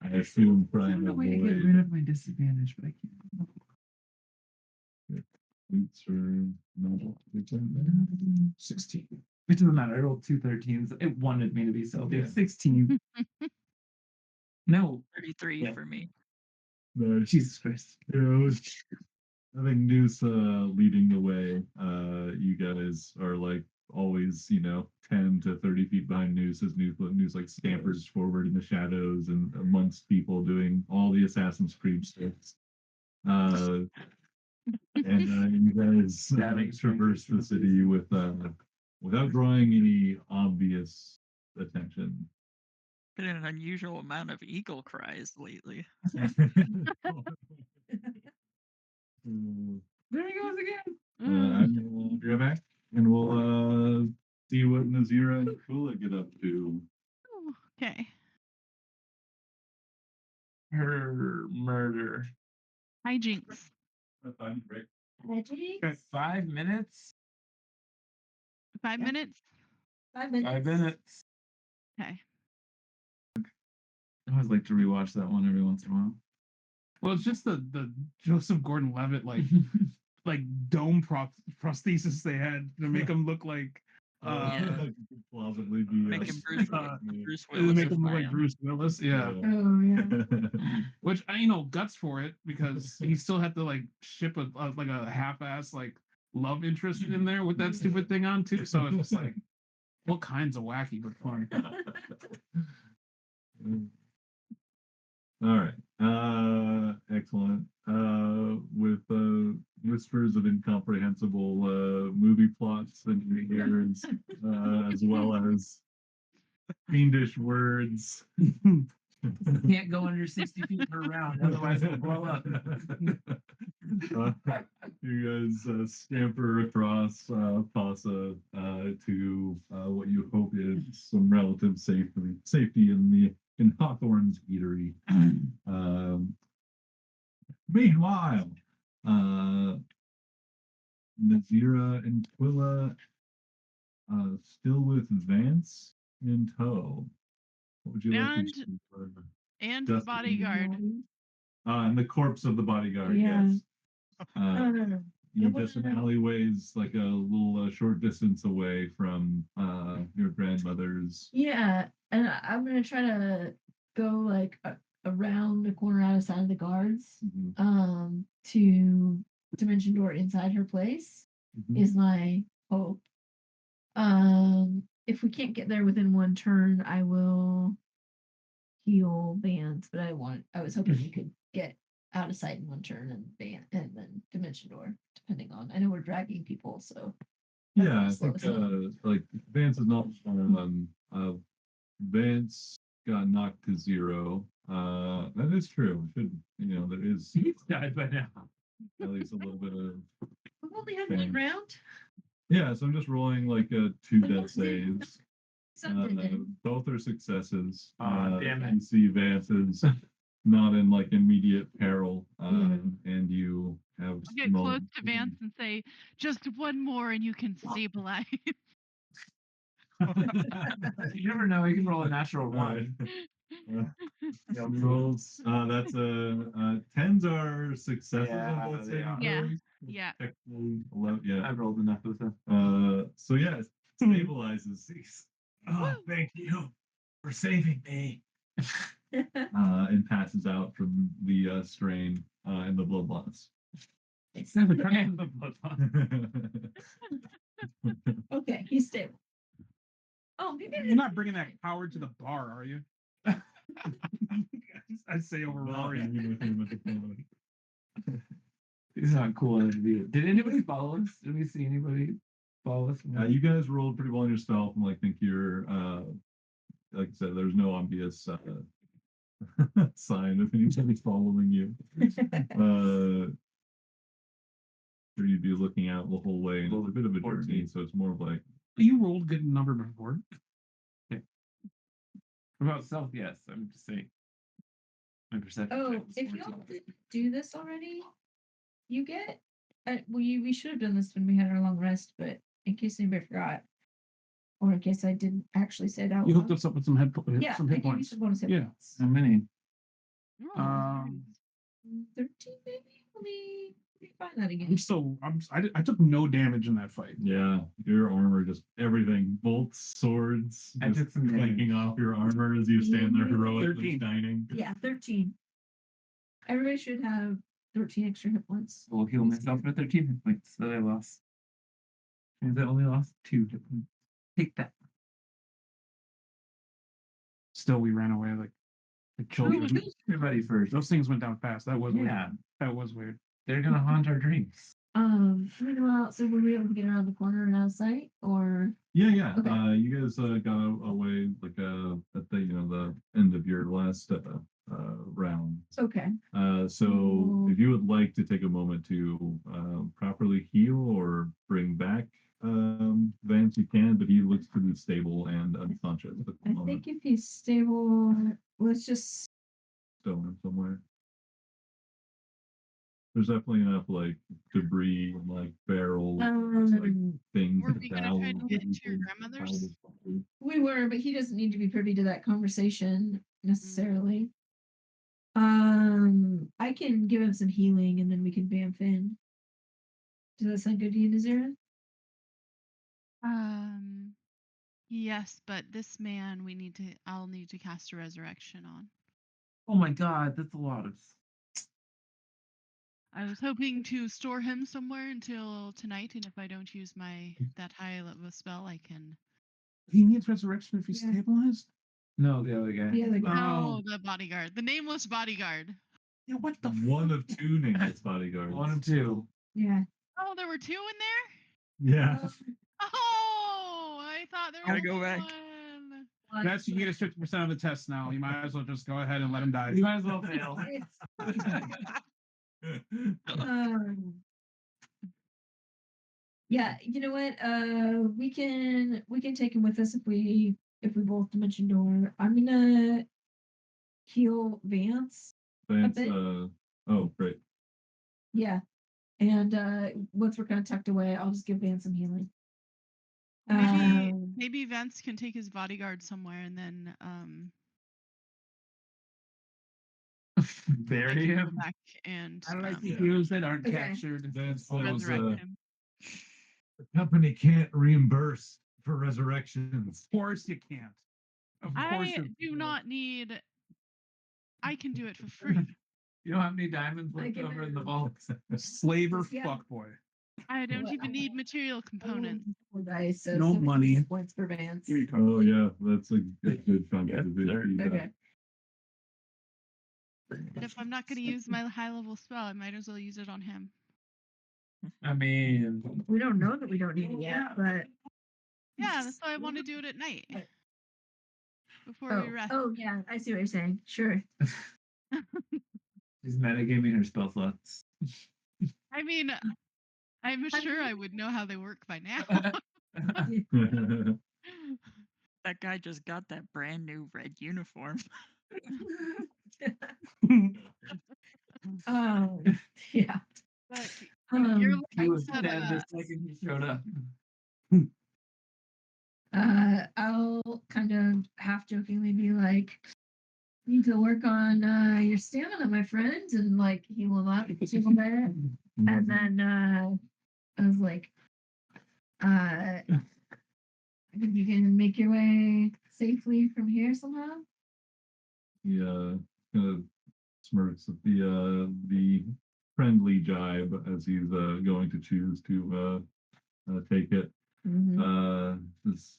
I assume I trying found to a way to get avoid rid of my disadvantage, but I can't. boots or not. 16. It doesn't matter. I rolled 2 13s. It wanted me to be stealthy. Yeah. 16. No. 33 Yeah. for me. No, Jesus Christ. I think Noose leading the way. You guys are like always, 10 to 30 feet behind Noose as Noose like scampers forward in the shadows and amongst people doing all the Assassin's Creed sticks. And you guys traverse the city without drawing any obvious attention. Been an unusual amount of eagle cries lately. There he goes again. I'm be right back, and we'll see what Nazira and Kula get up to. Okay. Her murder. Hijinks. Magic. Got 5 minutes. 5 Yeah. minutes. 5 minutes. 5 minutes. Okay. I always like to rewatch that one every once in a while. Well, it's just the Joseph Gordon-Levitt like dome prosthesis they had to make him look like Yeah. Could plausibly be Making Bruce, Bruce Willis. make him look like Brian. Bruce Willis. Yeah. Oh yeah. Which I guts for it because he still had to like ship like a half-ass like love interest in there with that stupid thing on too. So it's just like all kinds of wacky but fun. All right. Excellent. With whispers of incomprehensible movie plots and ears, as well as fiendish words. Can't go under 60 feet per round, otherwise it'll blow up. You guys scamper across Pasa to what you hope is some relative safety in Hawthorne's Eatery. Meanwhile, Nazira and Quilla still with Vance in tow. What would you like And- to do for And Just- the bodyguard. and the corpse of the bodyguard, Yeah. yes. You're It just in was- alleyways, like a little short distance away from your grandmother's. Yeah, and I'm gonna try to go like around the corner out of side of the guards, Mhm. to dimension door inside her place Mhm. is my hope. If we can't get there within one turn, I will heal Vance, but I was hoping we could get out of sight in one turn and then dimension door, depending on. I know we're dragging people, so Yeah, I slow think us down. like Vance is not. Vance got knocked to 0. That is true. There is He's died by now. at least a little bit of. We've only had one Thanks. round. Yeah, so I'm just rolling like 2 death Okay. saves. Something. Both are successes. Aw, damn it. You see Vance is not in like immediate peril, Yeah. and you have. I'll get close to Vance and say, just one more and you can stabilize. You never know. You can roll a natural one. Rolls. That's 10s are successes Yeah, on both they are. saving Yeah. throws. Yeah. Technically, 11, yeah. I've rolled enough of them. So yeah, it stabilizes. Oh, thank you for saving me. And passes out from the strain and the blood loss. It's never trying to have a blood Okay, he's stable. Oh, maybe You're not bringing that coward to the bar, are you? I'd say over Not Rory. hanging with him at the phone. It's not cool to do. Did anybody follow us? Did we see anybody follow us? You guys rolled pretty well on yourself, and like think you're like I said, there's no obvious sign of anybody following you. Sure you'd be looking out the whole way, and it's a bit of a journey, so it's more of like You rolled good number before. About self, yes. I'm just saying. My perception. Oh, check was if y'all 14. didn't do this already, you get. We should have done this when we had our long rest, but in case anybody forgot, or in case I didn't actually say it out You hooked loud. us up with some Yeah, some I hit gave you points. some bonus hit Yeah. points. How many? Oh, Um, 13 maybe. Let me find that again. I took no damage in that fight. yeah, your armor, just everything, bolts, swords, I just took some clanking damage. off your armor as you stand there heroically 13. shining. Yeah, 13. Everybody should have 13 extra hit points. We'll heal myself for 13 hit points that I lost. And I only lost 2 hit points. Take that. Still, we ran away like children. Everybody first. Those things went down fast. That was Yeah, weird. That was weird. they're gonna haunt our dreams. Meanwhile, so were we able to get around the corner and out of sight, or Yeah. Okay. You guys got away like at the the end of your last round. okay? So if you would like to take a moment to properly heal or bring back Vance, you can, but he looks to be stable and unconscious at the I moment. think if he's stable, let's just. Stone somewhere. There's definitely enough like debris and like barrels, like things. Were we gonna try to towels, get into your and grandmother's? towels. We were, but he doesn't need to be privy to that conversation necessarily. I can give him some healing and then we can bamf in. Does that sound good to you, Nazira? Yes, but this man I'll need to cast a resurrection on. Oh my god, that's a lot of. I was hoping to store him somewhere until tonight, and if I don't use that high level spell, I can. He needs resurrection if he's Yeah. stabilized. No, the other guy. The other guy. No, the bodyguard, the nameless bodyguard. Yeah, what the One of 2 nameless bodyguards. 1 of 2. Yeah. Oh, there were 2 in there. Yeah. Oh, I thought there Gotta was go back. one. That's you get a 50% of the test now. You might as well just go ahead and let him die. You might as well fail. Yeah, you know what? We can take him with us if we both dimension door. I'm gonna heal Vance. Vance, bit. oh great. Yeah, and once we're kind of tucked away, I'll just give Vance some healing. Maybe Vance can take his bodyguard somewhere and then Bury come him. back and I like the Yeah. heroes that aren't Okay. captured. Vance resurrect follows, him. the company can't reimburse for resurrections. Of course you can't. Of course I you do not need. I can do it for free. You don't have any diamonds I left give over it- in the vault. Slaver Yeah. fuckboy. I don't Well, even I- need material components. Dice, so No 70 money. points for Vance. Oh yeah, that's a good chunk Yes, of it. sir. Okay. But if I'm not going to use my high level spell, I might as well use it on him. I mean, We don't know that we don't need it yet, but Yeah, that's why I want to do it at night before we rest. oh yeah, I see what you're saying. Sure. she's metagaming her spell slots. I mean, I'm sure I would know how they work by now. That guy just got that brand new red uniform. Yeah. But you're Um, He looking was at dead the second he showed up. I'll kind of half jokingly be like, need to work on your stamina, my friend, and like heal him up a little bit. And then I was like, I think you can make your way safely from here somehow. He kind of smirks at the friendly jibe as he's going to choose to take it. Just,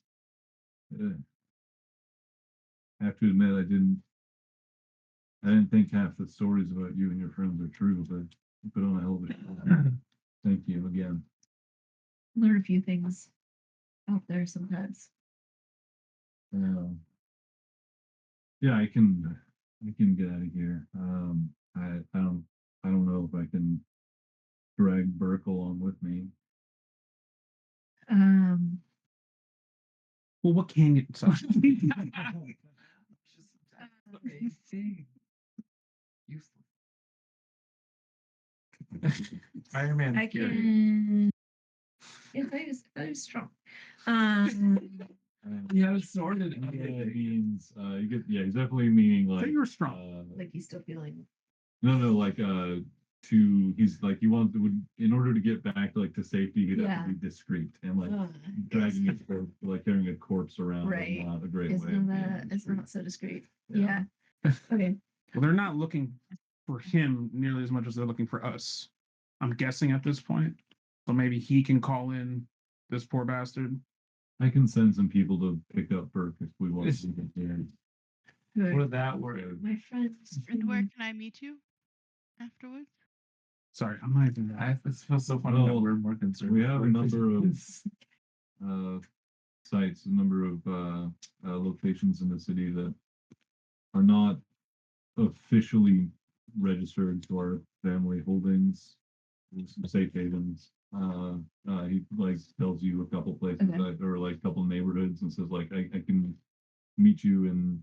I have to admit, I didn't think half the stories about you and your friends are true, but you put on a hell of a show. Thank you again. Learn a few things out there sometimes. Yeah, I can get out of here. I don't know if I can drag Burke along with me. Well, what can you? Sorry. Iron Man. I can. Yeah, I was strong. Yeah, it's sorted. Yeah, it means you get he's definitely meaning So like you were strong. Like he's still feeling. no like he's like he wants to in order to get back like to safety he'd have to be discreet and like dragging his corpse like carrying a corpse around Right. is not a great It's way of not being it's discreet. not so discreet. Yeah. Yeah. Okay. Well, they're not looking for him nearly as much as they're looking for us. I'm guessing at this point. So maybe he can call in this poor bastard. I can send some people to pick up Burke if we want to get there. Good. What that word? My friends. And where can I meet you afterwards? Sorry, I'm not even. I feel so funny that Well, we're more concerned. we with have a work number of issues. sites, a number of locations in the city that are not officially registered to our family holdings. There's some safe havens. He like tells you a couple places Okay. that, or like a couple neighborhoods and says like I can meet you in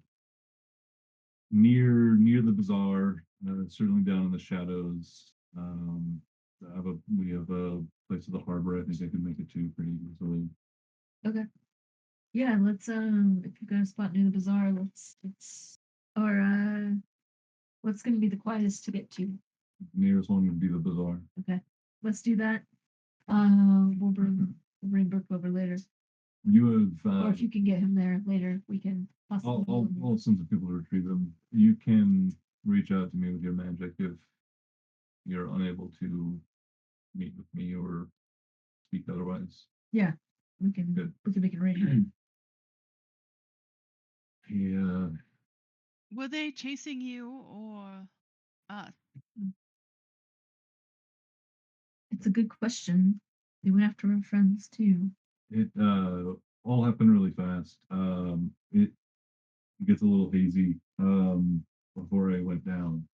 near the bazaar, certainly down in the shadows. We have a place at the harbor. I think I could make it to pretty easily. Yeah, let's if you've got a spot near the bazaar, let's or what's gonna be the quietest to get to? Near as long as be the bazaar. Okay. Let's do that. We'll bring Brooke over later. You have Or if you can get him there later, we can possibly. I'll send some people to retrieve them. You can reach out to me with your magic if you're unable to meet with me or speak otherwise. Yeah, we can. Good. We can make it arrangement. Yeah. Were they chasing you or us? It's a good question. They went after our friends too. It all happened really fast. It gets a little hazy before I went down.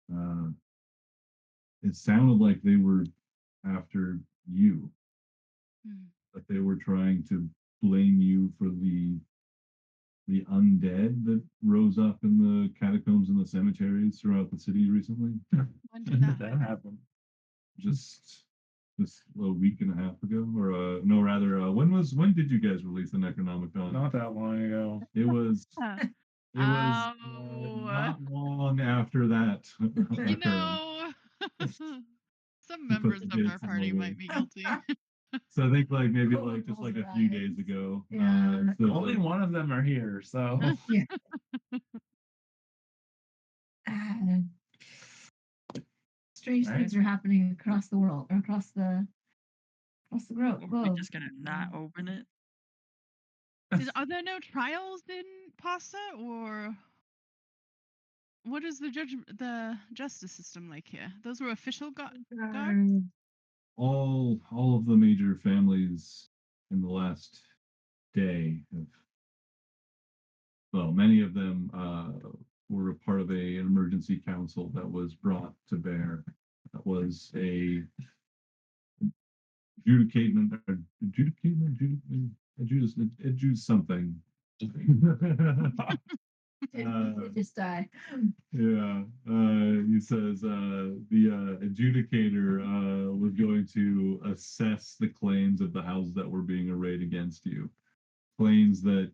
It sounded like they were after you, Hmm. that they were trying to blame you for the undead that rose up in the catacombs and the cemeteries throughout the city recently. When did that happen? happen? Just a week and a half ago, or no, rather, when did you guys release the Necronomicon? Not that long ago. It was Huh. not long after that. You occurred. know, some You put members the of our dates in party order. might be guilty. So I think like maybe Oh, like just like a rolls few your days eyes. ago. Yeah. So Only like, one of them are here, so Ah, strange Right. things are happening across the world or across the globe. Are we just gonna not open it? Are there no trials in Pasa, or what is the justice system like here? Those were official guards. all of the major families in the last day have, well, many of them were a part of an emergency council that was brought to bear. That was a adjudicate something. Just die. Yeah, he says the adjudicator was going to assess the claims of the houses that were being arrayed against you. Claims that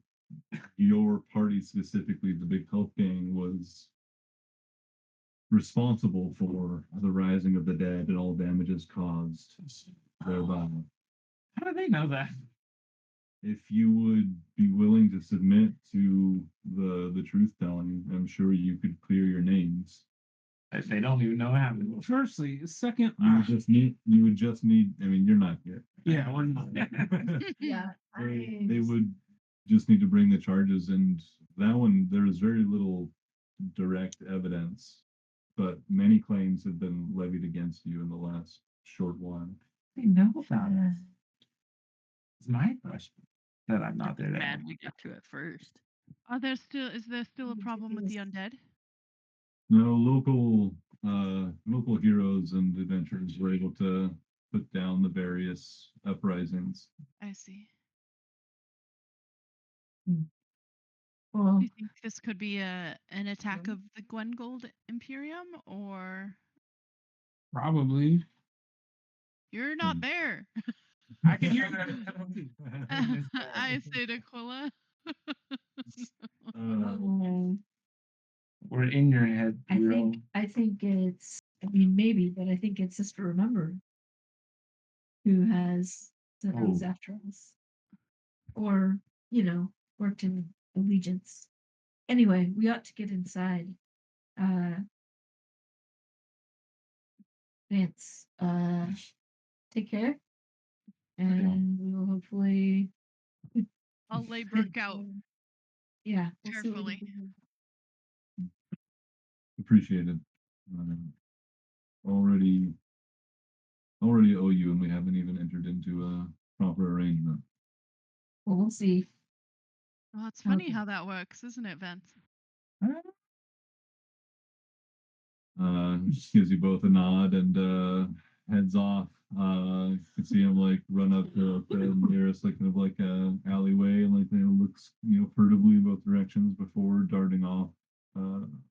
your party, specifically the Big Health Gang, was responsible for the rising of the dead and all damages caused thereby. how do they know that? If you would be willing to submit to the truth telling, I'm sure you could clear your names. They don't even know what happened. Firstly, second, You would just need. You would just need. I mean, you're not here. yeah, we're not. Yeah, They would just need to bring the charges, and that one there is very little direct evidence, but many claims have been levied against you in the last short while. They know about it. It's my question that I'm not there. to Mad answer. we got to it first. Is there still a problem with the undead? No, local heroes and adventurers were able to put down the various uprisings. I see. well, Do you think this could be an attack of the Gwengold Imperium, or Probably. you're not there? I can hear that. I say to Quilla. We're in your head. I think it's. I mean, maybe, but I think it's Sister Remember who has sent those Oh. after us, or worked in allegiance. Anyway, we ought to get inside. Vance, take care, and we will hopefully. I'll lay Brooke out Yeah, we'll see what we carefully. can do. Appreciated. Already owe you, and we haven't even entered into a proper arrangement. Well, we'll see. Well, it's funny Okay. how that works, isn't it, Vance? Just gives you both a nod and heads off. You can see him like run up to the nearest like kind of like alleyway and like looks furtively in both directions before darting off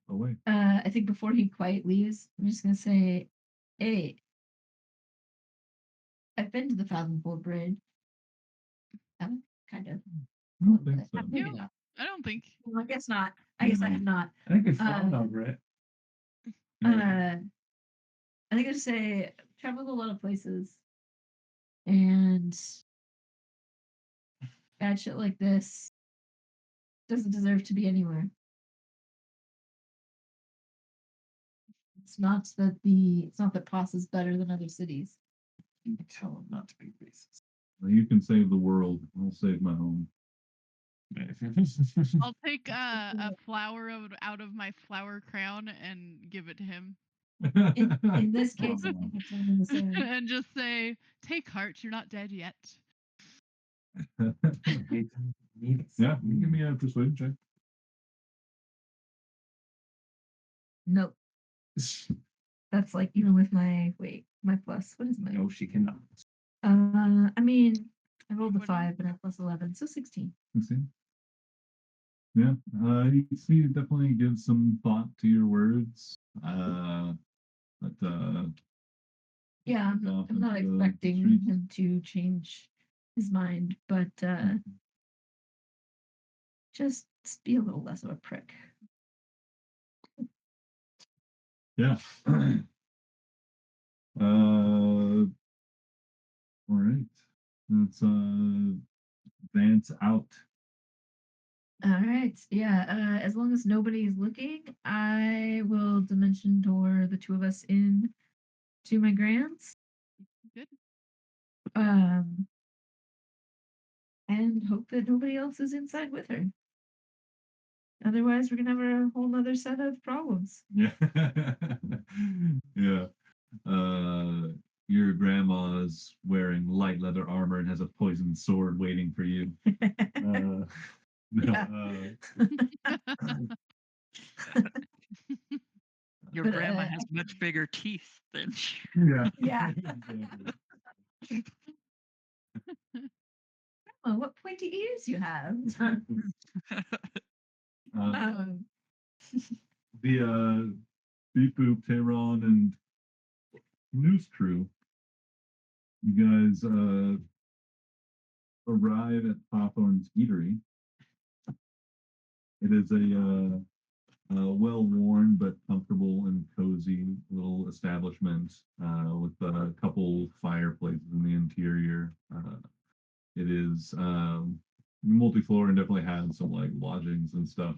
away. I think before he quite leaves, I'm just gonna say, hey, I've been to the Fathomful Bridge. Kind of. I don't think so. Maybe You? not. I don't think. Well, I guess not. I guess I have not. I think we've fallen Uh, over it. I think I just say traveled a lot of places, and bad shit like this doesn't deserve to be anywhere. It's not that Pasa is better than other cities. You can tell them not to be racist. You can save the world. I'll save my home. I'll take a flower out of my flower crown and give it to him. In this case, I think it's only the same. And just say, take heart, you're not dead yet. Yeah, you give me a persuasion check. Nope. That's like even with my plus. What is my? No, she cannot. I mean, I rolled a What is- 5, but I plus 11, so 16. Let's see. Yeah, you see, you definitely give some thought to your words. But Yeah, I'm not expecting him to change his mind, but just be a little less of a prick. yeah. All right. Let's Vance out. All right. Yeah. As long as nobody's looking, I will dimension door the two of us in to my grants. Good. And hope that nobody else is inside with her. Otherwise, we're gonna have a whole nother set of problems. Yeah. Yeah. Your grandma's wearing light leather armor and has a poisoned sword waiting for you. Yeah. Your But, grandma has much bigger teeth than Yeah. Yeah. Exactly. Oh, what pointy ears you have. Um, The Beep Boop, Tehran, and News Crew, you guys arrive at Hawthorne's Eatery. It is a well-worn but comfortable and cozy little establishment with a couple fireplaces in the interior. It is multi-floor and definitely has some like lodgings and stuff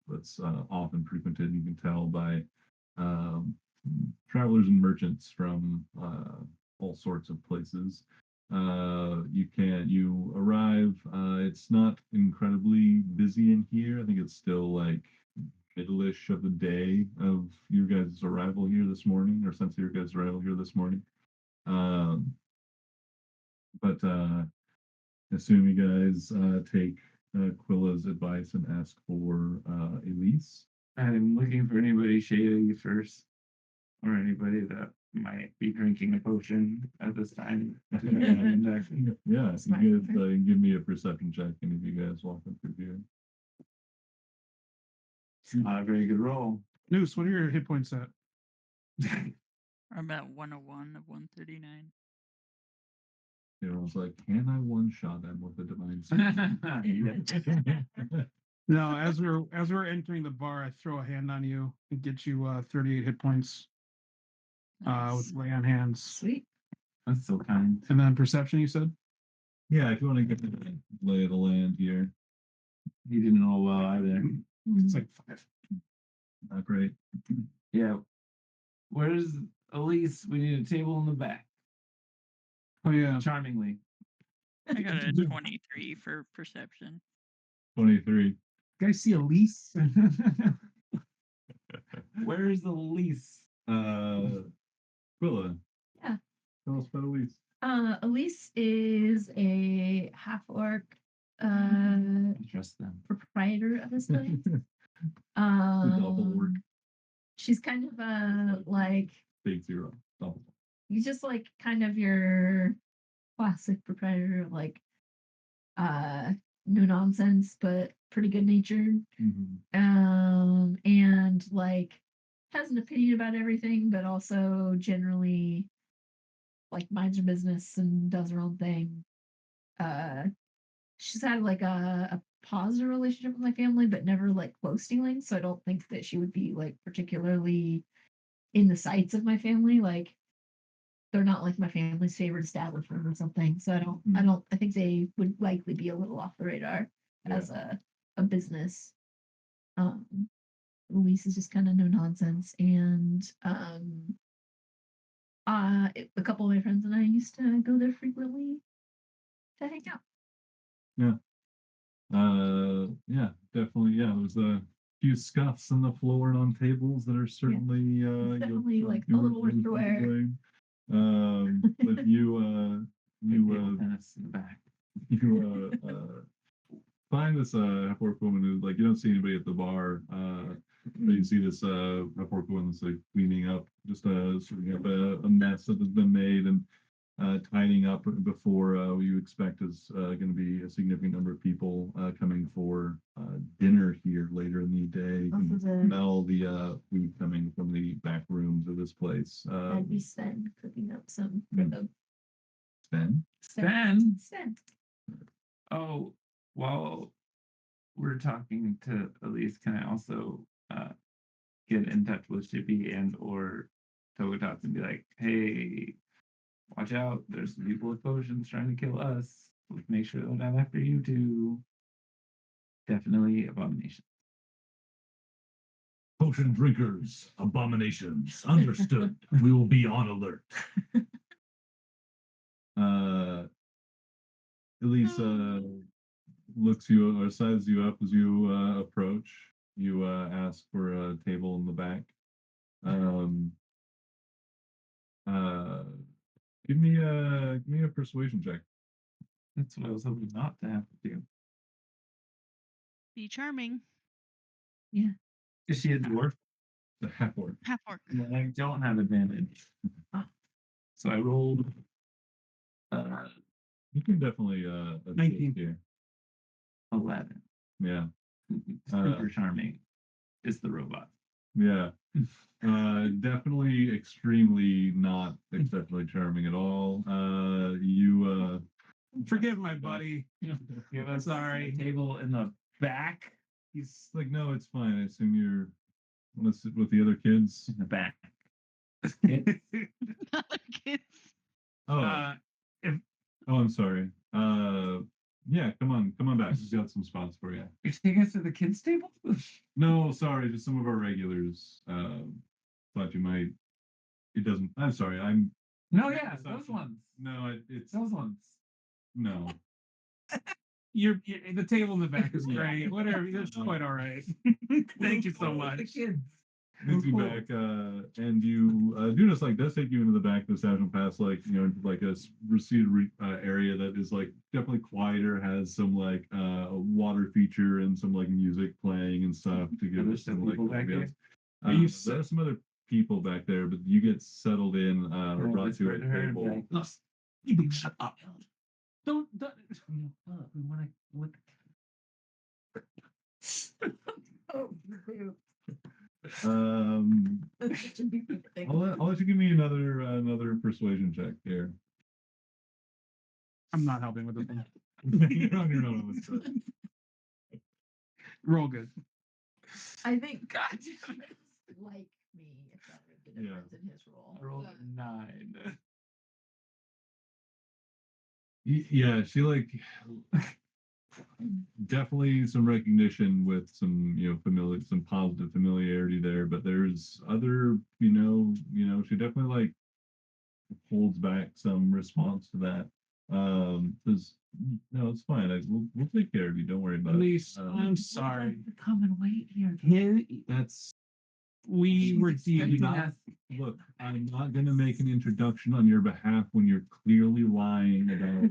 that's often frequented. You can tell by um, travelers and merchants from all sorts of places. You arrive. It's not incredibly busy in here. I think it's still like middle-ish of the day of your guys' arrival here this morning, or since your guys' arrival here this morning. Um, but assume you guys take Quilla's advice and ask for Elise. I'm looking for anybody shady first, or anybody that might be drinking a potion at this time. Yeah, Smart. you guys give me a perception check, and if you guys walk up through here. It's not a very good roll. Noose, what are your hit points at? I'm at 101 of 139. Everyone's like, can I one-shot them with a divine Yeah. No, as we're entering the bar, I throw a hand on you and get you 38 hit points with lay on hands. Sweet. That's so kind. And then perception, you said? Yeah, if you want to get the lay of the land here. He didn't roll well either. It's like 5. Not great. Yeah. Where's Elise? We need a table in the back. Oh yeah. Charmingly. I got a 23 for perception. 23. Guys see Elise? Where's Elise? Quilla. Yeah. Tell us about Elise. Elise is a half orc I trust them. proprietor of this place. The double orc. She's kind of like Big zero. Double. he's just like kind of your classic proprietor, like no nonsense, but pretty good natured. And like has an opinion about everything, but also generally like minds her business and does her own thing. She's had like a positive relationship with my family, but never like close dealings. So I don't think that she would be like particularly in the sights of my family. Like they're not like my family's favorite establishment or something. So I think they would likely be a little off the radar as a business. Elise is just kind of no nonsense. And a couple of my friends and I used to go there frequently to hang out. Yeah, definitely. Yeah, there's a few scuffs on the floor and on tables that are certainly Definitely like a little underwear. But you Tennis in the back. find this half-orc woman who like you don't see anybody at the bar. But you see this half-orc woman that's like cleaning up just sorting up a mess that has been made and tidying up before what you expect is going to be a significant number of people coming for dinner here later in the day. You can smell the food coming from the back rooms of this place. That'd be Sven cooking up some for them. Sven? Sven. Oh, while we're talking to Elise, can I also get in touch with Shippy and or Togotots and be like, hey, watch out, there's some people with potions trying to kill us. Let's make sure they're not after you too. Definitely abomination. Potion drinkers, abominations. Understood. We will be on alert. Elise looks you or sizes you up as you approach. You ask for a table in the back. Give me a persuasion check. That's what I was hoping not to have to do. Be charming. Is she a dwarf? The half orc. Half orc. Well, I don't have advantage. So I rolled You can definitely assist 19. here. 11. Yeah. Super charming is the robot. Yeah. Definitely extremely not exceptionally charming at all. You Forgive my buddy. Give us Sorry. a table in the back. he's like, no, it's fine. I assume you're want to sit with the other kids. In the back. Kids. Oh, oh, I'm sorry. Yeah, come on back. We've got some spots for you. You're taking us to the kids' table? No, sorry, just some of our regulars. thought you might. It doesn't. I'm sorry. I'm No, Make yeah, this those assumption. ones. no. It's Those ones. no. You're the table in the back is Yeah. great. Whatever, that's quite all right. Thank you so much. The kids. Leads you Cool. back, and you do this like does take you into the back of the Saturn Pass, like like a receded area that is like definitely quieter, has some like a water feature and some like music playing and stuff to give there's it some still like people back there? ambience. Are you There are some other people back there, but you get settled in, Can I brought to whisper a to her and be table. like, Look, you can shut up. Don't. we want to look. Oh, boo. I'll Should be the thing. I'll let you give me another persuasion check here. I'm not helping with this one. You're on your own on this stuff. Roll good. I think God, like me, if that made the Yeah. difference in his role. I rolled a 9. Yeah, she like definitely some recognition with some some positive familiarity there, but there's other she definitely like holds back some response to that. Because no, it's fine. We'll take care of you. Don't worry about Elise, it. I'm sorry. Come and wait here. That's We were dealing. not. Look, I'm not going to make an introduction on your behalf when you're clearly lying about.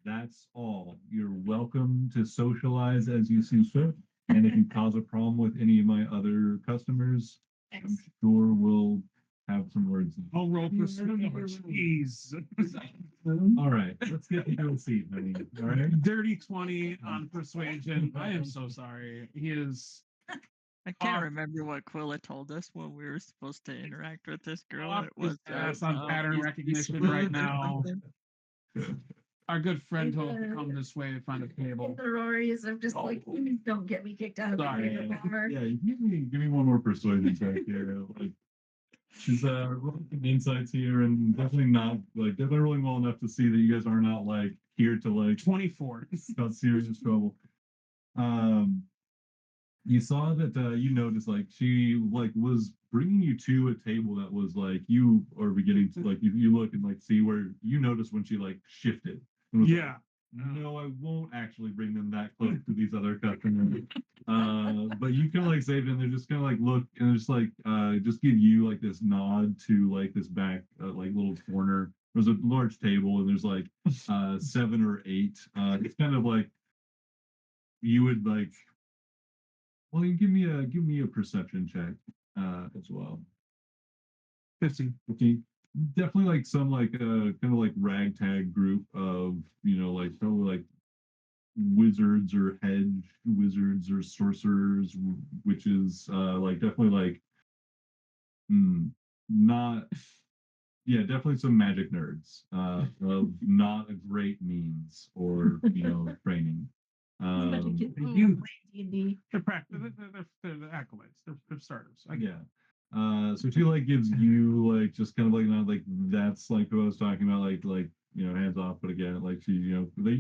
That's all. You're welcome to socialize as you see fit. And if you cause a problem with any of my other customers, I'm sure we'll have some words. I'll roll persuasion. Jeez. All right, let's get you a seat, honey. All right. Dirty 20 on persuasion. I am so sorry. He is I can't Off- remember what Quilla told us when we were supposed to interact with this girl. off It was his ass on pattern he's recognition smooth right or now. something. Our good friend told us to Yeah. come this way and find a table. the Rory's, I'm just like, please don't get me kicked out of Sorry. the bar. Yeah, give me one more persuasion check here. Like, she's rolling some insights here, and definitely rolling well enough to see that you guys are not like here to like 24. cause serious trouble. You saw that you noticed like she like was bringing you to a table that was like you are beginning to like you look and like see where you notice when she like shifted. And was like, Yeah. no, I won't actually bring them that close to these other customers. But you can like save it and they're just kind of like look and just like just give you like this nod to like this back like little corner. There's a large table and there's like 7 or 8. It's kind of like you would like. Well, you give me a perception check as well. 15. Okay, definitely like some like kind of like ragtag group of like probably like wizards or hedge wizards or sorcerers, witches, like definitely like not definitely some magic nerds of not a great means or training. Magic Ooh. you D&D. They're practice. They're the acolytes. They're starters. I get it. So she like gives you like just kind of like not like that's like what I was talking about like hands off, but again like she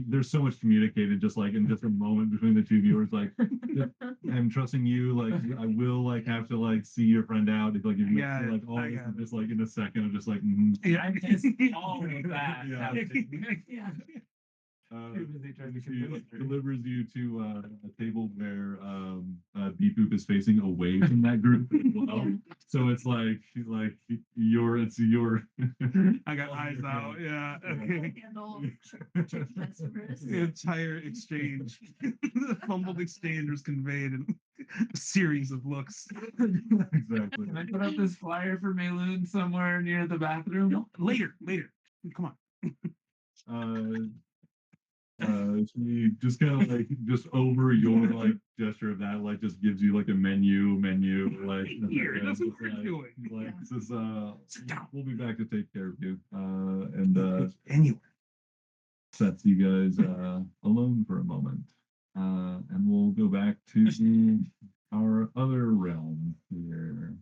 there's so much communicated just like in just a moment between the two viewers like I'm trusting you, like I will like have to like see your friend out if like you make Yeah, like all I this got and it. just like in a second I'm just like Yeah. I missed all of that. Yeah. happening. Yeah. Too busy trying to She convince her. delivers you to a table where Beep Boop is facing away from that group as well. Yeah. So it's like she's like it's your I got eyes out. Yeah. Okay. Handle tricky customers. The entire exchange, the fumbled exchange was conveyed in a series of looks. exactly. Can I put up this flyer for Mayloon somewhere near the bathroom? No, later. Come on. She just kind of like just over your like gesture of that like just gives you like a menu like Here, that's what just, we're like, doing. like Yeah. this is Sit down. we'll be back to take care of you and Anyway. sets you guys alone for a moment and we'll go back to our other realm here.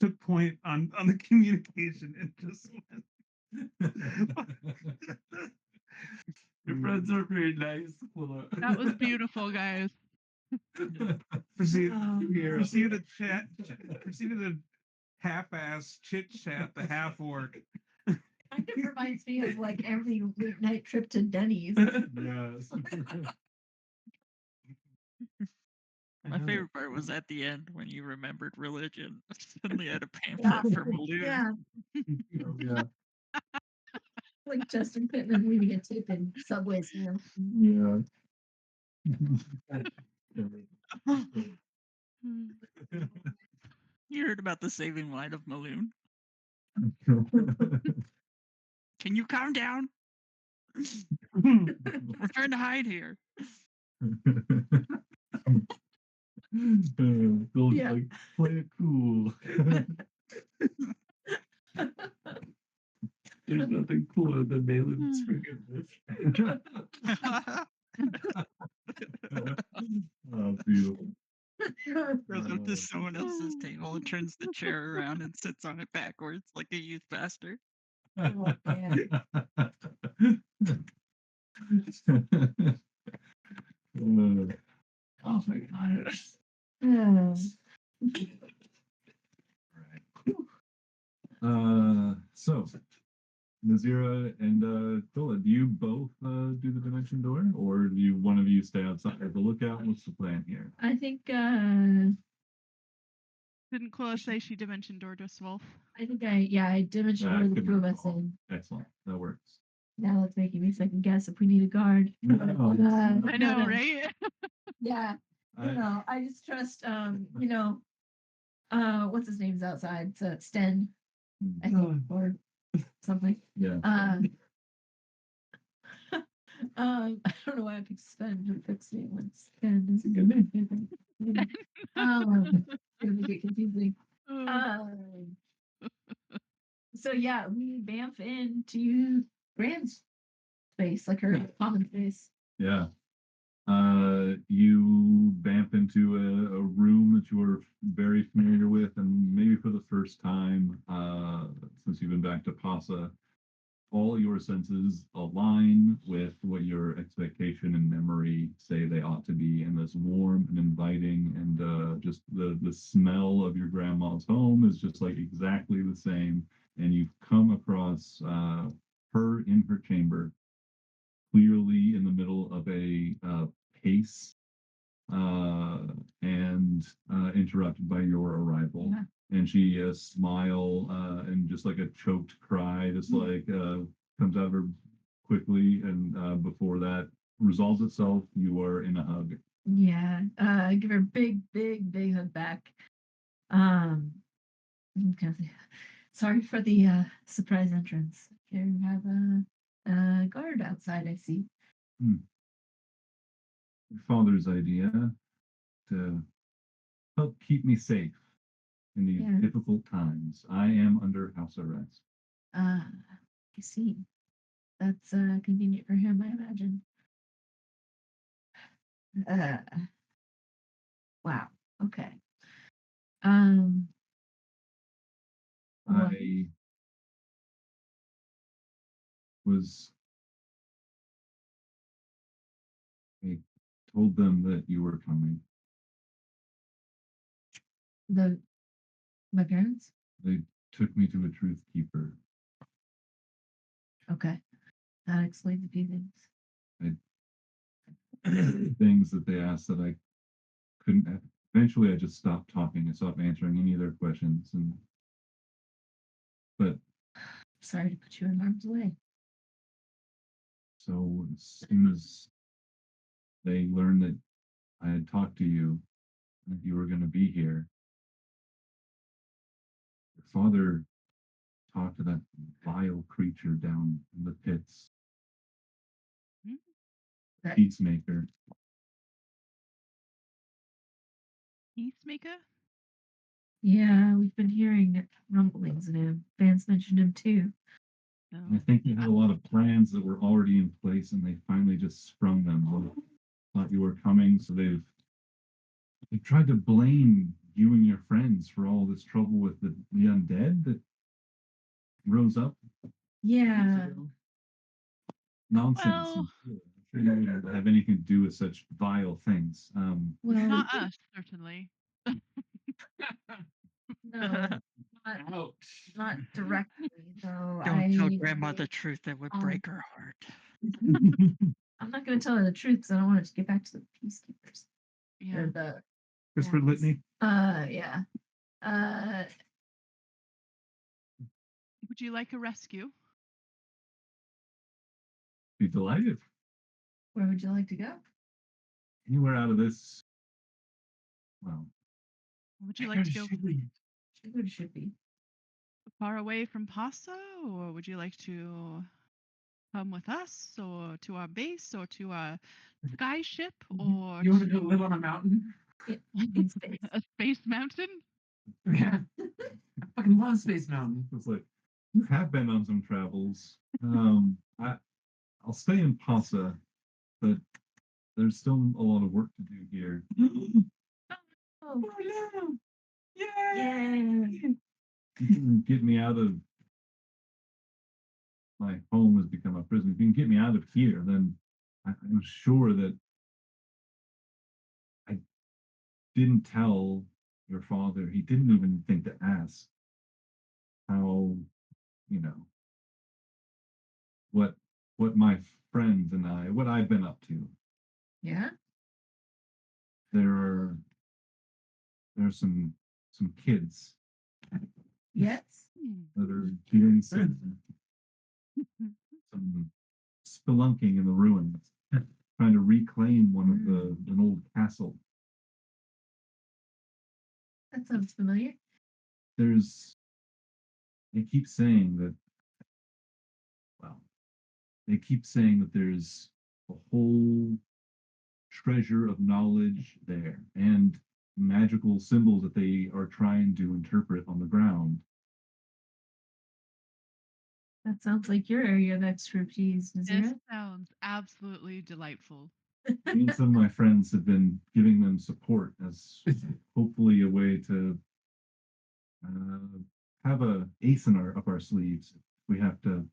Took point on the communication and just went. Your friends are very nice. That was beautiful, guys. Proceed, Hero. proceed to chat. Proceed to half-ass chit chat. The half orc. Kind of reminds me of like every weeknight trip to Denny's. Yes. My favorite part was at the end when you remembered religion. Suddenly had a pamphlet for Maloon. Yeah, Oh, yeah. like Justin Pittman leaving a tip in Subway stand. Yeah. You heard about the saving line of Maloon? Can you calm down? We're trying to hide here. Phil's Yeah. like, play it cool. There's nothing cooler than Malin's forgiveness. Oh, beautiful. Goes up to someone else's table and turns the chair around and sits on it backwards like a youth pastor. Oh, man. Oh my god. So Nazira and Phila, do you both do the dimension door, or do you one of you stay outside of the lookout? What's the plan here? I think Didn't Quilla say she dimension doored us, Wolf? I dimensioned where the Couldn't two of us recall. in. Excellent, that works. Now it's making me second guess if we need a guard. No, I know, no. right? Yeah, I- I just trust what's his name's outside? So Sten, I think, or something. Yeah. I don't know why I picked Sven to fix me when Sten is a good name. It's gonna make it confusing. Um, so yeah, we bamf into Grand's space, like her common space. Yeah. You bamp into a room that you are very familiar with, and maybe for the first time since you've been back to Pasa, all your senses align with what your expectation and memory say they ought to be, and this warm and inviting, and just the smell of your grandma's home is just like exactly the same. And you've come across her in her chamber, clearly in the middle of a pace and interrupted by your arrival. Yeah. And she a smile and just like a choked cry, just like comes out of her quickly. And before that resolves itself, you are in a hug. Yeah. Give her a big, big, big hug back. I'm gonna say, sorry for the surprise entrance. You have a guard outside, I see. Your father's idea to help keep me safe in these Yeah. difficult times. I am under house arrest. I see. That's convenient for him, I imagine. Wow. Okay. What? I was I told them that you were coming. My parents? They took me to a truth keeper. Okay. That explains a few things. Things that they asked that I couldn't. Eventually, I just stopped talking. I stopped answering any of their questions, but Sorry to put you in harm's way. so as soon as they learned that I had talked to you, that you were going to be here, your father talked to that vile creature down in the pits, That- Peacemaker. Peacemaker? Yeah, we've been hearing rumblings in him. Vance mentioned him too. No. I think they had a lot of plans that were already in place, and they finally just sprung them. Thought you were coming, so they've tried to blame you and your friends for all this trouble with the undead that rose up. Yeah. nonsense. Well- I'm sure you wouldn't have anything to do with such vile things. Well, Not us, certainly. no, not, Ouch. not directly though. Don't tell I, Grandma the truth, that would break her heart. I'm not going to tell her the truth because I don't want it to get back to the peacekeepers. Yeah. Or the Christopher Yes. Litany. yeah. Uh, Would you like a rescue? Be delighted. where would you like to go? Anywhere out of this. Well, Would you like to go It should be. far away from Pasa, or would you like to come with us, or to our base, or to a sky ship, or You want to to go live on a mountain? In space. a space mountain? Yeah. I fucking love Space Mountain. it's like you have been on some travels. I'll stay in Pasa, but there's still a lot of work to do here. Oh, yeah. yay! You can get me out of my home has become a prison. If you can get me out of here, then I'm sure that I didn't tell your father. He didn't even think to ask how, you know, what my friends and what I've been up to. Yeah. There are some kids Yes. Hmm. that are doing some spelunking in the ruins, trying to reclaim one of an old castle. That sounds familiar. They keep saying that, well, they keep saying that there's a whole treasure of knowledge there and magical symbols that they are trying to interpret on the ground. That sounds like your area of expertise, This Nazira. sounds absolutely delightful. Me and some of my friends have been giving them support as hopefully a way to have a ace in up our sleeves if we have to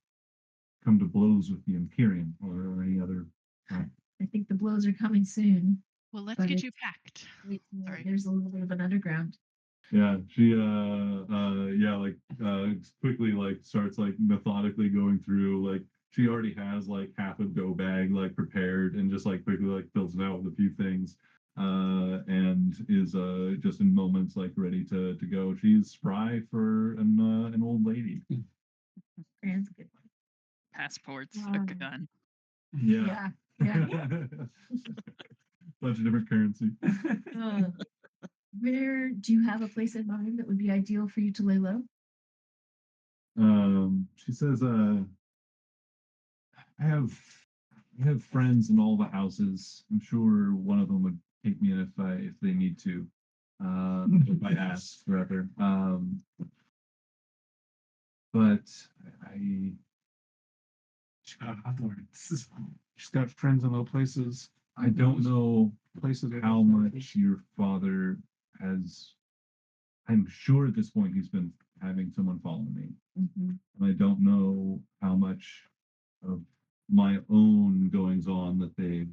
come to blows with the Imperium or any other. I think the blows are coming soon. Well, let's But get you it's- packed. Sorry. There's a little bit of an underground. Yeah, she quickly like starts like methodically going through like she already has like half a go bag like prepared and just like quickly like fills it out with a few things and is just in moments like ready to go. She's spry for an old lady. Grand's a good one. Passports, Wow. a gun. Yeah. Yeah. Bunch of different currency. Uh, where do you have a place in mind that would be ideal for you to lay low? She says, I have friends in all the houses. I'm sure one of them would take me in if they need to. If I ask, rather. But I She's got Hogwarts. She's got friends in low places. I don't know Places with how low much your father has. I'm sure at this point he's been having someone follow me. Mm-hmm. And I don't know how much of my own goings on that they've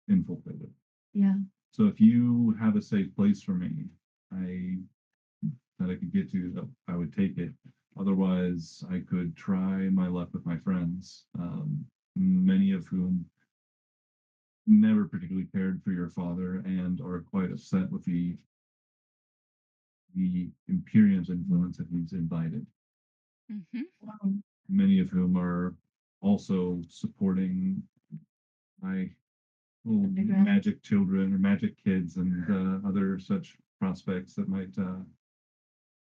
infiltrated. Yeah. So if you have a safe place for me, that I could get to, that I would take it. Otherwise, I could try my luck with my friends, many of whom never particularly cared for your father and are quite upset with the Imperium's influence that he's invited. Mm-hmm. Wow. Many of whom are also supporting my little Underground. magic children or magic kids and other such prospects that might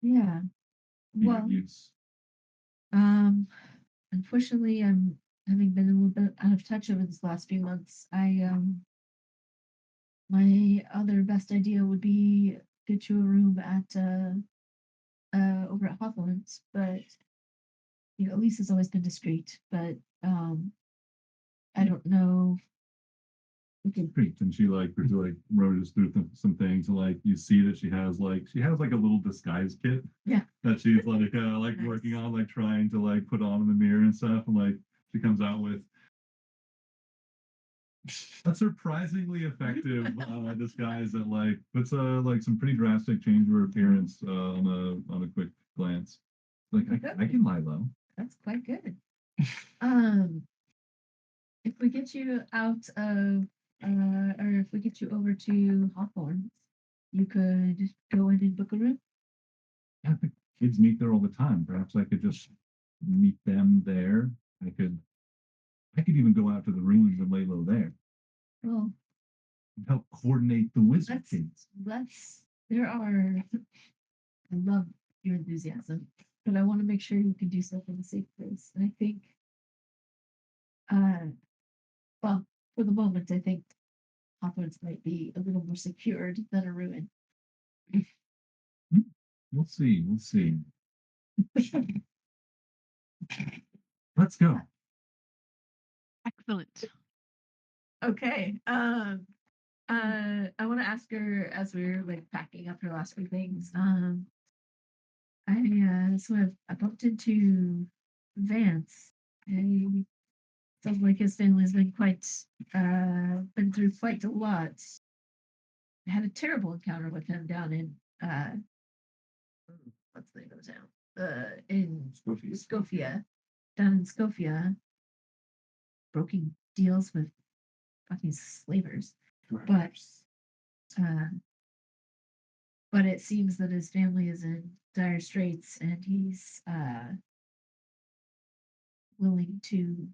Yeah. be Well, of use. unfortunately, I'm having been a little bit out of touch over this last few months. My other best idea would be get you a room at over at Hawthorne's, but Elise has always been discreet, but I don't know. Great. And she like rotates through some things and like you see that she has like a little disguise kit. Yeah. That she's like Nice. working on, like trying to like put on in the mirror and stuff. And like she comes out with a surprisingly effective disguise that like puts like some pretty drastic change of her appearance on a quick glance. Like I can lie low. That's quite good. If we get you out of, or if we get you over to Hawthorne, you could go in and book a room. Yeah, the kids meet there all the time. Perhaps I could just meet them there. I could even go out to the ruins and lay low there Well, and help coordinate the wizard let's kids. there are. I love your enthusiasm, but I want to make sure you can do so from a safe place. And I think, well, for the moment, I think Hawthorne's might be a little more secured than a ruin. We'll see. We'll see. Let's go. Excellent. Okay. I want to ask her as we're like packing up her last few things. I bumped into Vance. Sounds like his family's been through quite a lot. I had a terrible encounter with him down in what's the name of the town? In Scofia. Down in Scofia. Broken deals with fucking slavers. Uh, but it seems that his family is in dire straits and he's willing to,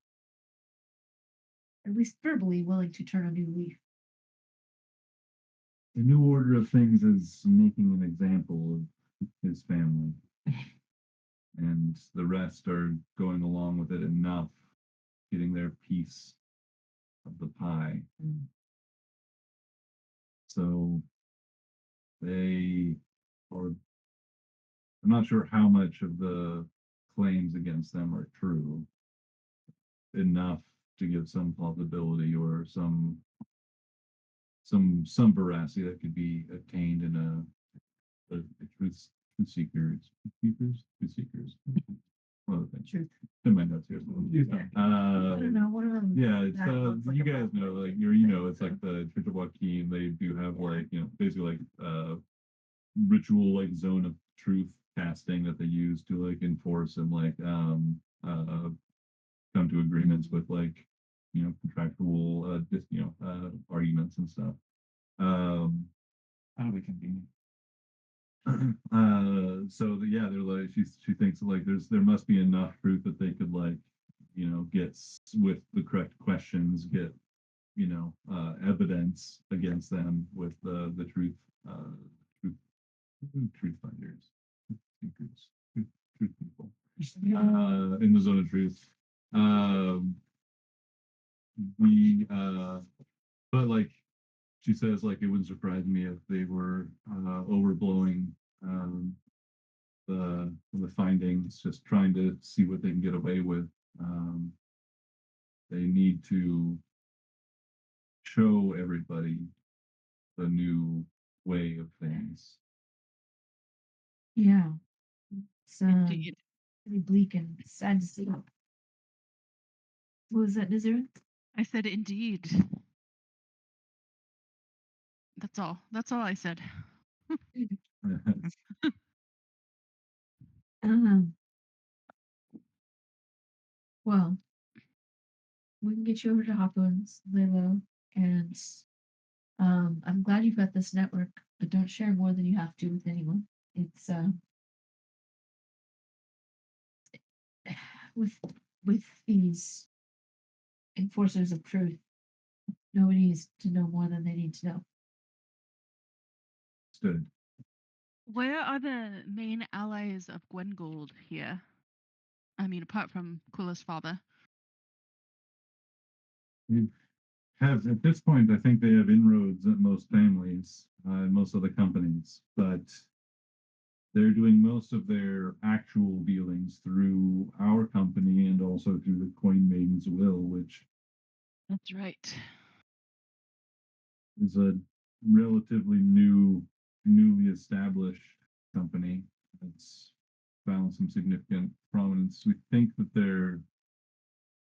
at least verbally willing to turn a new leaf. The new order of things is making an example of his family, and the rest are going along with it enough, getting their piece of the pie. So they are, I'm not sure how much of the claims against them are true, enough to give some plausibility or some veracity that could be attained in a truth seekers. One of the things. Truth. In my notes here. I don't know. One of them. Yeah, it's that looks like you a guys problem. know, like it's like the Church of Joaquin. They do have like basically like ritual like zone of truth casting that they use to like enforce and like come to agreements with like contractual arguments and stuff. How do we convene? Yeah, they're like she thinks like there must be enough truth that they could like get with the correct questions, get evidence against them with the truth truth finders, seekers, truth people in the zone of truth. We but like she says, like it wouldn't surprise me if they were overblowing the findings, just trying to see what they can get away with. They need to show everybody the new way of things. Yeah. It's Indeed. really bleak and sad to see. What was that, Nazir? I said indeed. That's all. That's all I said. Um, well, we can get you over to Hawthorne's, lay low, and I'm glad you've got this network, but don't share more than you have to with anyone. It's with these enforcers of truth, nobody needs to know more than they need to know. Stood. Where are the main allies of Gwengold here? I mean, apart from Quilla's father. Have at this point, I think they have inroads at most families, most of the companies, but they're doing most of their actual dealings through our company and also through the Coin Maiden's Will, which That's right. is a relatively newly established company that's found some significant prominence. We think that they're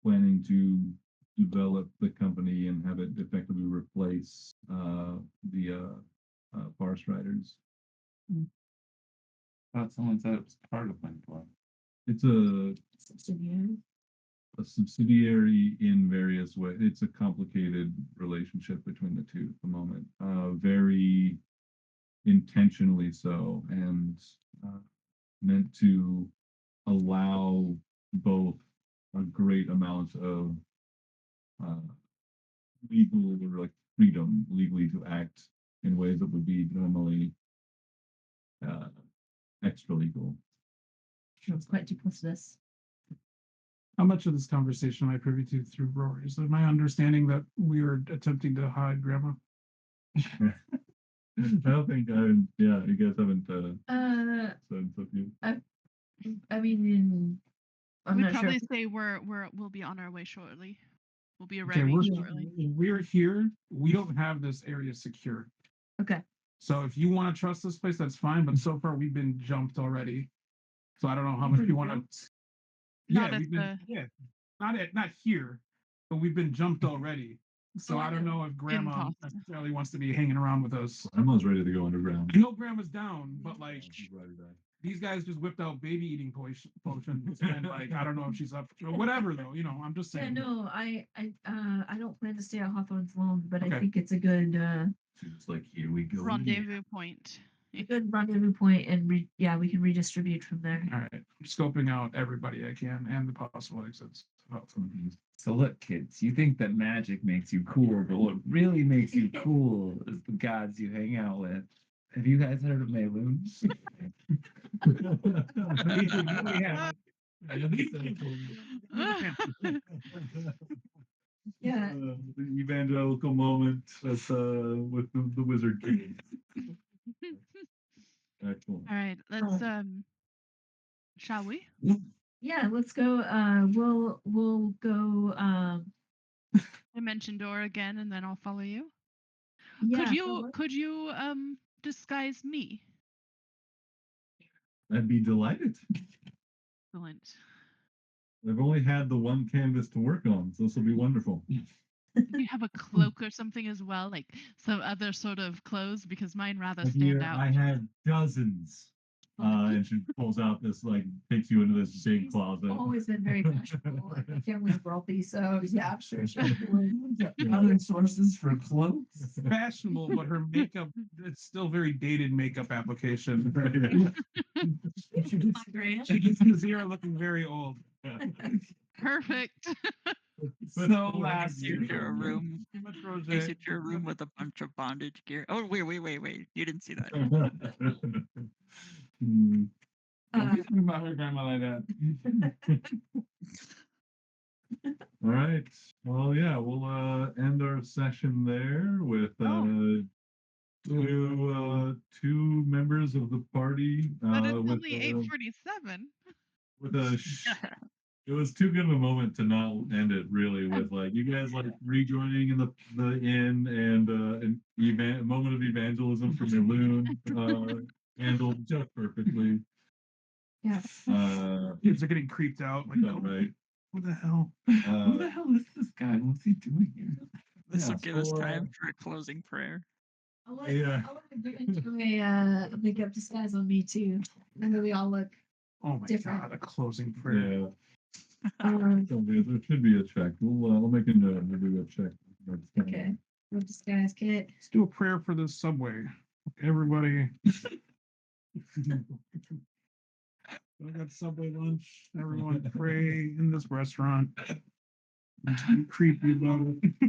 planning to develop the company and have it effectively replace the Forest Riders. Thought someone said it was part of Windfall. It's a subsidiary in various ways. It's a complicated relationship between the two at the moment. Very intentionally so, and meant to allow both a great amount of legal or like freedom legally to act in ways that would be normally extra legal. It's quite duplicitous. How much of this conversation am I privy to through Rory? Is it my understanding that we were attempting to hide Grandma? I don't think yeah, you guys haven't said something. I mean, I'm We'd not sure. probably say we'll be on our way shortly. We'll be Okay, arriving we're- shortly. we're here. We don't have this area secure. Okay. So if you want to trust this place, that's fine. But so far we've been jumped already. So I don't know how much you want to. Not Yeah, at we've been. Yeah, not here, but we've been jumped already. So Oh, I I don't know. know if Grandma Pasa. necessarily wants to be hanging around with us. Grandma's ready to go underground. I know Grandma's down, but like She's ready to die. these guys just whipped out baby eating potions, and like I don't know if she's up or whatever though. I'm just Yeah, saying. no, I don't plan to stay at Hawthorne's long, but Okay. I think it's a good She's just like, here we go. Rendezvous point. a good rendezvous point, and we can redistribute from there. All right, I'm scoping out everybody I can and the possible exits. So look, kids, you think that magic makes you cool, but what really makes you cool is the gods you hang out with. Have you guys heard of Mayloon? Yeah. The evangelical moment with the Wizard King. Excellent. All right, let's shall we? Yeah, let's go. We'll go. Dimension door again, and then I'll follow you. Yeah. Could you disguise me? I'd be delighted. Excellent. I've only had the one canvas to work on, so this will be wonderful. Do you have a cloak or something as well, like some other sort of clothes? Because mine rather stand out. I have dozens. And she pulls out this, like, takes you into this big She's closet. always been very fashionable. And my family's wealthy, so yeah, I'm sure she. Other sources for clothes? Fashionable, but her makeup, it's still very dated makeup application. She gets Zero looking very old. Perfect. So last Is your room? Too much Is rosé. it your room with a bunch of bondage gear? Oh wait! You didn't see that. Hmm. Don't be talking about her grandma like that. All right. Well, yeah, we'll end our session there with two members of the party. But it's with only 8:47. with a it was too good of a moment to not end it really with like you guys like rejoining in the inn and a moment of evangelism from your loon handled just perfectly. Yeah. Kids are getting creeped out. Like, All right. what the hell? Who the hell is this guy? What's he doing here? This will Yeah, give us so, time for a closing prayer. I'll Yeah. let you do a makeup disguise on me too, and then we all look. Oh my Different. god, a closing prayer. Yeah. Um, There should be a check. I'll make a note. We'll do a check. okay. No disguise kit. Let's do a prayer for this subway. Everybody. I got Subway lunch. Everyone pray in this restaurant. I'm creepy about it.